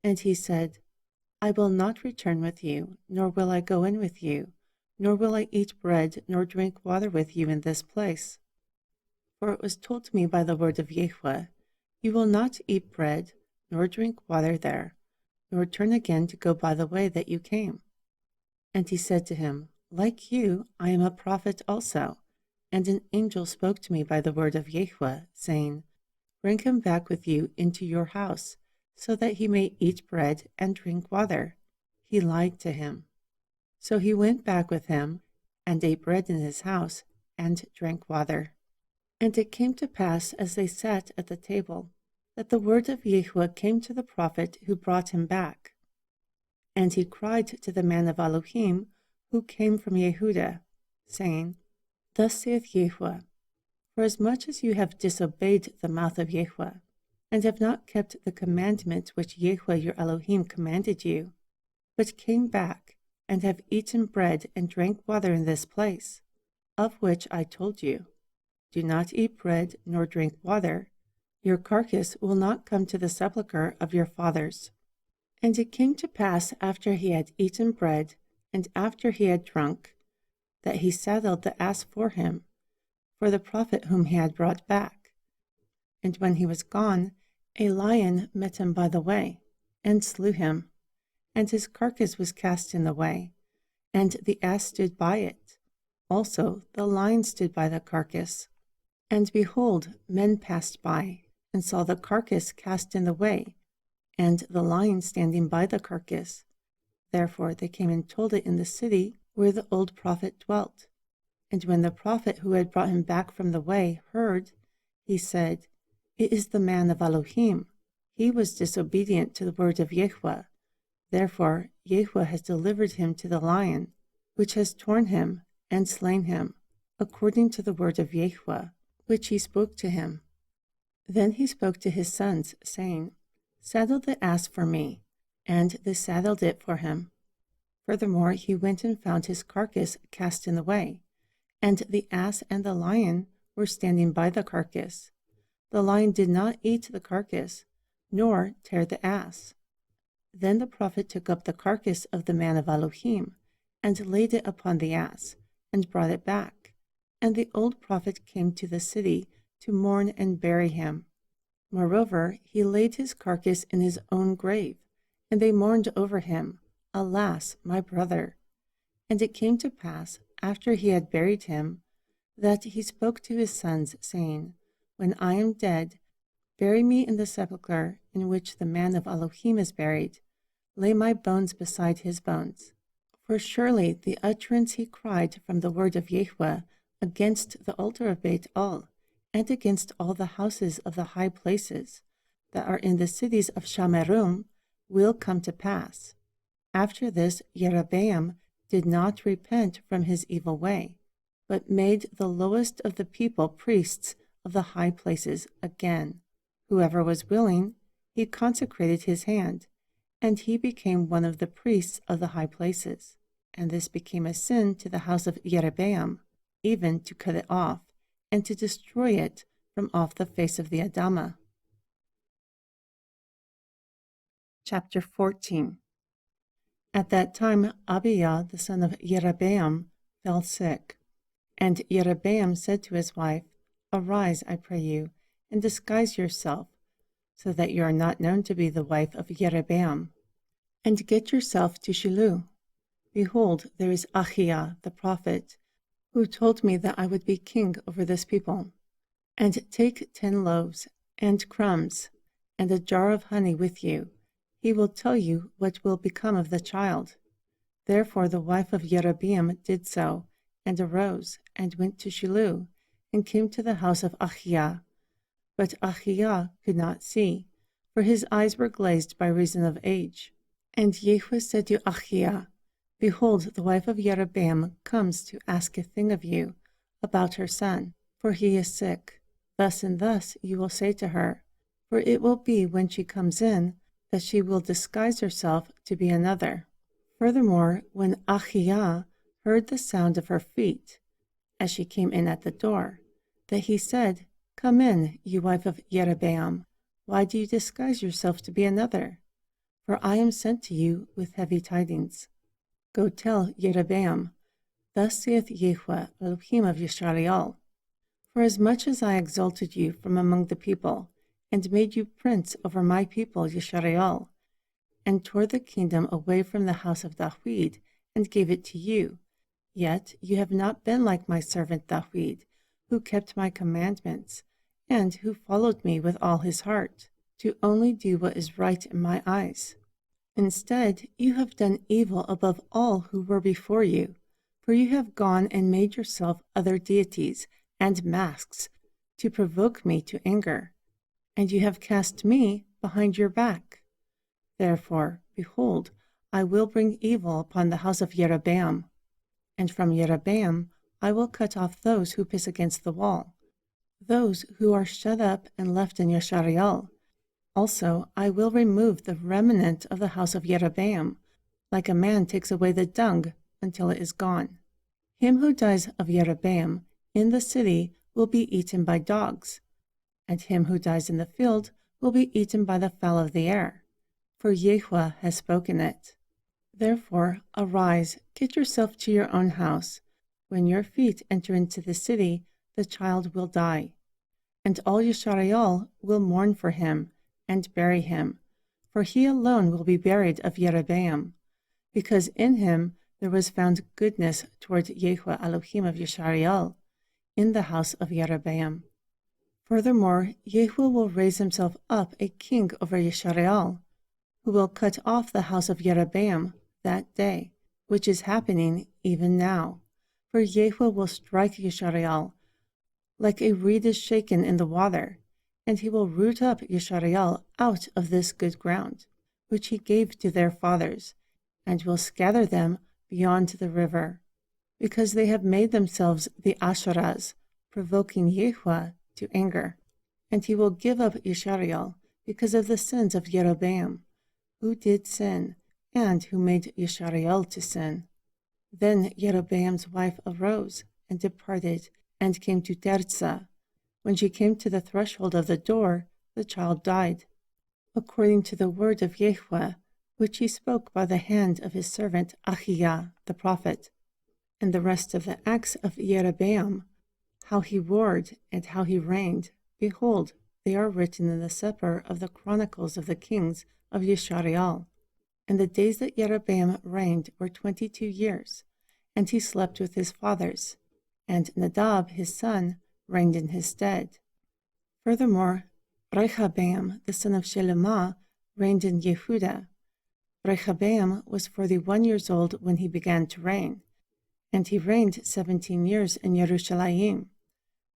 And he said, I will not return with you, nor will I go in with you, nor will I eat bread, nor drink water with you in this place. For it was told to me by the word of Yahweh, You will not eat bread, nor drink water there, nor turn again to go by the way that you came. And he said to him, Like you, I am a prophet also. And an angel spoke to me by the word of Yahweh, saying, Bring him back with you into your house, so that he may eat bread and drink water. He lied to him. So he went back with him, and ate bread in his house, and drank water. And it came to pass, as they sat at the table, that the word of Yahweh came to the prophet who brought him back. And he cried to the man of Elohim, who came from Yehudah, saying, Thus saith Yahweh, Forasmuch as you have disobeyed the mouth of Yahweh, and have not kept the commandment which Yahweh your Elohim commanded you, but came back, and have eaten bread and drank water in this place, of which I told you, Do not eat bread nor drink water, your carcass will not come to the sepulchre of your fathers. And it came to pass after he had eaten bread, and after he had drunk, that he saddled the ass for him, for the prophet whom he had brought back. And when he was gone, a lion met him by the way, and slew him, and his carcass was cast in the way, and the ass stood by it. Also the lion stood by the carcass. And behold, men passed by, and saw the carcass cast in the way, and the lion standing by the carcass. Therefore they came and told it in the city where the old prophet dwelt. And when the prophet who had brought him back from the way heard, he said, It is the man of Elohim. He was disobedient to the word of Yahweh. Therefore Yahweh has delivered him to the lion, which has torn him and slain him, according to the word of Yahweh, which he spoke to him. Then he spoke to his sons, saying, Saddle the ass for me. And they saddled it for him. Furthermore, he went and found his carcass cast in the way, and the ass and the lion were standing by the carcass. The lion did not eat the carcass, nor tear the ass. Then the prophet took up the carcass of the man of Elohim, and laid it upon the ass, and brought it back. And the old prophet came to the city to mourn and bury him. Moreover, he laid his carcass in his own grave, and they mourned over him, Alas, my brother. And it came to pass, after he had buried him, that he spoke to his sons, saying, When I am dead, bury me in the sepulchre in which the man of Elohim is buried. Lay my bones beside his bones. For surely the utterance he cried from the word of Yahweh against the altar of Beit El, and against all the houses of the high places that are in the cities of Shamerum will come to pass. After this, Jeroboam did not repent from his evil way, but made the lowest of the people priests of the high places again. Whoever was willing, he consecrated his hand, and he became one of the priests of the high places. And this became a sin to the house of Jeroboam, even to cut it off, and to destroy it from off the face of the Adamah. Chapter 14. At that time Abiah the son of Jeroboam fell sick, and Jeroboam said to his wife, Arise, I pray you, and disguise yourself, so that you are not known to be the wife of Jeroboam, and get yourself to Shiloh. Behold, there is Ahiah the prophet, who told me that I would be king over this people. And take 10 loaves and crumbs, and a jar of honey with you. He will tell you what will become of the child. Therefore the wife of Jeroboam did so, and arose, and went to Shiloh, and came to the house of Ahiah. But Ahiah could not see, for his eyes were glazed by reason of age. And Jehu said to Ahiah, Behold, the wife of Jeroboam comes to ask a thing of you about her son, for he is sick. Thus and thus you will say to her, for it will be when she comes in that she will disguise herself to be another. Furthermore, when Ahiah heard the sound of her feet, as she came in at the door, that he said, Come in, you wife of Jeroboam. Why do you disguise yourself to be another? For I am sent to you with heavy tidings. Go tell Jeroboam, Thus saith Yahuwah, Elohim of Yisrael, For as much as I exalted you from among the people, and made you prince over my people Yisrael, and tore the kingdom away from the house of David, and gave it to you, yet you have not been like my servant David, who kept my commandments, and who followed me with all his heart, to only do what is right in my eyes. Instead, you have done evil above all who were before you, for you have gone and made yourself other deities and masks to provoke me to anger, and you have cast me behind your back. Therefore, behold, I will bring evil upon the house of Jeroboam, and from Jeroboam I will cut off those who piss against the wall, those who are shut up and left in Yisrael. Also, I will remove the remnant of the house of Jeroboam, like a man takes away the dung until it is gone. Him who dies of Jeroboam in the city will be eaten by dogs, and him who dies in the field will be eaten by the fowl of the air, for Yahuwah has spoken it. Therefore, arise, get yourself to your own house. When your feet enter into the city, the child will die, and all Yisrael will mourn for him, and bury him, for he alone will be buried of Jeroboam, because in him there was found goodness toward Yahuwah Elohim of Yisrael, in the house of Jeroboam. Furthermore, Yahuwah will raise himself up a king over Yisrael, who will cut off the house of Jeroboam that day, which is happening even now. For Yahuwah will strike Yisrael, like a reed is shaken in the water, and he will root up Yisrael out of this good ground, which he gave to their fathers, and will scatter them beyond the river, because they have made themselves the Asherahs, provoking Yahuwah to anger. And he will give up Yisrael because of the sins of Jeroboam, who did sin, and who made Yisrael to sin. Then Jeroboam's wife arose and departed, and came to Tirzah. When she came to the threshold of the door, the child died, according to the word of Yahuwah, which he spoke by the hand of his servant Ahiah the prophet. And the rest of the acts of Jeroboam, how he warred and how he reigned, behold, they are written in the sefer of the chronicles of the kings of Yisrael. And the days that Jeroboam reigned were 22 years, and he slept with his fathers, and Nadab his son reigned in his stead. Furthermore, Rehoboam the son of Shelemah reigned in Yehudah. Rehoboam was 41 years old when he began to reign, and he reigned 17 years in Jerusalem.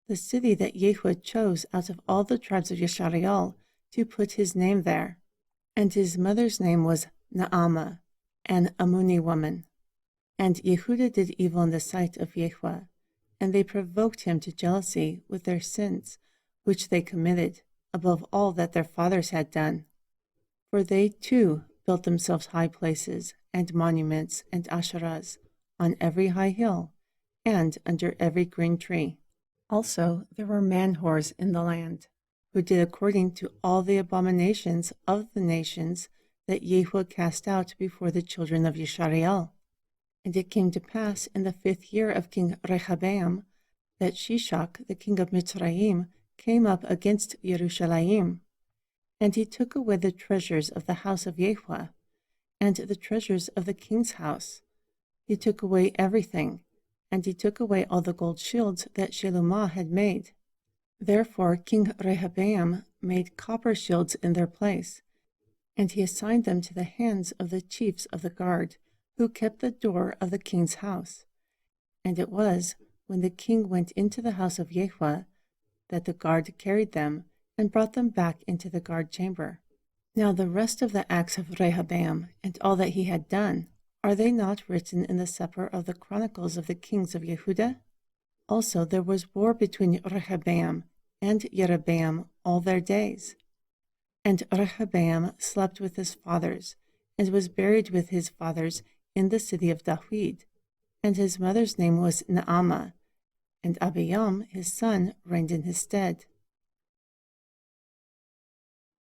the city that Yehud chose out of all the tribes of Yashariel to put his name there. And his mother's name was Naamah, an Ammoni woman. And Yehudah did evil in the sight of Yehua, and they provoked him to jealousy with their sins, which they committed, above all that their fathers had done. For they too built themselves high places, and monuments, and asherahs, on every high hill, and under every green tree. Also there were man-whores in the land, who did according to all the abominations of the nations that Yehud cast out before the children of Yashariel. And it came to pass in the 5th year of King Rehabeam that Shishak, the king of Mitzrayim, came up against Yerushalayim. And he took away the treasures of the house of Yehua, and the treasures of the king's house. He took away everything, and he took away all the gold shields that Shelumah had made. Therefore King Rehabeam made copper shields in their place, and he assigned them to the hands of the chiefs of the guard, who kept the door of the king's house. And it was, when the king went into the house of Yehua, that the guard carried them, and brought them back into the guard chamber. Now the rest of the acts of Rehabeam, and all that he had done, are they not written in the sefer of the chronicles of the kings of Yehudah? Also there was war between Rehabeam and Yerobeam all their days. And Rehabeam slept with his fathers, and was buried with his fathers in the city of David. And his mother's name was Naamah, and Abiyam his son reigned in his stead.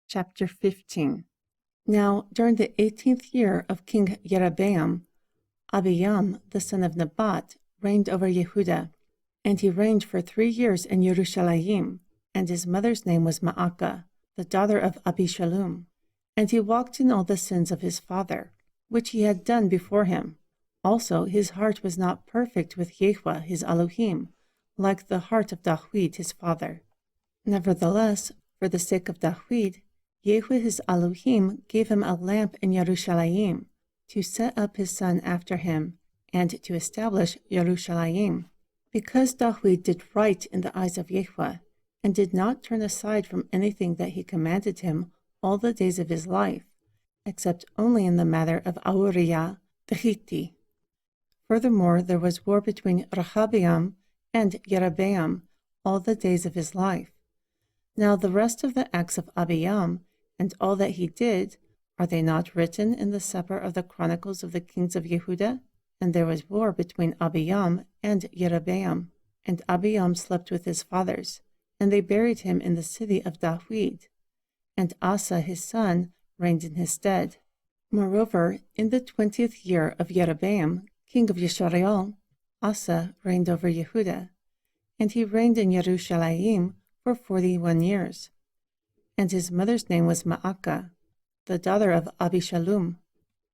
Chapter 15. Now during the 18th year of King Yerobeam, Abiyam the son of Nebat reigned over Yehudah, and he reigned for 3 years in Yerushalayim, and his mother's name was Ma'akah, the daughter of Abishalom. And he walked in all the sins of his father, which he had done before him. Also his heart was not perfect with Yehua his Elohim, like the heart of David his father. Nevertheless, for the sake of David, Yehua his Elohim gave him a lamp in Yerushalayim, to set up his son after him, and to establish Yerushalayim. Because David did right in the eyes of Yehua, and did not turn aside from anything that he commanded him all the days of his life, except only in the matter of Uriah the Hittite. Furthermore, there was war between Rehabeam and Yerobeam all the days of his life. Now the rest of the acts of Abiyam, and all that he did, are they not written in the sefer of the chronicles of the kings of Yehudah? And there was war between Abiyam and Yerobeam, and Abiyam slept with his fathers, and they buried him in the city of David. And Asa his son reigned in his stead. Moreover, in the 20th year of Yerobeam, king of Yashariel, Asa reigned over Yehudah, and he reigned in Yerushalayim for 41 years. And his mother's name was Ma'akah, the daughter of Abishalom.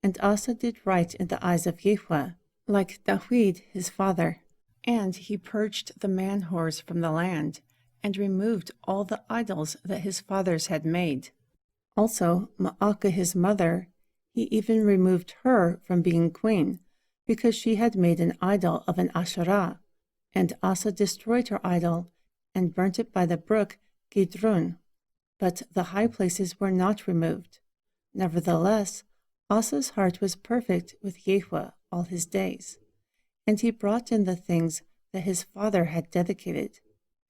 And Asa did right in the eyes of Yehua, like David his father. And he purged the man-whores from the land, and removed all the idols that his fathers had made. Also Ma'akah his mother, he even removed her from being queen, because she had made an idol of an Asherah. And Asa destroyed her idol, and burnt it by the brook Gidron. But the high places were not removed. Nevertheless, Asa's heart was perfect with Yehua all his days. And he brought in the things that his father had dedicated,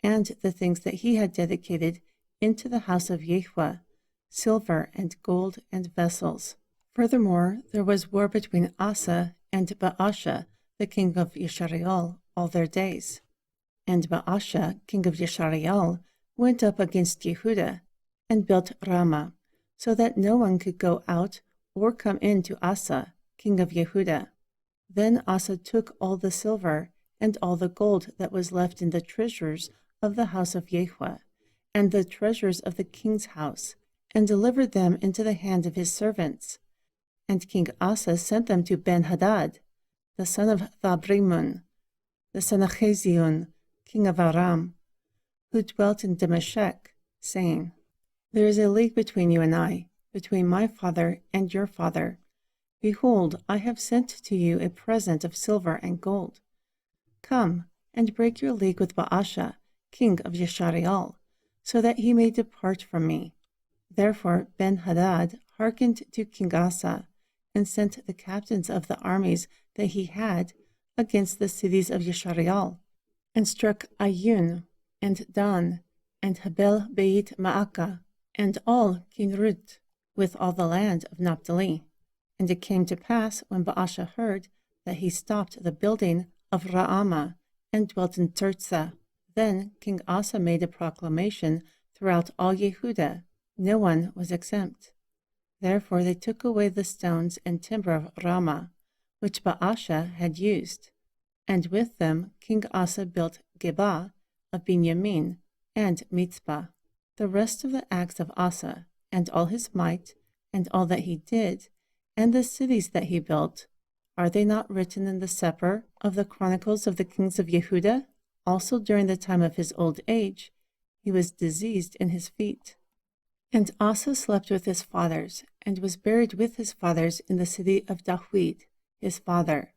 and the things that he had dedicated into the house of Yehua, silver and gold and vessels. Furthermore, there was war between Asa and Baasha, the king of Yashariel, all their days. And Baasha, king of Yashariel, went up against Yehudah, and built Ramah, so that no one could go out or come in to Asa, king of Yehudah. Then Asa took all the silver and all the gold that was left in the treasures of the house of Yehua, and the treasures of the king's house, and delivered them into the hand of his servants. And King Asa sent them to Ben-Hadad, the son of Thabrimun, the son of Chezion, king of Aram, who dwelt in Damascus, saying, There is a league between you and I, between my father and your father. Behold, I have sent to you a present of silver and gold. Come, and break your league with Baasha, king of Yeshariel, so that he may depart from me. Therefore Ben-Hadad hearkened to King Asa, and sent the captains of the armies that he had against the cities of Yeshariel, and struck Ayun, and Dan, and Habel Beit Maacah, and all Kinrut, with all the land of Naphtali. And it came to pass, when Baasha heard, that he stopped the building of Raamah, and dwelt in Tirzah. Then King Asa made a proclamation throughout all Yehudah. No one was exempt. Therefore they took away the stones and timber of Ramah, which Baasha had used. And with them King Asa built Gebah of Binyamin, and Mitzpah. The rest of the acts of Asa, and all his might, and all that he did, and the cities that he built, are they not written in the Sefer of the Chronicles of the Kings of Yehudah? Also during the time of his old age, he was diseased in his feet. And Asa slept with his fathers, and was buried with his fathers in the city of David, his father.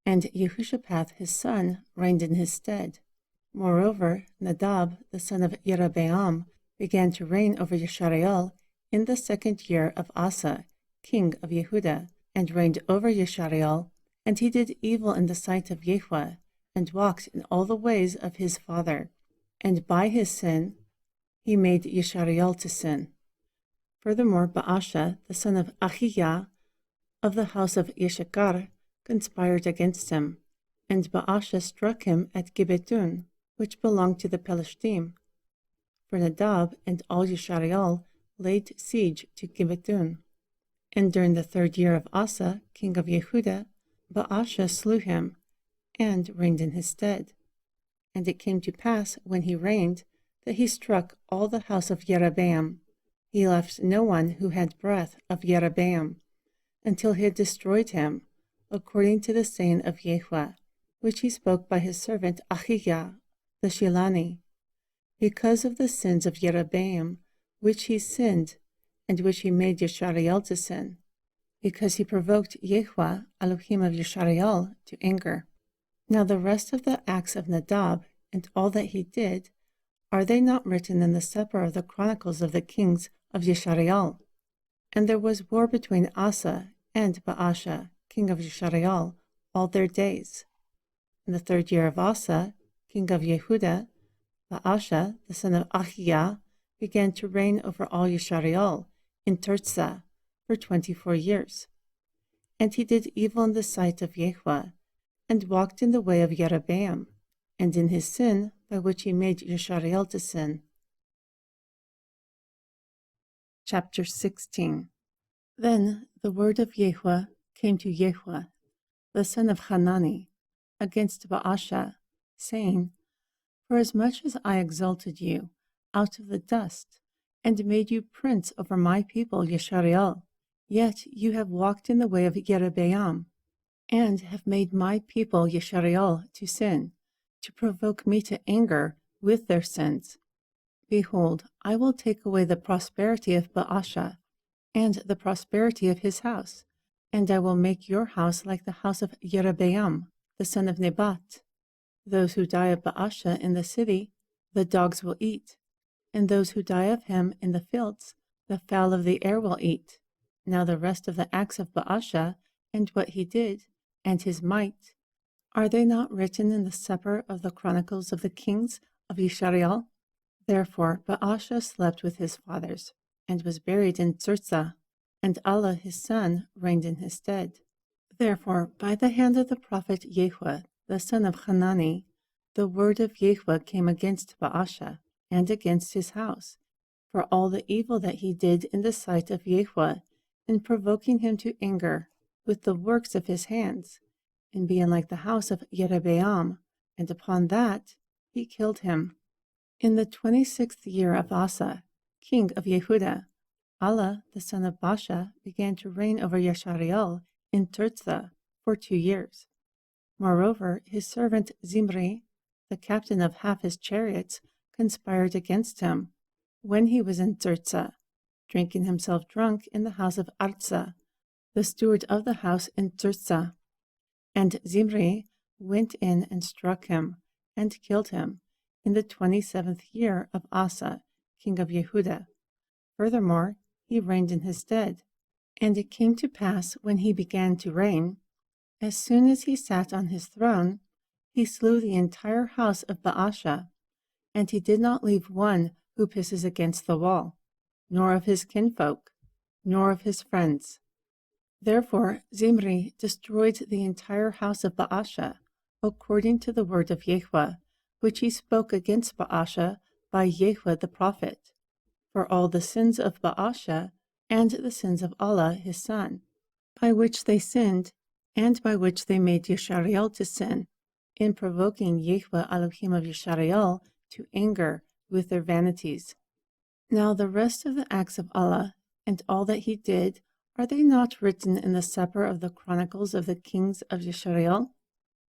And Yehoshaphat his son reigned in his stead. Moreover, Nadab the son of Yerobeam began to reign over Yeshariel in the 2nd year of Asa, king of Yehudah, and reigned over Yeshariel, and he did evil in the sight of Yahweh, and walked in all the ways of his father, and by his sin he made Yeshariel to sin. Furthermore, Baasha, the son of Ahijah, of the house of Yeshachar, conspired against him, and Baasha struck him at Gibbetun, which belonged to the Pelishtim. For Nadab and all Yeshariel laid siege to Gibbetun. And during the 3rd year of Asa, king of Yehudah, Baasha slew him, and reigned in his stead. And it came to pass, when he reigned, that he struck all the house of Yerobeam. He left no one who had breath of Yerobeam, until he had destroyed him, according to the saying of Yahweh, which he spoke by his servant Ahijah the Shilani, because of the sins of Yerobeam, which he sinned, and which he made Yeshariel to sin, because he provoked Yahweh, Elohim of Yeshariel, to anger. Now the rest of the acts of Nadab, and all that he did, are they not written in the Sefer of the Chronicles of the Kings of Yeshariel? And there was war between Asa and Baasha, king of Yeshariel, all their days. In the 3rd year of Asa, king of Yehudah, Baasha, the son of Ahijah, began to reign over all Yeshariel in Tirzah for 24 years. And he did evil in the sight of Yahweh, and walked in the way of Yerobeam, and in his sin by which he made Yeshariel to sin. Chapter 16. Then the word of Yahweh came to Yahweh, the son of Hanani, against Baasha, saying, Forasmuch as I exalted you out of the dust, and made you prince over my people Yeshariel, yet you have walked in the way of Yerobeam, and have made my people Yeshariel to sin, to provoke me to anger with their sins. Behold, I will take away the prosperity of Baasha, and the prosperity of his house, and I will make your house like the house of Yerobeam, the son of Nebat. Those who die of Baasha in the city, the dogs will eat, and those who die of him in the fields, the fowl of the air will eat. Now the rest of the acts of Baasha, and what he did, and his might, are they not written in the Sefer of the Chronicles of the Kings of Yeshariel? Therefore Baasha slept with his fathers, and was buried in Tirzah, and Allah his son reigned in his stead. Therefore by the hand of the prophet Yahweh, the son of Hanani, the word of Yahweh came against Baasha, and against his house, for all the evil that he did in the sight of Yahweh, in provoking him to anger with the works of his hands, in being like the house of Yerobeam, and upon that he killed him. In the 26th year of Asa, king of Yehudah, Allah, the son of Baasha, began to reign over Yeshariel in Tirzah for 2 years. Moreover, his servant Zimri, the captain of half his chariots, conspired against him when he was in Tirzah, drinking himself drunk in the house of Arza, the steward of the house in Tirzah. And Zimri went in and struck him, and killed him, in the 27th year of Asa, king of Yehuda. Furthermore, he reigned in his stead. And it came to pass when he began to reign, as soon as he sat on his throne, he slew the entire house of Baasha, and he did not leave one who pisses against the wall, nor of his kinfolk, nor of his friends. Therefore Zimri destroyed the entire house of Baasha, according to the word of Yahweh, which he spoke against Baasha by Yahweh the prophet, for all the sins of Baasha and the sins of Allah his son, by which they sinned, and by which they made Yeshariel to sin, in provoking Yahweh Elohim of Yeshariel to anger with their vanities. Now the rest of the acts of Allah, and all that he did, are they not written in the Sefer of the Chronicles of the Kings of Yeshariel?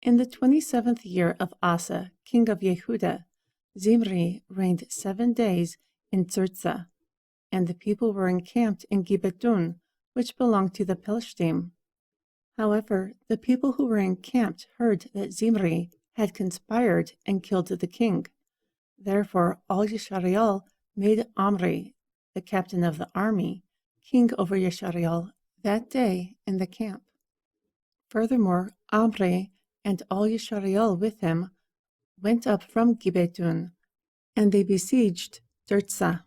In the 27th year of Asa, king of Yehuda, Zimri reigned 7 days in Tirzah, and the people were encamped in Gibbetun, which belonged to the Pelishtim. However, the people who were encamped heard that Zimri had conspired and killed the king. Therefore all Yeshariel made Omri, the captain of the army, king over Yeshariel that day in the camp. Furthermore, Omri and all Yeshariel with him went up from Gibbetun, and they besieged Tirzah.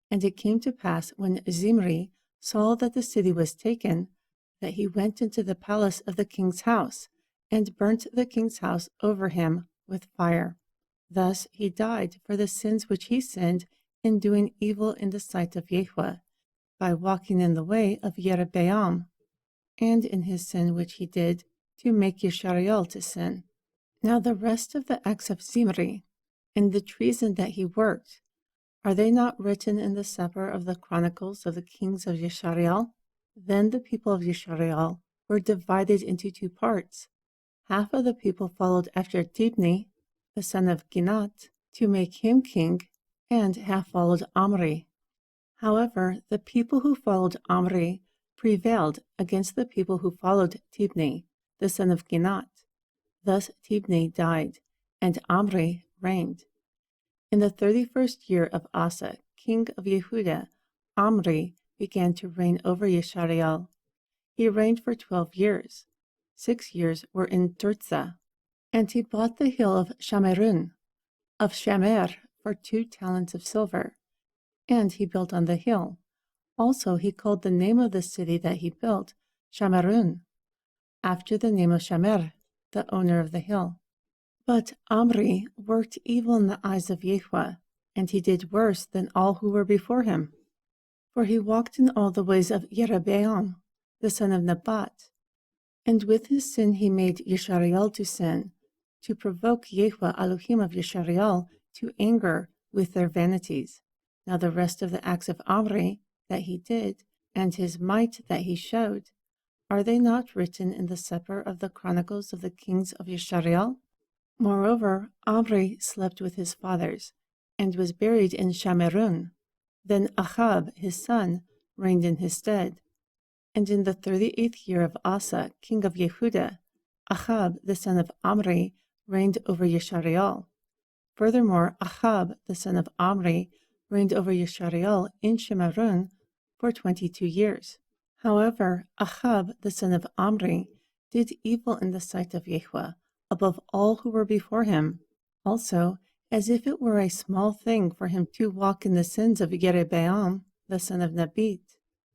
And it came to pass when Zimri saw that the city was taken, that he went into the palace of the king's house, and burnt the king's house over him with fire. Thus he died for the sins which he sinned in doing evil in the sight of Yahweh, by walking in the way of Yerobeam, and in his sin which he did to make Yeshariel to sin. Now the rest of the acts of Zimri, and the treason that he worked, are they not written in the Sefer of the Chronicles of the Kings of Yeshariel? Then the people of Yeshariel were divided into 2 parts. Half of the people followed after Tibni, the son of Ginat, to make him king, and half followed Omri. However, the people who followed Omri prevailed against the people who followed Tibni, the son of Ginat. Thus Tibni died, and Omri reigned. In the 31st year of Asa, king of Yehuda, Omri began to reign over Yeshariel. He reigned for 12 years. 6 years were in Tirzah, and he bought the hill of Shamerun, of Shamer, for 2 talents of silver, and he built on the hill. Also he called the name of the city that he built Shamerun, after the name of Shamer, the owner of the hill. But Omri worked evil in the eyes of Yahweh, and he did worse than all who were before him. For he walked in all the ways of Yerobeam, the son of Nebat, and with his sin he made Yeshariel to sin, to provoke Yahweh Elohim of Yeshariel to anger with their vanities. Now the rest of the acts of Omri that he did, and his might that he showed, are they not written in the Sefer of the Chronicles of the Kings of Yeshariel? Moreover, Omri slept with his fathers, and was buried in Shamerun. Then Ahab, his son, reigned in his stead. And in the 38th year of Asa, king of Yehuda, Ahab, the son of Omri, reigned over Yeshariel. Furthermore, Ahab, the son of Omri, reigned over Yeshariel in Shamerun for 22 years. However, Ahab, the son of Omri, did evil in the sight of Yahweh, above all who were before him. Also, as if it were a small thing for him to walk in the sins of Yerobeam, the son of Nebat,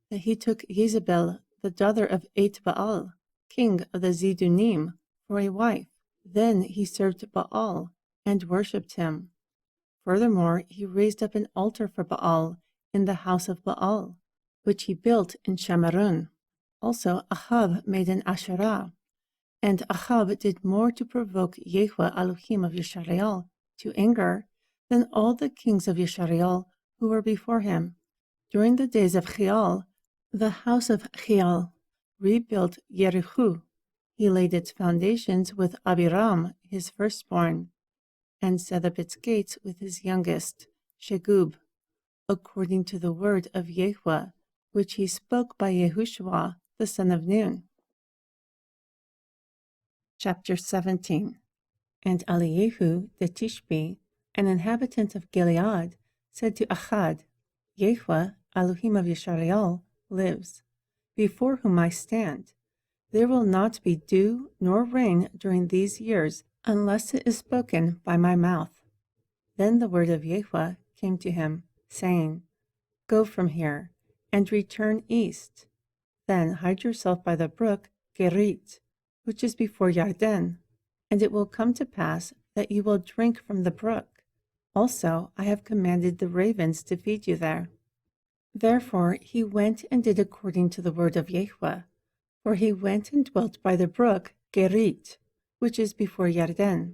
that he took Jezebel, the daughter of Baal, king of the Zidunim, for a wife. Then he served Baal and worshipped him. Furthermore, he raised up an altar for Baal in the house of Baal, which he built in Shamerun. Also Ahab made an Asherah, and Ahab did more to provoke Yahweh Elohim of Yeshariel to anger than all the kings of Yeshariel who were before him. During the days of Chial, the house of Chial rebuilt Jericho. He laid its foundations with Abiram, his firstborn, and set up its gates with his youngest, Shegub, according to the word of Yahweh, which he spoke by Yehoshua, the son of Nun. Chapter 17. And Eliyahu the Tishbe, An inhabitant of Gilead said to Achad, Yahweh, Elohim of Yisrael, lives, before whom I stand. There will not be dew nor rain during these years, unless it is spoken by my mouth. Then the word of Yahweh came to him, saying, Go from here, and return east. Then hide yourself by the brook Gerit, which is before Yarden, and it will come to pass that you will drink from the brook. Also, I have commanded the ravens to feed you there. Therefore he went and did according to the word of Yahweh, for he went and dwelt by the brook Gerit, which is before Yarden.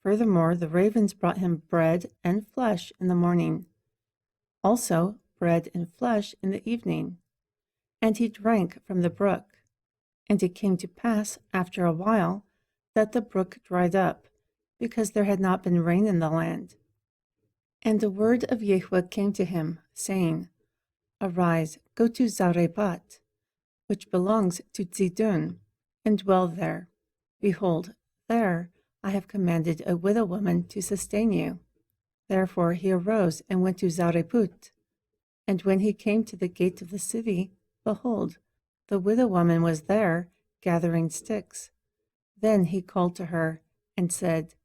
Furthermore, the ravens brought him bread and flesh in the morning, also bread and flesh in the evening, and he drank from the brook. And it came to pass after a while that the brook dried up, because there had not been rain in the land. And the word of Yahweh came to him, saying, Arise, go to Zarepat, which belongs to Zidon, and dwell there. Behold, there I have commanded a widow woman to sustain you. Therefore he arose and went to Zareput. And when he came to the gate of the city, behold, the widow woman was there, gathering sticks. Then he called to her and said,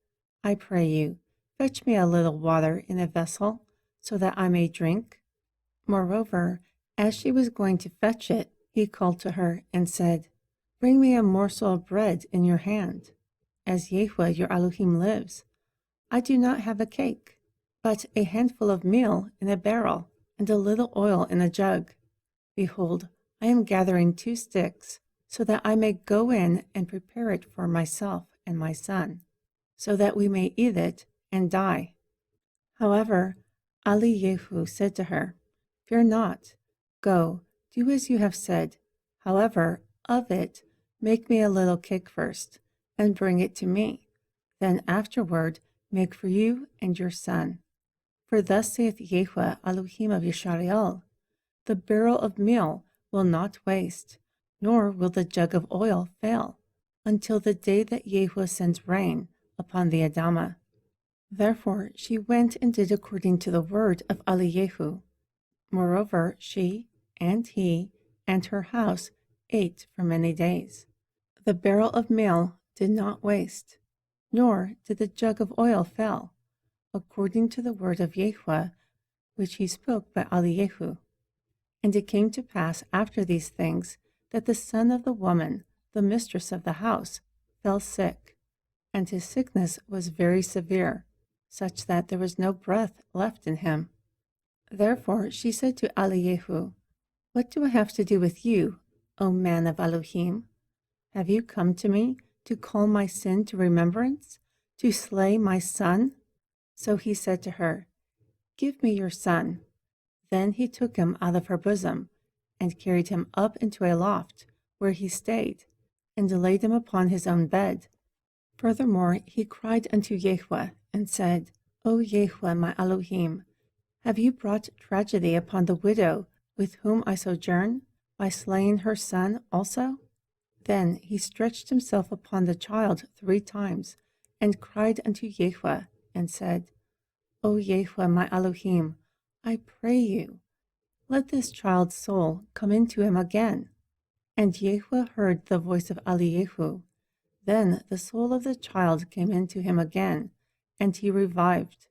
I pray you, fetch me a little water in a vessel, so that I may drink. Moreover, as she was going to fetch it, he called to her and said, Bring me a morsel of bread in your hand. As Yahweh your Elohim lives, I do not have a cake, but a handful of meal in a barrel, and a little oil in a jug. Behold, I am gathering 2 sticks, so that I may go in and prepare it for myself and my son, so that we may eat it and die. However, Eliyahu said to her, Fear not, go, do as you have said. However, of it, make me a little cake first, and bring it to me. Then afterward, make for you and your son. For thus saith Yahweh, Elohim of Yisrael, the barrel of meal will not waste, nor will the jug of oil fail, until the day that Yahweh sends rain upon the Adamah. Therefore she went and did according to the word of Eliyahu. Moreover, she and he and her house ate for many days. The barrel of meal did not waste, nor did the jug of oil fail, according to the word of Yahweh, which he spoke by Eliyahu. And it came to pass after these things that the son of the woman, the mistress of the house, fell sick, and his sickness was very severe, such that there was no breath left in him. Therefore she said to Eliyahu, What do I have to do with you, O man of Elohim? Have you come to me to call my sin to remembrance, to slay my son? So he said to her, Give me your son. Then he took him out of her bosom, and carried him up into a loft, where he stayed, and laid him upon his own bed. Furthermore he cried unto Yahweh, and said, O Yahweh my Elohim, have you brought tragedy upon the widow with whom I sojourn, by slaying her son also? Then he stretched himself upon the child 3 times, and cried unto Yahweh, and said, O Yahweh my Elohim, I pray you, let this child's soul come into him again. And Yahweh heard the voice of Eliyahu. Then the soul of the child came into him again, and he revived.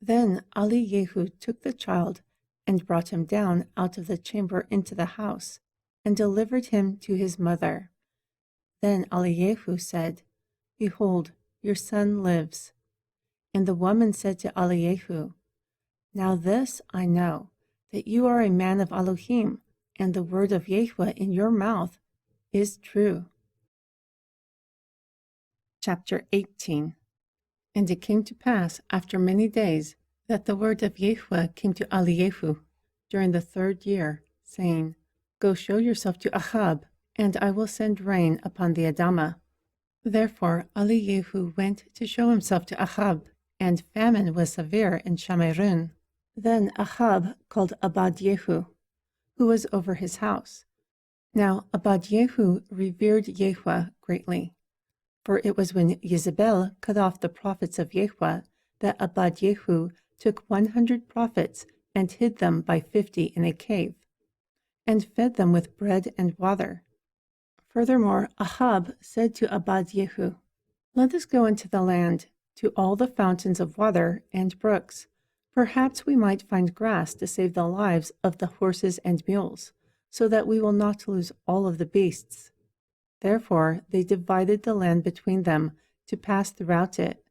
Then Eliyahu took the child, and brought him down out of the chamber into the house, and delivered him to his mother. Then Eliyahu said, Behold, your son lives. And the woman said to Eliyahu, Now this I know, that you are a man of Elohim, and the word of Yahweh in your mouth is true. Chapter 18. And it came to pass after many days that the word of Yahweh came to Eliyahu during the 3rd year, saying, Go show yourself to Ahab, and I will send rain upon the Adamah. Therefore Eliyahu went to show himself to Ahab, and famine was severe in Shamerun. Then Ahab called Abadyehu, who was over his house. Now Abadyehu revered Yahweh greatly, for it was when Jezebel cut off the prophets of Yahweh that Abad-Yehu took 100 prophets and hid them by 50 in a cave, and fed them with bread and water. Furthermore, Ahab said to Abad-Yehu, "Let us go into the land, to all the fountains of water and brooks. Perhaps we might find grass to save the lives of the horses and mules, so that we will not lose all of the beasts." Therefore they divided the land between them to pass throughout it.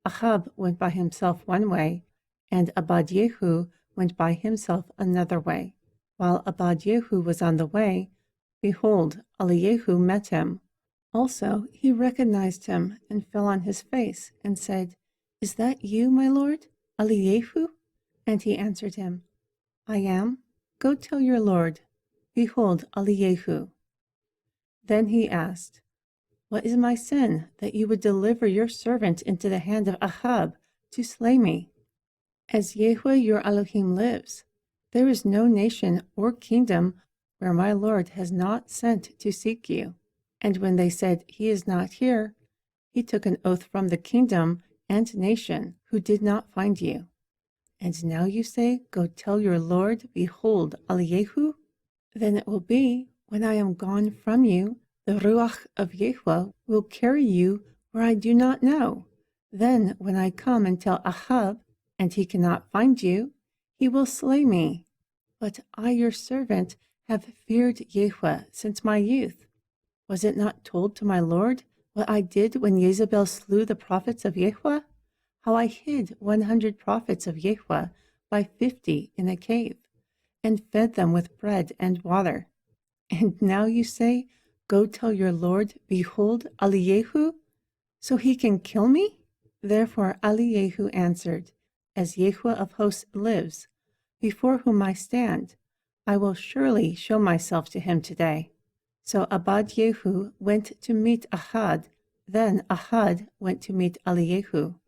Ahab went by himself one way, and Abad-Yehu went by himself another way. While Abad-Yehu was on the way, behold, Eliyahu met him. Also he recognized him and fell on his face and said, "Is that you, my lord, Eliyahu?" And he answered him, "I am. Go tell your lord, behold, Eliyahu." Then he asked, "What is my sin, that you would deliver your servant into the hand of Ahab to slay me? As Yahweh your Elohim lives, there is no nation or kingdom where my Lord has not sent to seek you." And when they said, "He is not here," he took an oath from the kingdom and nation who did not find you. And now you say, "Go tell your Lord, behold, Eliyahu"? Then it will be, when I am gone from you, the Ruach of Yahweh will carry you where I do not know. Then when I come and tell Ahab, and he cannot find you, he will slay me. But I, your servant, have feared Yahweh since my youth. Was it not told to my Lord what I did when Jezebel slew the prophets of Yahweh? How I hid 100 prophets of Yahweh by 50 in a cave, and fed them with bread and water. And now you say, "Go tell your Lord, behold, Eliyahu," so he can kill me? Therefore Eliyahu answered, "As Yahweh of hosts lives, before whom I stand, I will surely show myself to him today." So Abad-Yehu went to meet Ahad, then Ahad went to meet Eliyahu.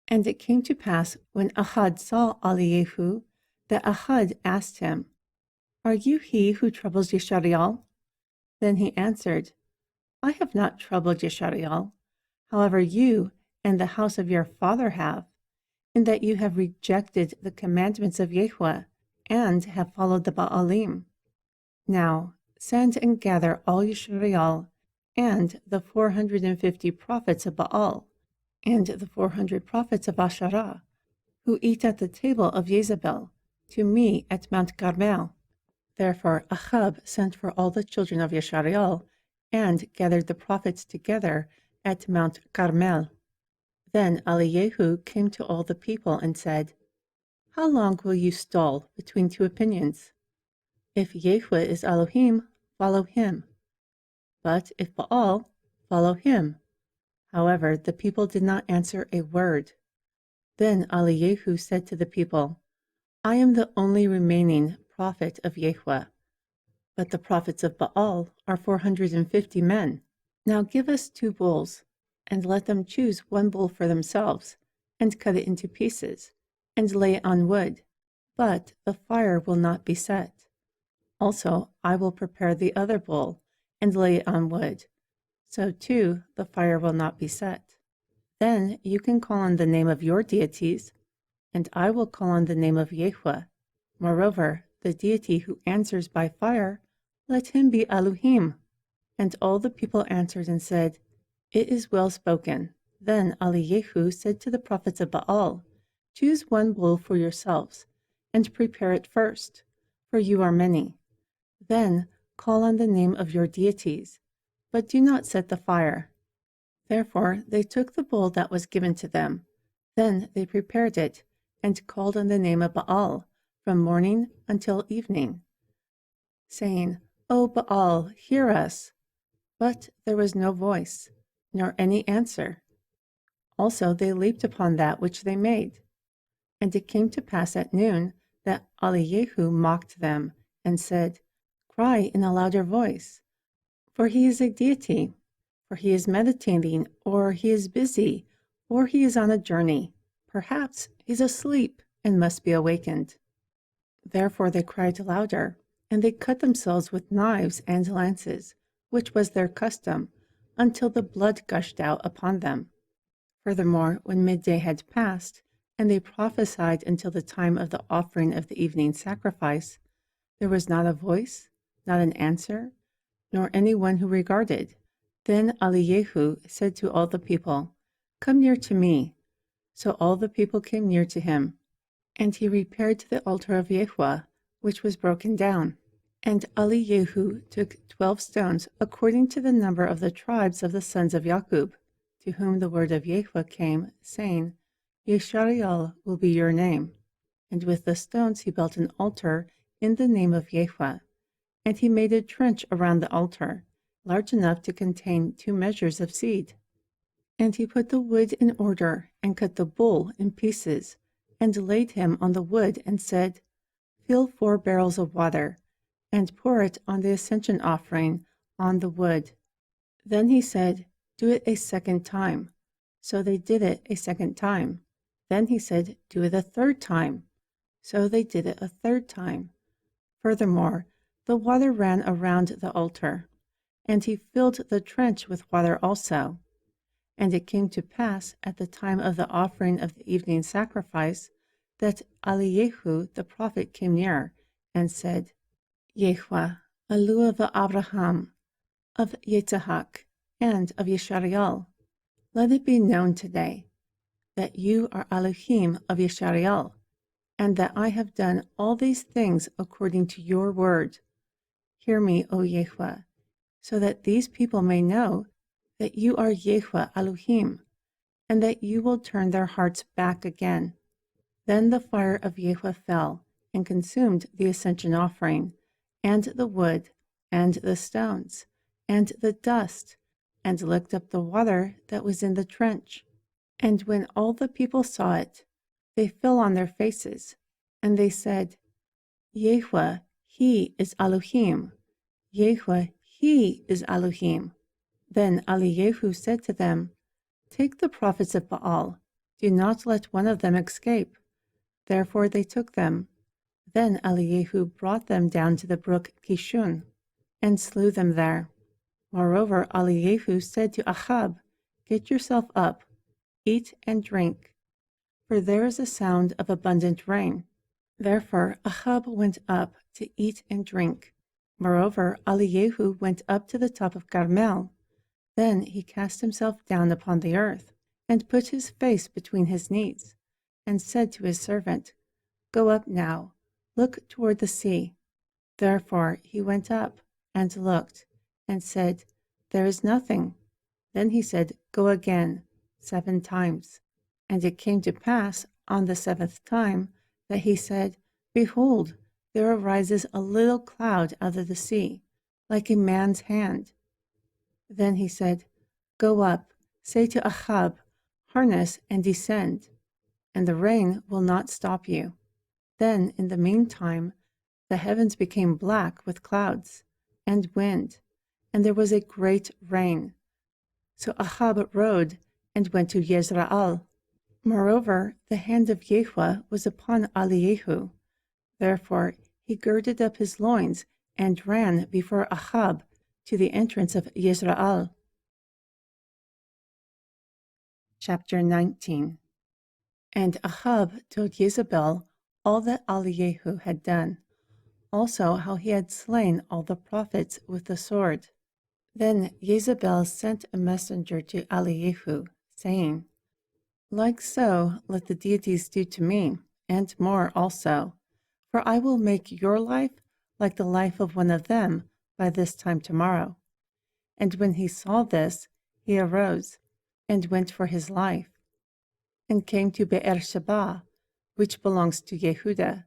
And it came to pass, when Ahad saw Eliyahu, that Ahad asked him, "Are you he who troubles Yeshareal?" Then he answered, "I have not troubled Yeshareal. However, you and the house of your father have, in that you have rejected the commandments of Yahweh and have followed the Baalim. Now send and gather all Yeshareal and the 450 prophets of Baal and the 400 prophets of Asherah, who eat at the table of Jezebel, to me at Mount Carmel." Therefore Ahab sent for all the children of Yeshareal and gathered the prophets together at Mount Carmel. Then Eliyahu came to all the people and said, "How long will you stall between two opinions? If Yahweh is Elohim, follow him. But if Baal, follow him." However, the people did not answer a word. Then Eliyahu said to the people, "I am the only remaining prophet of Yahweh, but the prophets of Baal are 450 men. Now give us 2 bulls, and let them choose 1 bull for themselves, and cut it into pieces, and lay it on wood, but the fire will not be set. Also I will prepare the other bull, and lay it on wood, so too the fire will not be set. Then you can call on the name of your deities, and I will call on the name of Yahweh. Moreover, the deity who answers by fire, let him be Elohim." And all the people answered and said, "It is well spoken." Then Eliyahu said to the prophets of Baal, "Choose 1 bull for yourselves, and prepare it first, for you are many. Then call on the name of your deities, but do not set the fire." Therefore they took the bull that was given to them. Then they prepared it, and called on the name of Baal from morning until evening, saying, "O Baal, hear us." But there was no voice, nor any answer. Also they leaped upon that which they made. And it came to pass at noon that Eliyahu mocked them, and said, "Cry in a louder voice, for he is a deity, for he is meditating, or he is busy, or he is on a journey. Perhaps he is asleep and must be awakened." Therefore they cried louder, and they cut themselves with knives and lances, which was their custom, until the blood gushed out upon them. Furthermore, when midday had passed, And they prophesied until the time of the offering of the evening sacrifice. There was not a voice, not an answer, nor anyone who regarded. Then Eliyahu said to all the people, "Come near to me." So all the people came near to him. And he repaired to the altar of Yahweh, which was broken down. And Eliyahu took 12 stones, according to the number of the tribes of the sons of Jacob, to whom the word of Yahweh came, saying, Yeshariel will be your name. And with the stones he built an altar in the name of Yahweh. And he made a trench around the altar, large enough to contain 2 measures of seed. And he put the wood in order, and cut the bull in pieces, and laid him on the wood, and said, Fill 4 barrels of water, and pour it on the ascension offering on the wood. Then he said, Do it a second time. So they did it a second time. Then he said, Do it a third time. So they did it a third time. Furthermore, the water ran around the altar, and he filled the trench with water also. And it came to pass at the time of the offering of the evening sacrifice that Eliyahu the prophet came near and said, Yahweh, Eluah of Abraham, of Yitzhak, and of Yeshariel, let it be known today that you are Elohim of Yeshariel, and that I have done all these things according to your word. Hear me, O Yahweh, so that these people may know that you are Yahweh Elohim, and that you will turn their hearts back again. Then the fire of Yahweh fell and consumed the ascension offering, and the wood, and the stones, and the dust, and licked up the water that was in the trench. And when all the people saw it, they fell on their faces, and they said, Yahweh, he is Elohim. Yahweh, he is Elohim. Then Eliyahu said to them, Take the prophets of Baal, do not let one of them escape. Therefore they took them. Then Eliyahu brought them down to the brook Kishon, and slew them there. Moreover, Eliyahu said to Ahab, Get yourself up, eat and drink, for there is a sound of abundant rain. Therefore Ahab went up to eat and drink. Moreover, Eliyahu went up to the top of Carmel. Then he cast himself down upon the earth, and put his face between his knees, and said to his servant, Go up now, look toward the sea. Therefore he went up, and looked, and said, There is nothing. Then he said, Go again, 7 times. And it came to pass on the 7th time that he said, Behold, there arises a little cloud out of the sea, like a man's hand. Then he said, Go up, say to Ahab, Harness and descend, and the rain will not stop you. Then, in the meantime, the heavens became black with clouds and wind, and there was a great rain. So Ahab rode and went to Yezreel. Moreover, the hand of Yahweh was upon Eliyahu. Therefore he girded up his loins and ran before Ahab to the entrance of Yezreel. Chapter 19. And Ahab told Jezebel all that Eliyahu had done, also how he had slain all the prophets with the sword. Then Jezebel sent a messenger to Eliyahu, saying, Like so let the deities do to me, and more also, for I will make your life like the life of one of them by this time tomorrow. And when he saw this, he arose and went for his life, and came to Beersheba, which belongs to Yehudah,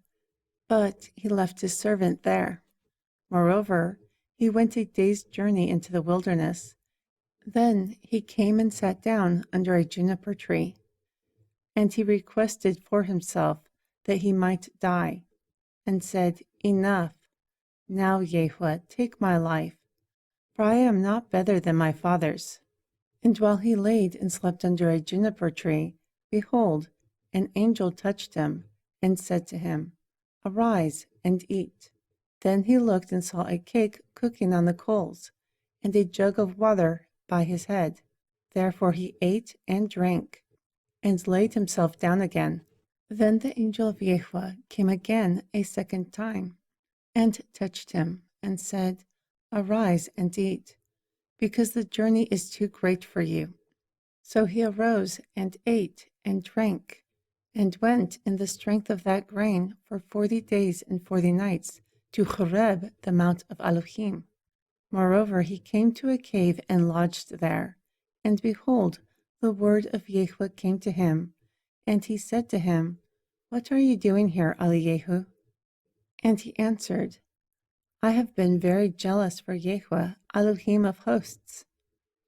but he left his servant there. Moreover, he went a day's journey into the wilderness. Then he came and sat down under a juniper tree, and he requested for himself that he might die, and said, Enough, now, Yahweh, take my life, for I am not better than my fathers. And while he laid and slept under a juniper tree, behold, an angel touched him, and said to him, Arise and eat. Then he looked and saw a cake cooking on the coals, and a jug of water by his head. Therefore he ate and drank, and laid himself down again. Then the angel of Yahweh came again a second time, and touched him, and said, Arise and eat, because the journey is too great for you. So he arose and ate and drank, and went in the strength of that grain for 40 days and 40 nights to Horeb, the mount of Elohim. Moreover, he came to a cave and lodged there. And behold, the word of Yahweh came to him, and he said to him, What are you doing here, Eliyahu? And he answered, I have been very jealous for Yahweh, Elohim of hosts.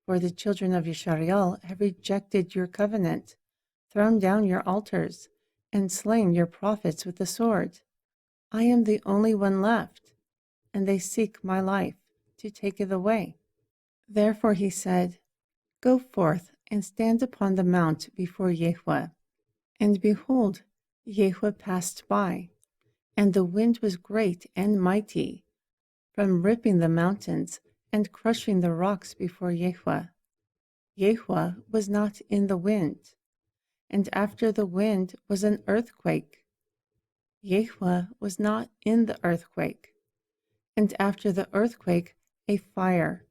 For the children of Yisrael have rejected your covenant, thrown down your altars, and slain your prophets with the sword. I am the only one left, and they seek my life to take it away. Therefore he said, Go forth and stand upon the mount before Yahweh. And behold, Yahweh passed by, and the wind was great and mighty, from ripping the mountains and crushing the rocks before Yahweh. Yahweh was not in the wind, and after the wind was an earthquake. Yahweh was not in the earthquake, and after the earthquake a fire.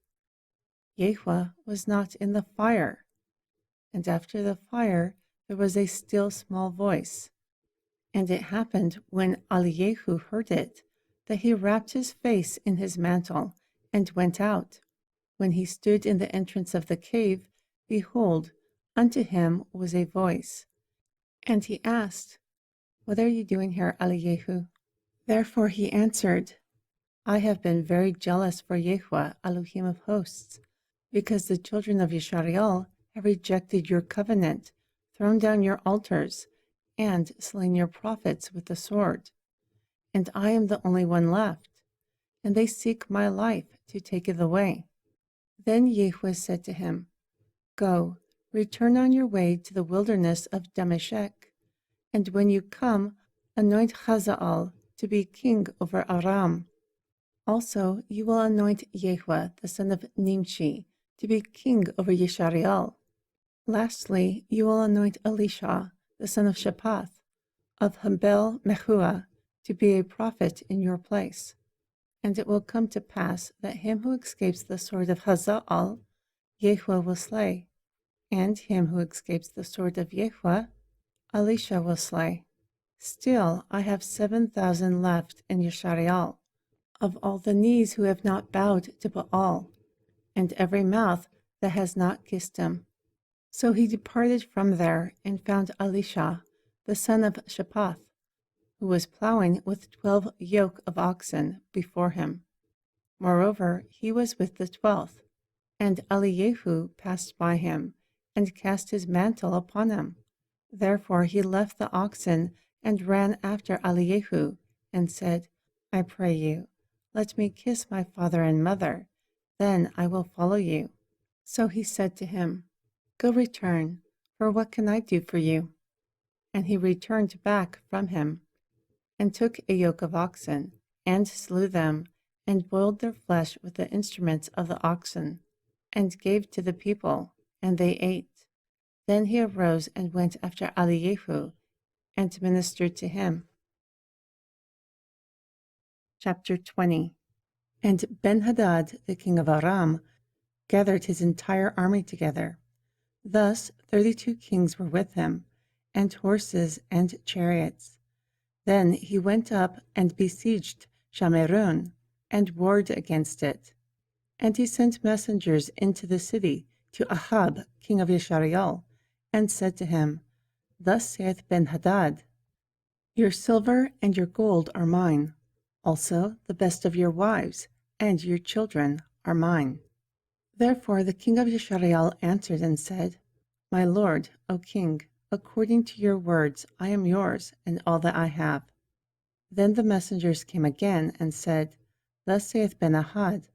Yahweh was not in the fire, and after the fire there was a still small voice. And it happened when Eliyahu heard it, that he wrapped his face in his mantle and went out. When he stood in the entrance of the cave, behold, unto him was a voice. And he asked, What are you doing here, Eliyahu? Therefore he answered, I have been very jealous for Yahweh, Elohim of hosts, because the children of Yisrael have rejected your covenant, thrown down your altars, and slain your prophets with the sword. And I am the only one left, and they seek my life to take it away. Then Yahweh said to him, Go, return on your way to the wilderness of Damascus, and when you come, anoint Hazael to be king over Aram. Also, you will anoint Yahweh, the son of Nimshi, to be king over Yisrael. Lastly, you will anoint Elisha, the son of Shaphath, of Habel Mehua, to be a prophet in your place. And it will come to pass that him who escapes the sword of Hazael, Yahweh will slay, and him who escapes the sword of Yahweh, Elisha will slay. Still, I have 7,000 left in Yisrael, of all the knees who have not bowed to Baal, and every mouth that has not kissed him. So he departed from there and found Elisha, the son of Shaphath, who was plowing with 12 yoke of oxen before him. Moreover, he was with the 12th, and Eliyahu passed by him, and cast his mantle upon him. Therefore he left the oxen, and ran after Eliyahu, and said, I pray you, let me kiss my father and mother, then I will follow you. So he said to him, Go return, for what can I do for you? And he returned back from him, and took a yoke of oxen, and slew them, and boiled their flesh with the instruments of the oxen, and gave to the people, and they ate. Then he arose and went after Eliyahu, and ministered to him. Chapter 20. And Ben-Hadad, the king of Aram, gathered his entire army together. Thus 32 kings were with him, and horses and chariots. Then he went up and besieged Shamerun, and warred against it. And he sent messengers into the city to Ahab, king of Yisrael, and said to him, Thus saith Ben-Hadad, Your silver and your gold are mine. Also the best of your wives and your children are mine. Therefore the king of Yisrael answered and said, My lord, O king, according to your words I am yours and all that I have. Then the messengers came again and said, Thus saith Ben-Hadad,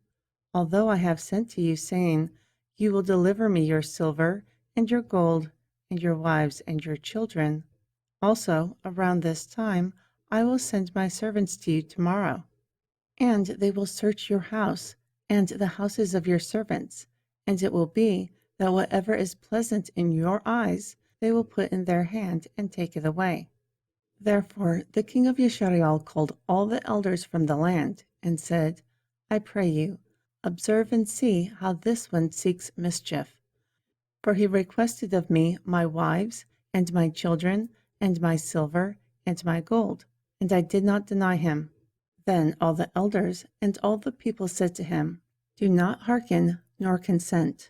Although I have sent to you, saying, You will deliver me your silver and your gold and your wives and your children, also around this time I will send my servants to you tomorrow, and they will search your house and the houses of your servants, and it will be that whatever is pleasant in your eyes they will put in their hand and take it away. Therefore the king of Yashareal called all the elders from the land and said, I pray you, observe and see how this one seeks mischief. For he requested of me my wives, and my children, and my silver, and my gold, and I did not deny him. Then all the elders and all the people said to him, Do not hearken nor consent.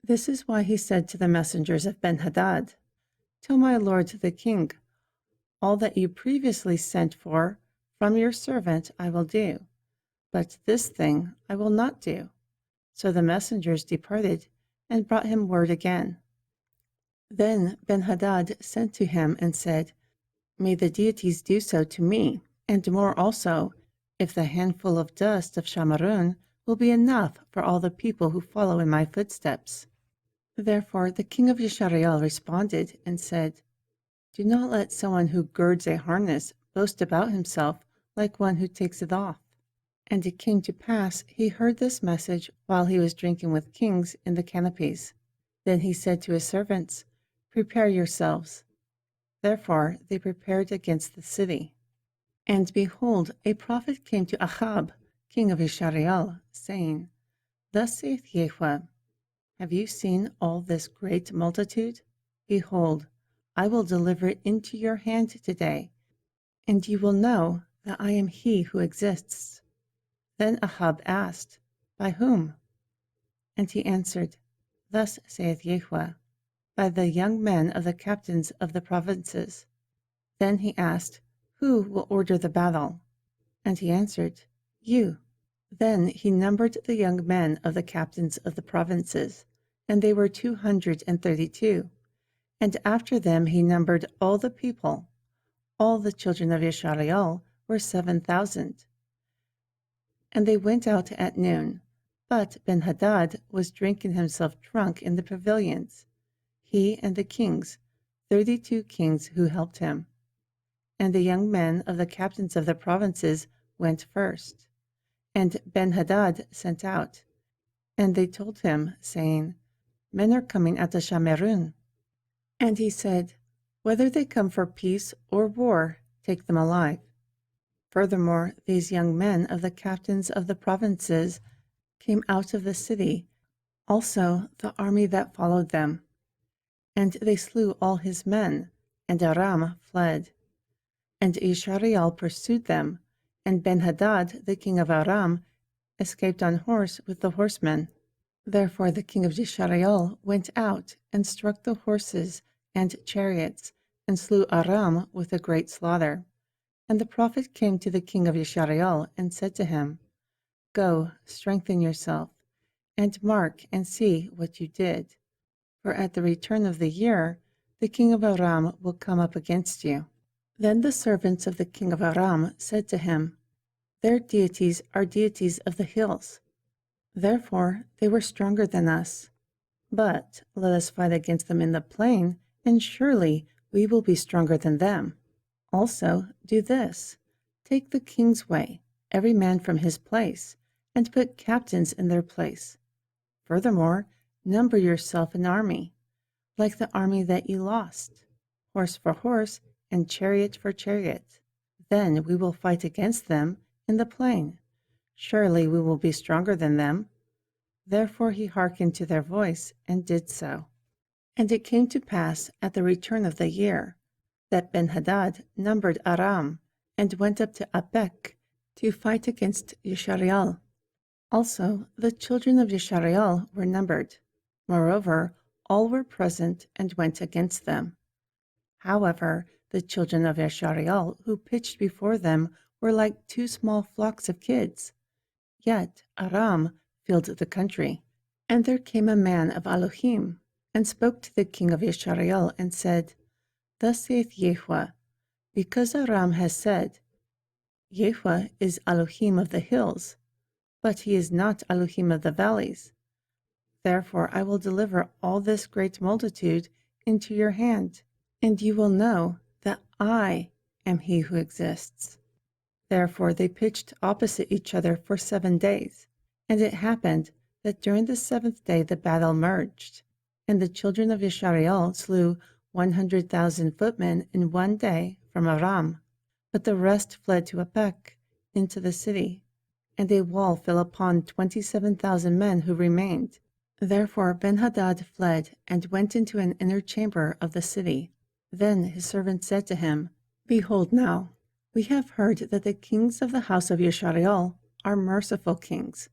This is why he said to the messengers of Benhadad, Tell my lord the king, all that you previously sent for from your servant I will do, but this thing I will not do. So the messengers departed and brought him word again. Then Benhadad sent to him and said, May the deities do so to me, and more also, if the handful of dust of Shamarun will be enough for all the people who follow in my footsteps. Therefore the king of Yashareal responded and said, Do not let someone who girds a harness boast about himself like one who takes it off. And it came to pass he heard this message while he was drinking with kings in the canopies. Then he said to his servants, Prepare yourselves. Therefore they prepared against the city. And behold, a prophet came to Ahab, king of Yashareal, saying, Thus saith Yahweh, Have you seen all this great multitude? Behold, I will deliver it into your hand today, and you will know that I am he who exists. Then Ahab asked, By whom? And he answered, Thus saith Yahweh, by the young men of the captains of the provinces. Then he asked, Who will order the battle? And he answered, You. Then he numbered the young men of the captains of the provinces, and they were 232. And after them he numbered all the people. All the children of Yashareal were 7,000. And they went out at noon. But Benhadad was drinking himself drunk in the pavilions, he and the kings, 32 kings who helped him. And the young men of the captains of the provinces went first. And Benhadad sent out. And they told him, saying, Men are coming out of Shamarun. And he said, Whether they come for peace or war, take them alive. Furthermore, these young men of the captains of the provinces came out of the city, also the army that followed them. And they slew all his men, and Aram fled. And Yashareal pursued them, and Benhadad, the king of Aram, escaped on horse with the horsemen. Therefore the king of Yashareal went out and struck the horses and chariots, and slew Aram with a great slaughter. And the prophet came to the king of Yashareal and said to him, Go, strengthen yourself, and mark and see what you did. For at the return of the year, the king of Aram will come up against you. Then the servants of the king of Aram said to him, Their deities are deities of the hills. Therefore they were stronger than us. But let us fight against them in the plain, and surely we will be stronger than them. Also do this, take the king's way, every man from his place, and put captains in their place. Furthermore, number yourself an army, like the army that you lost, horse for horse, and chariot for chariot. Then we will fight against them in the plain. Surely we will be stronger than them. Therefore he hearkened to their voice, and did so. And it came to pass at the return of the year, that Benhadad numbered Aram, and went up to Apek to fight against Yashareal. Also the children of Yashareal were numbered. Moreover, all were present and went against them. However, the children of Yashareal who pitched before them were like 2 small flocks of kids. Yet Aram filled the country. And there came a man of Elohim, and spoke to the king of Yashareal, and said, Thus saith Yahweh, because Aram has said, Yahweh is Elohim of the hills, but he is not Elohim of the valleys. Therefore I will deliver all this great multitude into your hand, and you will know that I am he who exists. Therefore they pitched opposite each other for 7 days. And it happened that during the 7th day the battle merged, and the children of Yashareal slew 100,000 footmen in 1 day from Aram. But the rest fled to Apek, into the city, and a wall fell upon 27,000 men who remained. Therefore Benhadad fled and went into an inner chamber of the city. Then his servant said to him, Behold now, we have heard that the kings of the house of Yeshariel are merciful kings.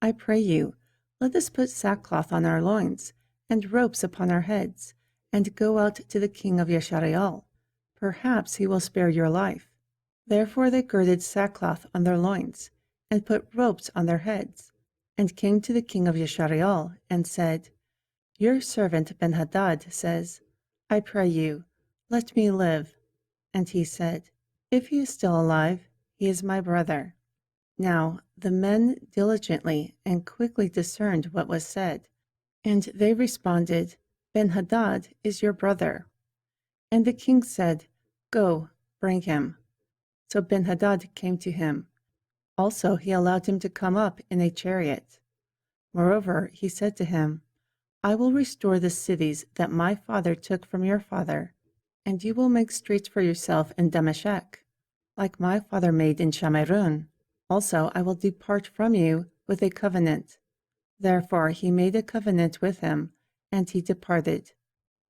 I pray you, let us put sackcloth on our loins, and ropes upon our heads, and go out to the king of Yeshariel. Perhaps he will spare your life. Therefore they girded sackcloth on their loins, and put ropes on their heads, and came to the king of Yeshariel, and said, Your servant Benhadad says, I pray you, let me live. And he said, If he is still alive, he is my brother. Now the men diligently and quickly discerned what was said, and they responded, Benhadad is your brother. And the king said, Go, bring him. So Benhadad came to him. Also he allowed him to come up in a chariot. Moreover, he said to him, I will restore the cities that my father took from your father, and you will make streets for yourself in Damascus, like my father made in Shamerun. Also I will depart from you with a covenant. Therefore he made a covenant with him, and he departed.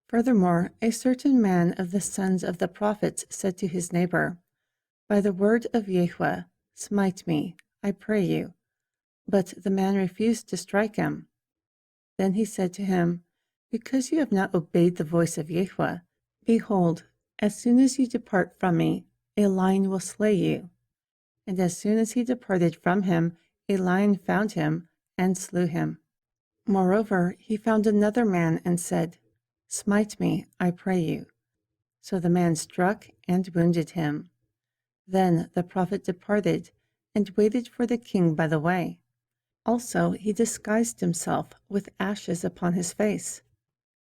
Furthermore, a certain man of the sons of the prophets said to his neighbor, By the word of Yahweh, smite me, I pray you. But the man refused to strike him. Then he said to him, Because you have not obeyed the voice of Yahweh, behold, as soon as you depart from me, a lion will slay you. And as soon as he departed from him, a lion found him and slew him. Moreover, he found another man and said, Smite me, I pray you. So the man struck and wounded him. Then the prophet departed and waited for the king by the way. Also he disguised himself with ashes upon his face.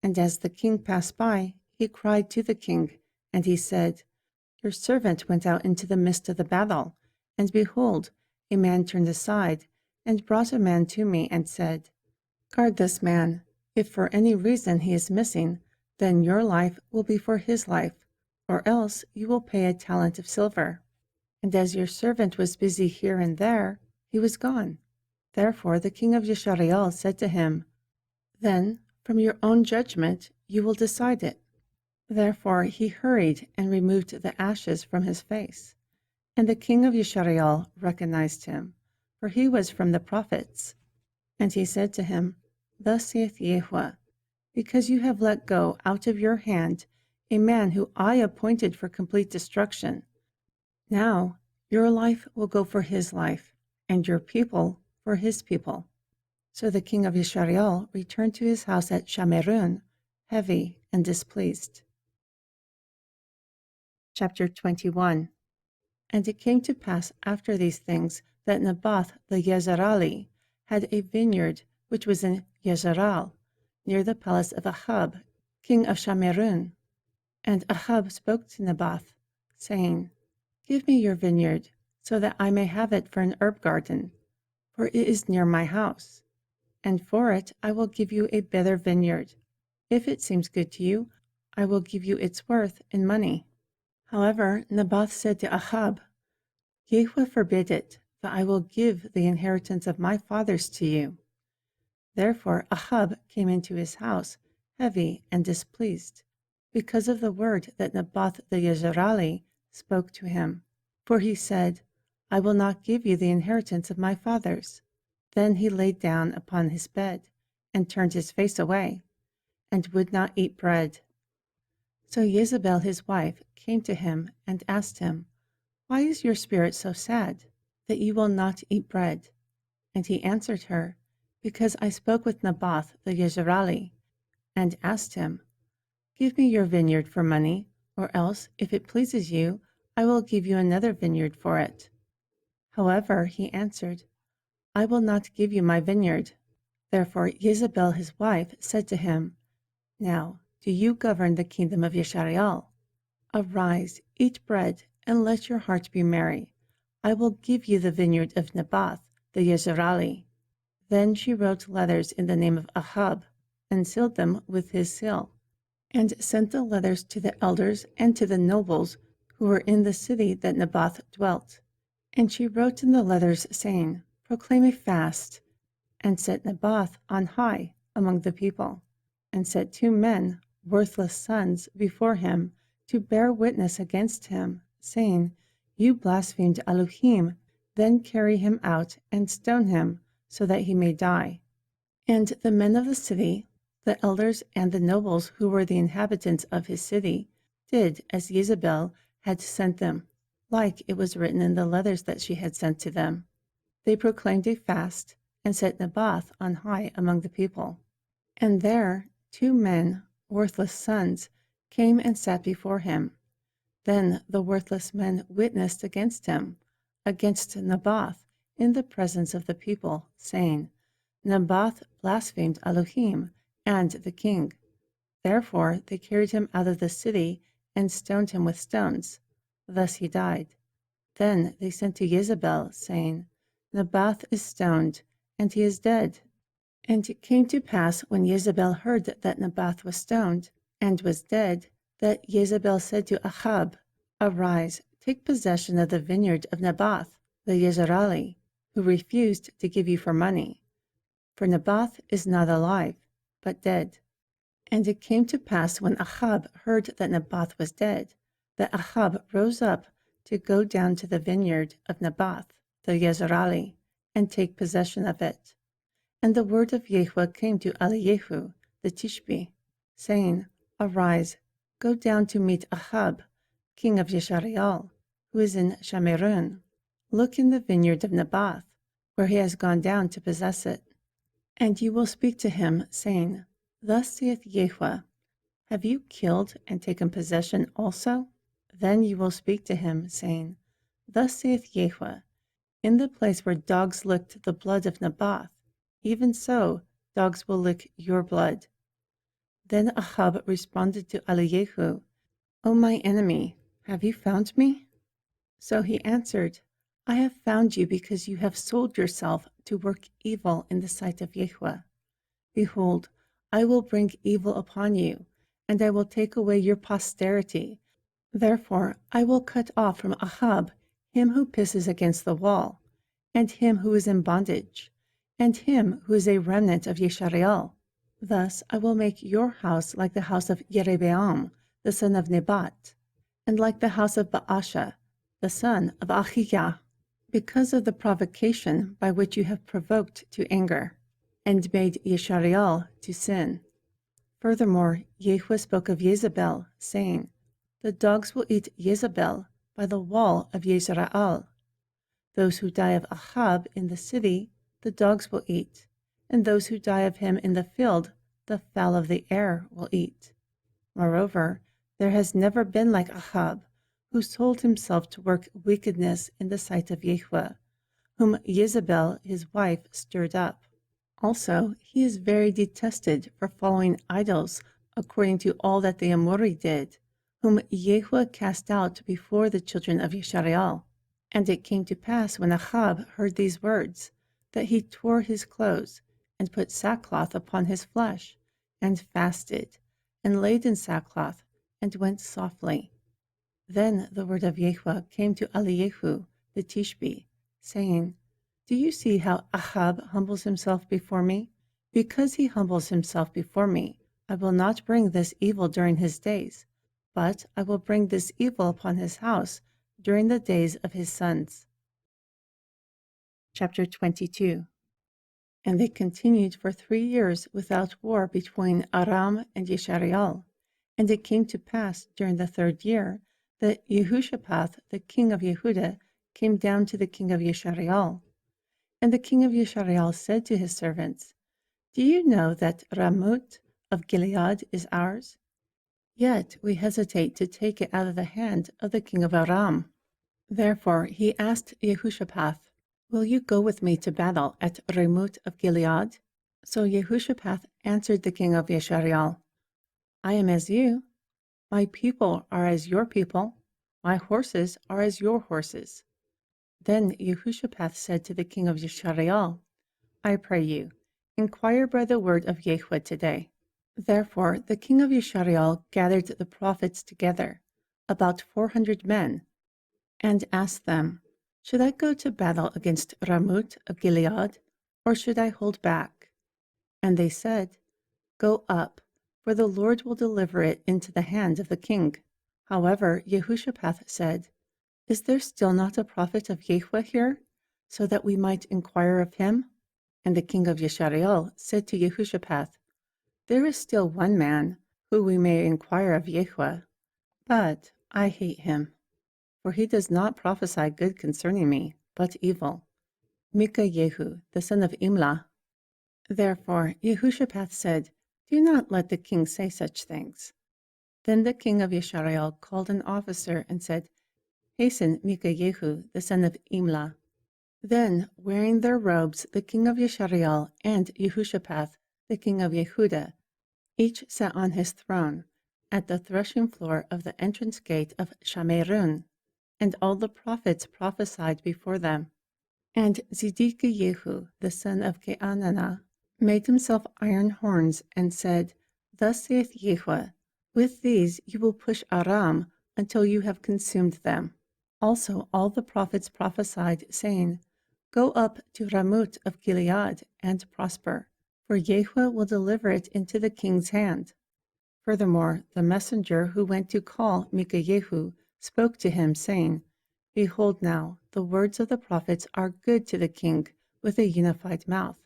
And as the king passed by, he cried to the king, and he said, Your servant went out into the midst of the battle, and behold, a man turned aside, and brought a man to me, and said, Guard this man. If for any reason he is missing, then your life will be for his life, or else you will pay a talent of silver. And as your servant was busy here and there, he was gone. Therefore the king of Yeshariel said to him, Then, from your own judgment, you will decide it. Therefore he hurried and removed the ashes from his face. And the king of Yeshariel recognized him, for he was from the prophets. And he said to him, Thus saith Yahweh, because you have let go out of your hand a man who I appointed for complete destruction. Now your life will go for his life, and your people for his people. So the king of Yeshariel returned to his house at Shamerun, heavy and displeased. Chapter 21. And it came to pass after these things that Naboth the Jezreeli had a vineyard which was in Jezreel, near the palace of Ahab, king of Shamerun. And Ahab spoke to Naboth, saying, Give me your vineyard, so that I may have it for an herb garden, for it is near my house. And for it I will give you a better vineyard. If it seems good to you, I will give you its worth in money. However, Naboth said to Ahab, Yahweh forbid it, that I will give the inheritance of my fathers to you. Therefore Ahab came into his house, heavy and displeased, because of the word that Naboth the Jezreeli spoke to him. For he said, I will not give you the inheritance of my fathers. Then he laid down upon his bed, and turned his face away, and would not eat bread. So Jezebel his wife came to him and asked him, Why is your spirit so sad, that you will not eat bread? And he answered her, Because I spoke with Naboth the Jezreeli, and asked him, Give me your vineyard for money, or else, if it pleases you, I will give you another vineyard for it. However, he answered, I will not give you my vineyard. Therefore Jezebel his wife said to him, Now do you govern the kingdom of Yeshariel. Arise, eat bread, and let your heart be merry. I will give you the vineyard of Naboth the Jezreeli. Then she wrote letters in the name of Ahab, and sealed them with his seal, and sent the letters to the elders and to the nobles who were in the city that Naboth dwelt. And she wrote in the letters, saying, Proclaim a fast, and set Naboth on high among the people, and set 2 men, worthless sons, before him, to bear witness against him, saying, You blasphemed Elohim, then carry him out and stone him, so that he may die. And the men of the city, the elders and the nobles who were the inhabitants of his city, did as Jezebel had sent them, like it was written in the letters that she had sent to them. They proclaimed a fast, and set Naboth on high among the people. And there 2 men, worthless sons, came and sat before him. Then the worthless men witnessed against him, against Naboth, in the presence of the people, saying, Naboth blasphemed Elohim and the king. Therefore they carried him out of the city and stoned him with stones. Thus he died. Then they sent to Jezebel, saying, Naboth is stoned, and he is dead. And it came to pass, when Jezebel heard that Naboth was stoned, and was dead, that Jezebel said to Ahab, Arise, take possession of the vineyard of Naboth, the Jezreeli, who refused to give you for money. For Naboth is not alive, but dead. And it came to pass, when Ahab heard that Naboth was dead, that Ahab rose up to go down to the vineyard of Naboth, the Jezreeli, and take possession of it. And the word of Yahweh came to Eliyahu the Tishbe, saying, Arise, go down to meet Ahab, king of Yisrael, who is in Shamerun. Look in the vineyard of Naboth, where he has gone down to possess it. And you will speak to him, saying, Thus saith Yahweh, Have you killed and taken possession also? Then you will speak to him, saying, Thus saith Yahweh, In the place where dogs licked the blood of Naboth, even so dogs will lick your blood. Then Ahab responded to Eliyahu, O my enemy, have you found me? So he answered, I have found you because you have sold yourself to work evil in the sight of Yahweh. Behold, I will bring evil upon you, and I will take away your posterity. Therefore I will cut off from Ahab him who pisses against the wall, and him who is in bondage, and him who is a remnant of Yisrael. Thus I will make your house like the house of Yerebeam, the son of Nebat, and like the house of Baasha, the son of Ahijah, because of the provocation by which you have provoked to anger, and made Yisrael to sin. Furthermore, Yahweh spoke of Jezebel, saying, The dogs will eat Jezebel by the wall of Yisrael. Those who die of Ahab in the city, the dogs will eat, and those who die of him in the field, the fowl of the air will eat. Moreover, there has never been like Ahab, who sold himself to work wickedness in the sight of Yahweh, whom Jezebel his wife stirred up. Also, he is very detested for following idols, according to all that the Amori did, whom Yahweh cast out before the children of Yisrael. And it came to pass, when Ahab heard these words, that he tore his clothes, and put sackcloth upon his flesh, and fasted, and laid in sackcloth, and went softly. Then the word of Yahweh came to Eliyahu the Tishbe, saying, Do you see how Ahab humbles himself before me? Because he humbles himself before me, I will not bring this evil during his days, but I will bring this evil upon his house during the days of his sons. Chapter 22. And they continued for 3 years without war between Aram and Yisrael. And it came to pass during the 3rd year that Jehoshaphat, the king of Yehudah, came down to the king of Yisrael. And the king of Yisrael said to his servants, Do you know that Ramoth of Gilead is ours? Yet we hesitate to take it out of the hand of the king of Aram. Therefore he asked Jehoshaphat, Will you go with me to battle at Ramoth of Gilead? So Jehoshaphat answered the king of Yisrael, I am as you. My people are as your people. My horses are as your horses. Then Jehoshaphat said to the king of Yisrael, I pray you, inquire by the word of Yahweh today. Therefore the king of Yisrael gathered the prophets together, about 400 men, and asked them, "Should I go to battle against Ramoth of Gilead, or should I hold back?" And they said, "Go up, for the Lord will deliver it into the hand of the king." However, Jehoshaphat said, "Is there still not a prophet of Yahweh here, so that we might inquire of him?" And the king of Yisrael said to Jehoshaphat, "There is still one man who we may inquire of Yahweh, but I hate him, for he does not prophesy good concerning me, but evil. Micah, the son of Imlah." Therefore Jehoshaphat said, "Do not let the king say such things." Then the king of Yisrael called an officer and said, "Hasten Micah, the son of Imlah." Then, wearing their robes, the king of Yisrael and Jehoshaphat, the king of Yehudah, each sat on his throne at the threshing floor of the entrance gate of Shamerun, and all the prophets prophesied before them. And Zedekiah, the son of Keananah, made himself iron horns and said, "Thus saith Yahweh, with these you will push Aram until you have consumed them." Also all the prophets prophesied, saying, "Go up to Ramoth of Gilead and prosper, for Yahweh will deliver it into the king's hand." Furthermore, the messenger who went to call Micah spoke to him, saying, "Behold now, the words of the prophets are good to the king with a unified mouth.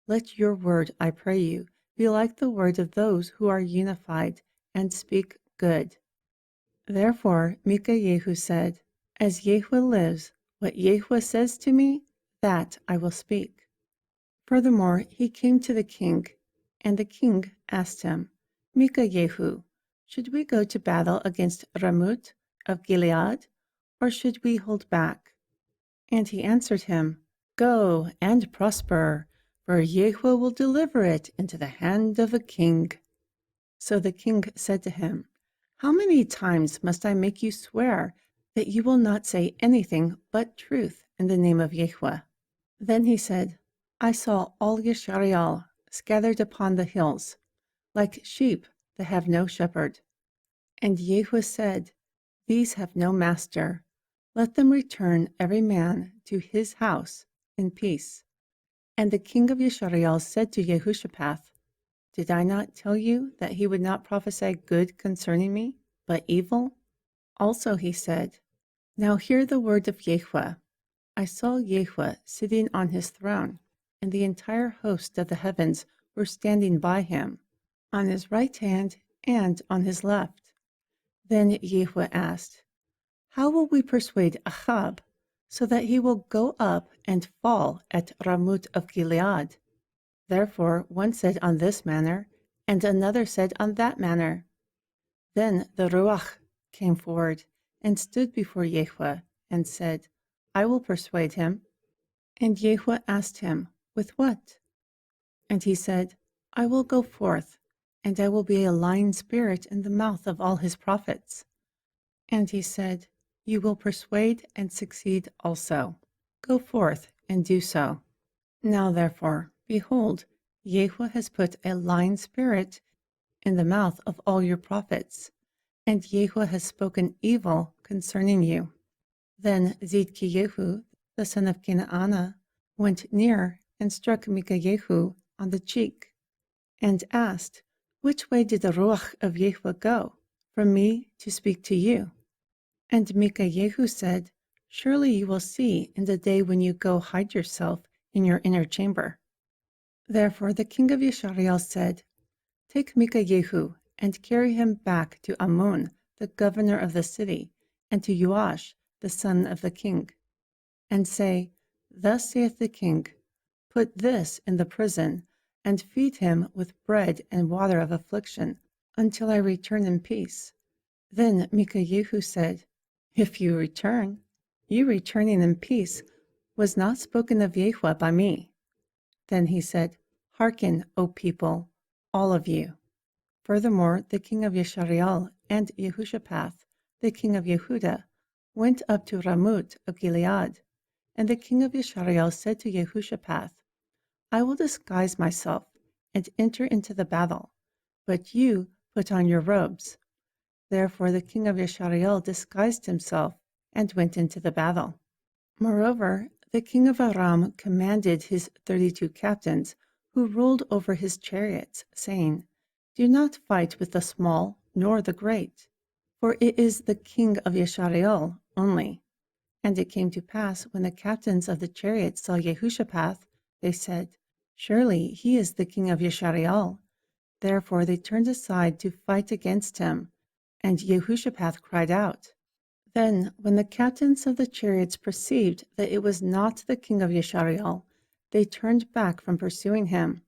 Let your word, I pray you, be like the word of those who are unified and speak good." Therefore Micah said, "As Yahweh lives, what Yahweh says to me, that I will speak." Furthermore, he came to the king, and the king asked him, "Micah, should we go to battle against Ramoth of Gilead, or should we hold back?" And he answered him, "Go and prosper, for Yahweh will deliver it into the hand of the king." So the king said to him, "How many times must I make you swear that you will not say anything but truth in the name of Yahweh?" Then he said, "I saw all Yisrael scattered upon the hills, like sheep that have no shepherd." And Yahweh said, "These have no master. Let them return every man to his house in peace." And the king of Yisrael said to Jehoshaphat, "Did I not tell you that he would not prophesy good concerning me, but evil?" Also he said, "Now hear the word of Yahweh. I saw Yahweh sitting on his throne, and the entire host of the heavens were standing by him, on his right hand and on his left." Then Yahweh asked, "How will we persuade Ahab so that he will go up and fall at Ramoth of Gilead?" Therefore one said on this manner, and another said on that manner. Then the Ruach came forward and stood before Yahweh and said, "I will persuade him." And Yahweh asked him, "With what?" And he said, "I will go forth, and I will be a lying spirit in the mouth of all his prophets." And he said, "You will persuade and succeed also. Go forth and do so." Now therefore, behold, Yahweh has put a lying spirit in the mouth of all your prophets, and Yahweh has spoken evil concerning you. Then Zedekiah, the son of Kenaanah, went near and struck Micah on the cheek, and asked, "Which way did the Ruach of Yahweh go, from me to speak to you?" And Micah said, "Surely you will see in the day when you go hide yourself in your inner chamber." Therefore the king of Yisrael said, "Take Micah and carry him back to Ammon, the governor of the city, and to Joash, the son of the king, and say, Thus saith the king, put this in the prison, and feed him with bread and water of affliction, until I return in peace." Then Micah said, "If you return, you returning in peace was not spoken of Yahweh by me." Then he said, "Hearken, O people, all of you." Furthermore, the king of Yisrael and Jehoshaphat, the king of Yehudah, went up to Ramoth of Gilead. And the king of Yisrael said to Jehoshaphat, "I will disguise myself and enter into the battle, but you put on your robes." Therefore the king of Yashar'el disguised himself and went into the battle. Moreover, the king of Aram commanded his 32 captains, who ruled over his chariots, saying, "Do not fight with the small nor the great, for it is the king of Yashar'el only." And it came to pass, when the captains of the chariots saw Jehoshaphat, they said, "Surely he is the king of Yashar'el." Therefore they turned aside to fight against him, and Jehoshaphat cried out. Then, when the captains of the chariots perceived that it was not the king of Yashar'el, they turned back from pursuing him.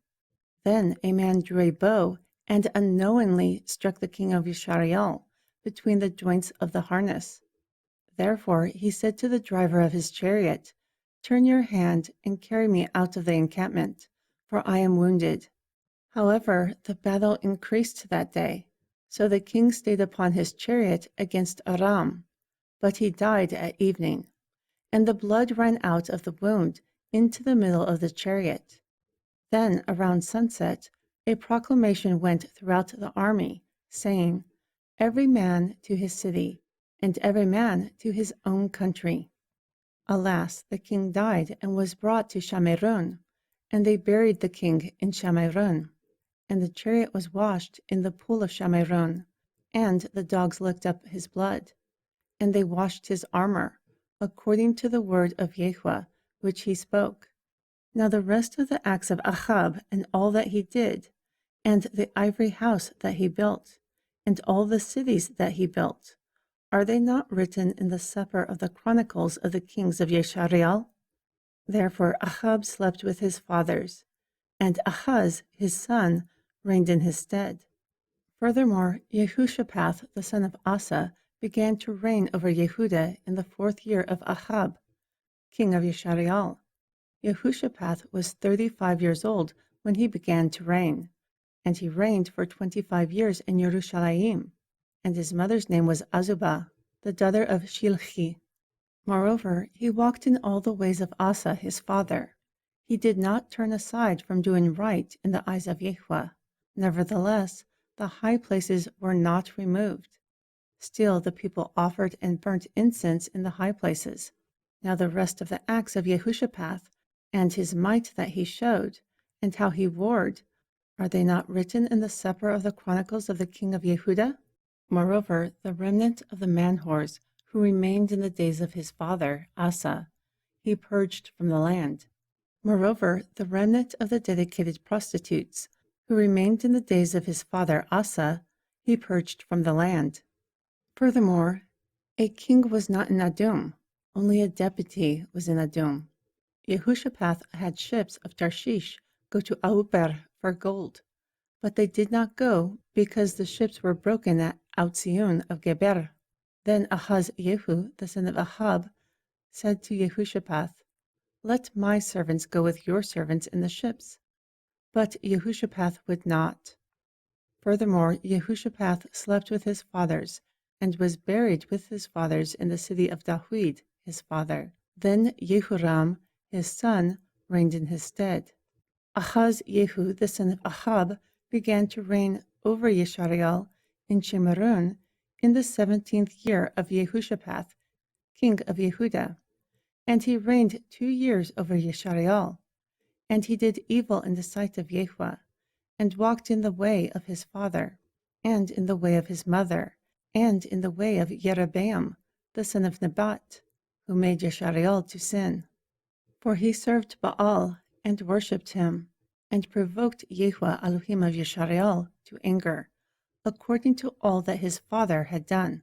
Then a man drew a bow and unknowingly struck the king of Yashar'el between the joints of the harness. Therefore he said to the driver of his chariot, "Turn your hand and carry me out of the encampment, for I am wounded." However, the battle increased that day, so the king stayed upon his chariot against Aram. But he died at evening, and the blood ran out of the wound into the middle of the chariot. Then, around sunset, a proclamation went throughout the army, saying, "Every man to his city, and every man to his own country." Alas, the king died and was brought to Shamerun, and they buried the king in Shamerun. And the chariot was washed in the pool of Shamerun, and the dogs licked up his blood. And they washed his armor, according to the word of Yahweh, which he spoke. Now the rest of the acts of Ahab, and all that he did, and the ivory house that he built, and all the cities that he built, are they not written in the sefer of the chronicles of the kings of Yashar'el? Therefore Ahab slept with his fathers, and Ahaz his son reigned in his stead. Furthermore, Jehoshaphat the son of Asa began to reign over Yehudah in the 4th year of Ahab, king of Yashar'el. Jehoshaphat was 35 years old when he began to reign, and he reigned for 25 years in Jerusalem, and his mother's name was Azubah, the daughter of Shilhi. Moreover, he walked in all the ways of Asa his father. He did not turn aside from doing right in the eyes of Yahweh. Nevertheless, the high places were not removed. Still, the people offered and burnt incense in the high places. Now the rest of the acts of Jehoshaphat, and his might that he showed, and how he warred, are they not written in the sefer of the chronicles of the king of Yehudah? Moreover, the remnant of the man-whores who remained in the days of his father Asa, he purged from the land. Moreover, the remnant of the dedicated prostitutes who remained in the days of his father Asa, he purged from the land. Furthermore, a king was not in Adum, only a deputy was in Adum. Jehoshaphat had ships of Tarshish go to Auber for gold, but they did not go because the ships were broken at Outzion of Geber. Then Ahaz Yehu, the son of Ahab, said to Jehoshaphat, "Let my servants go with your servants in the ships." But Jehoshaphat would not. Furthermore, Jehoshaphat slept with his fathers, and was buried with his fathers in the city of David, his father. Then Jehoram, his son, reigned in his stead. Ahaz Yehu, the son of Ahab, began to reign over Yashar'el in Shemerun in the 17th year of Jehoshaphat, king of Yehudah. And he reigned 2 years over Yashar'el. And he did evil in the sight of Yahweh, and walked in the way of his father, and in the way of his mother, and in the way of Jeroboam, the son of Nebat, who made Yashar'el to sin. For he served Baal, and worshipped him, and provoked Yahweh Elohim of Yashar'el to anger, according to all that his father had done.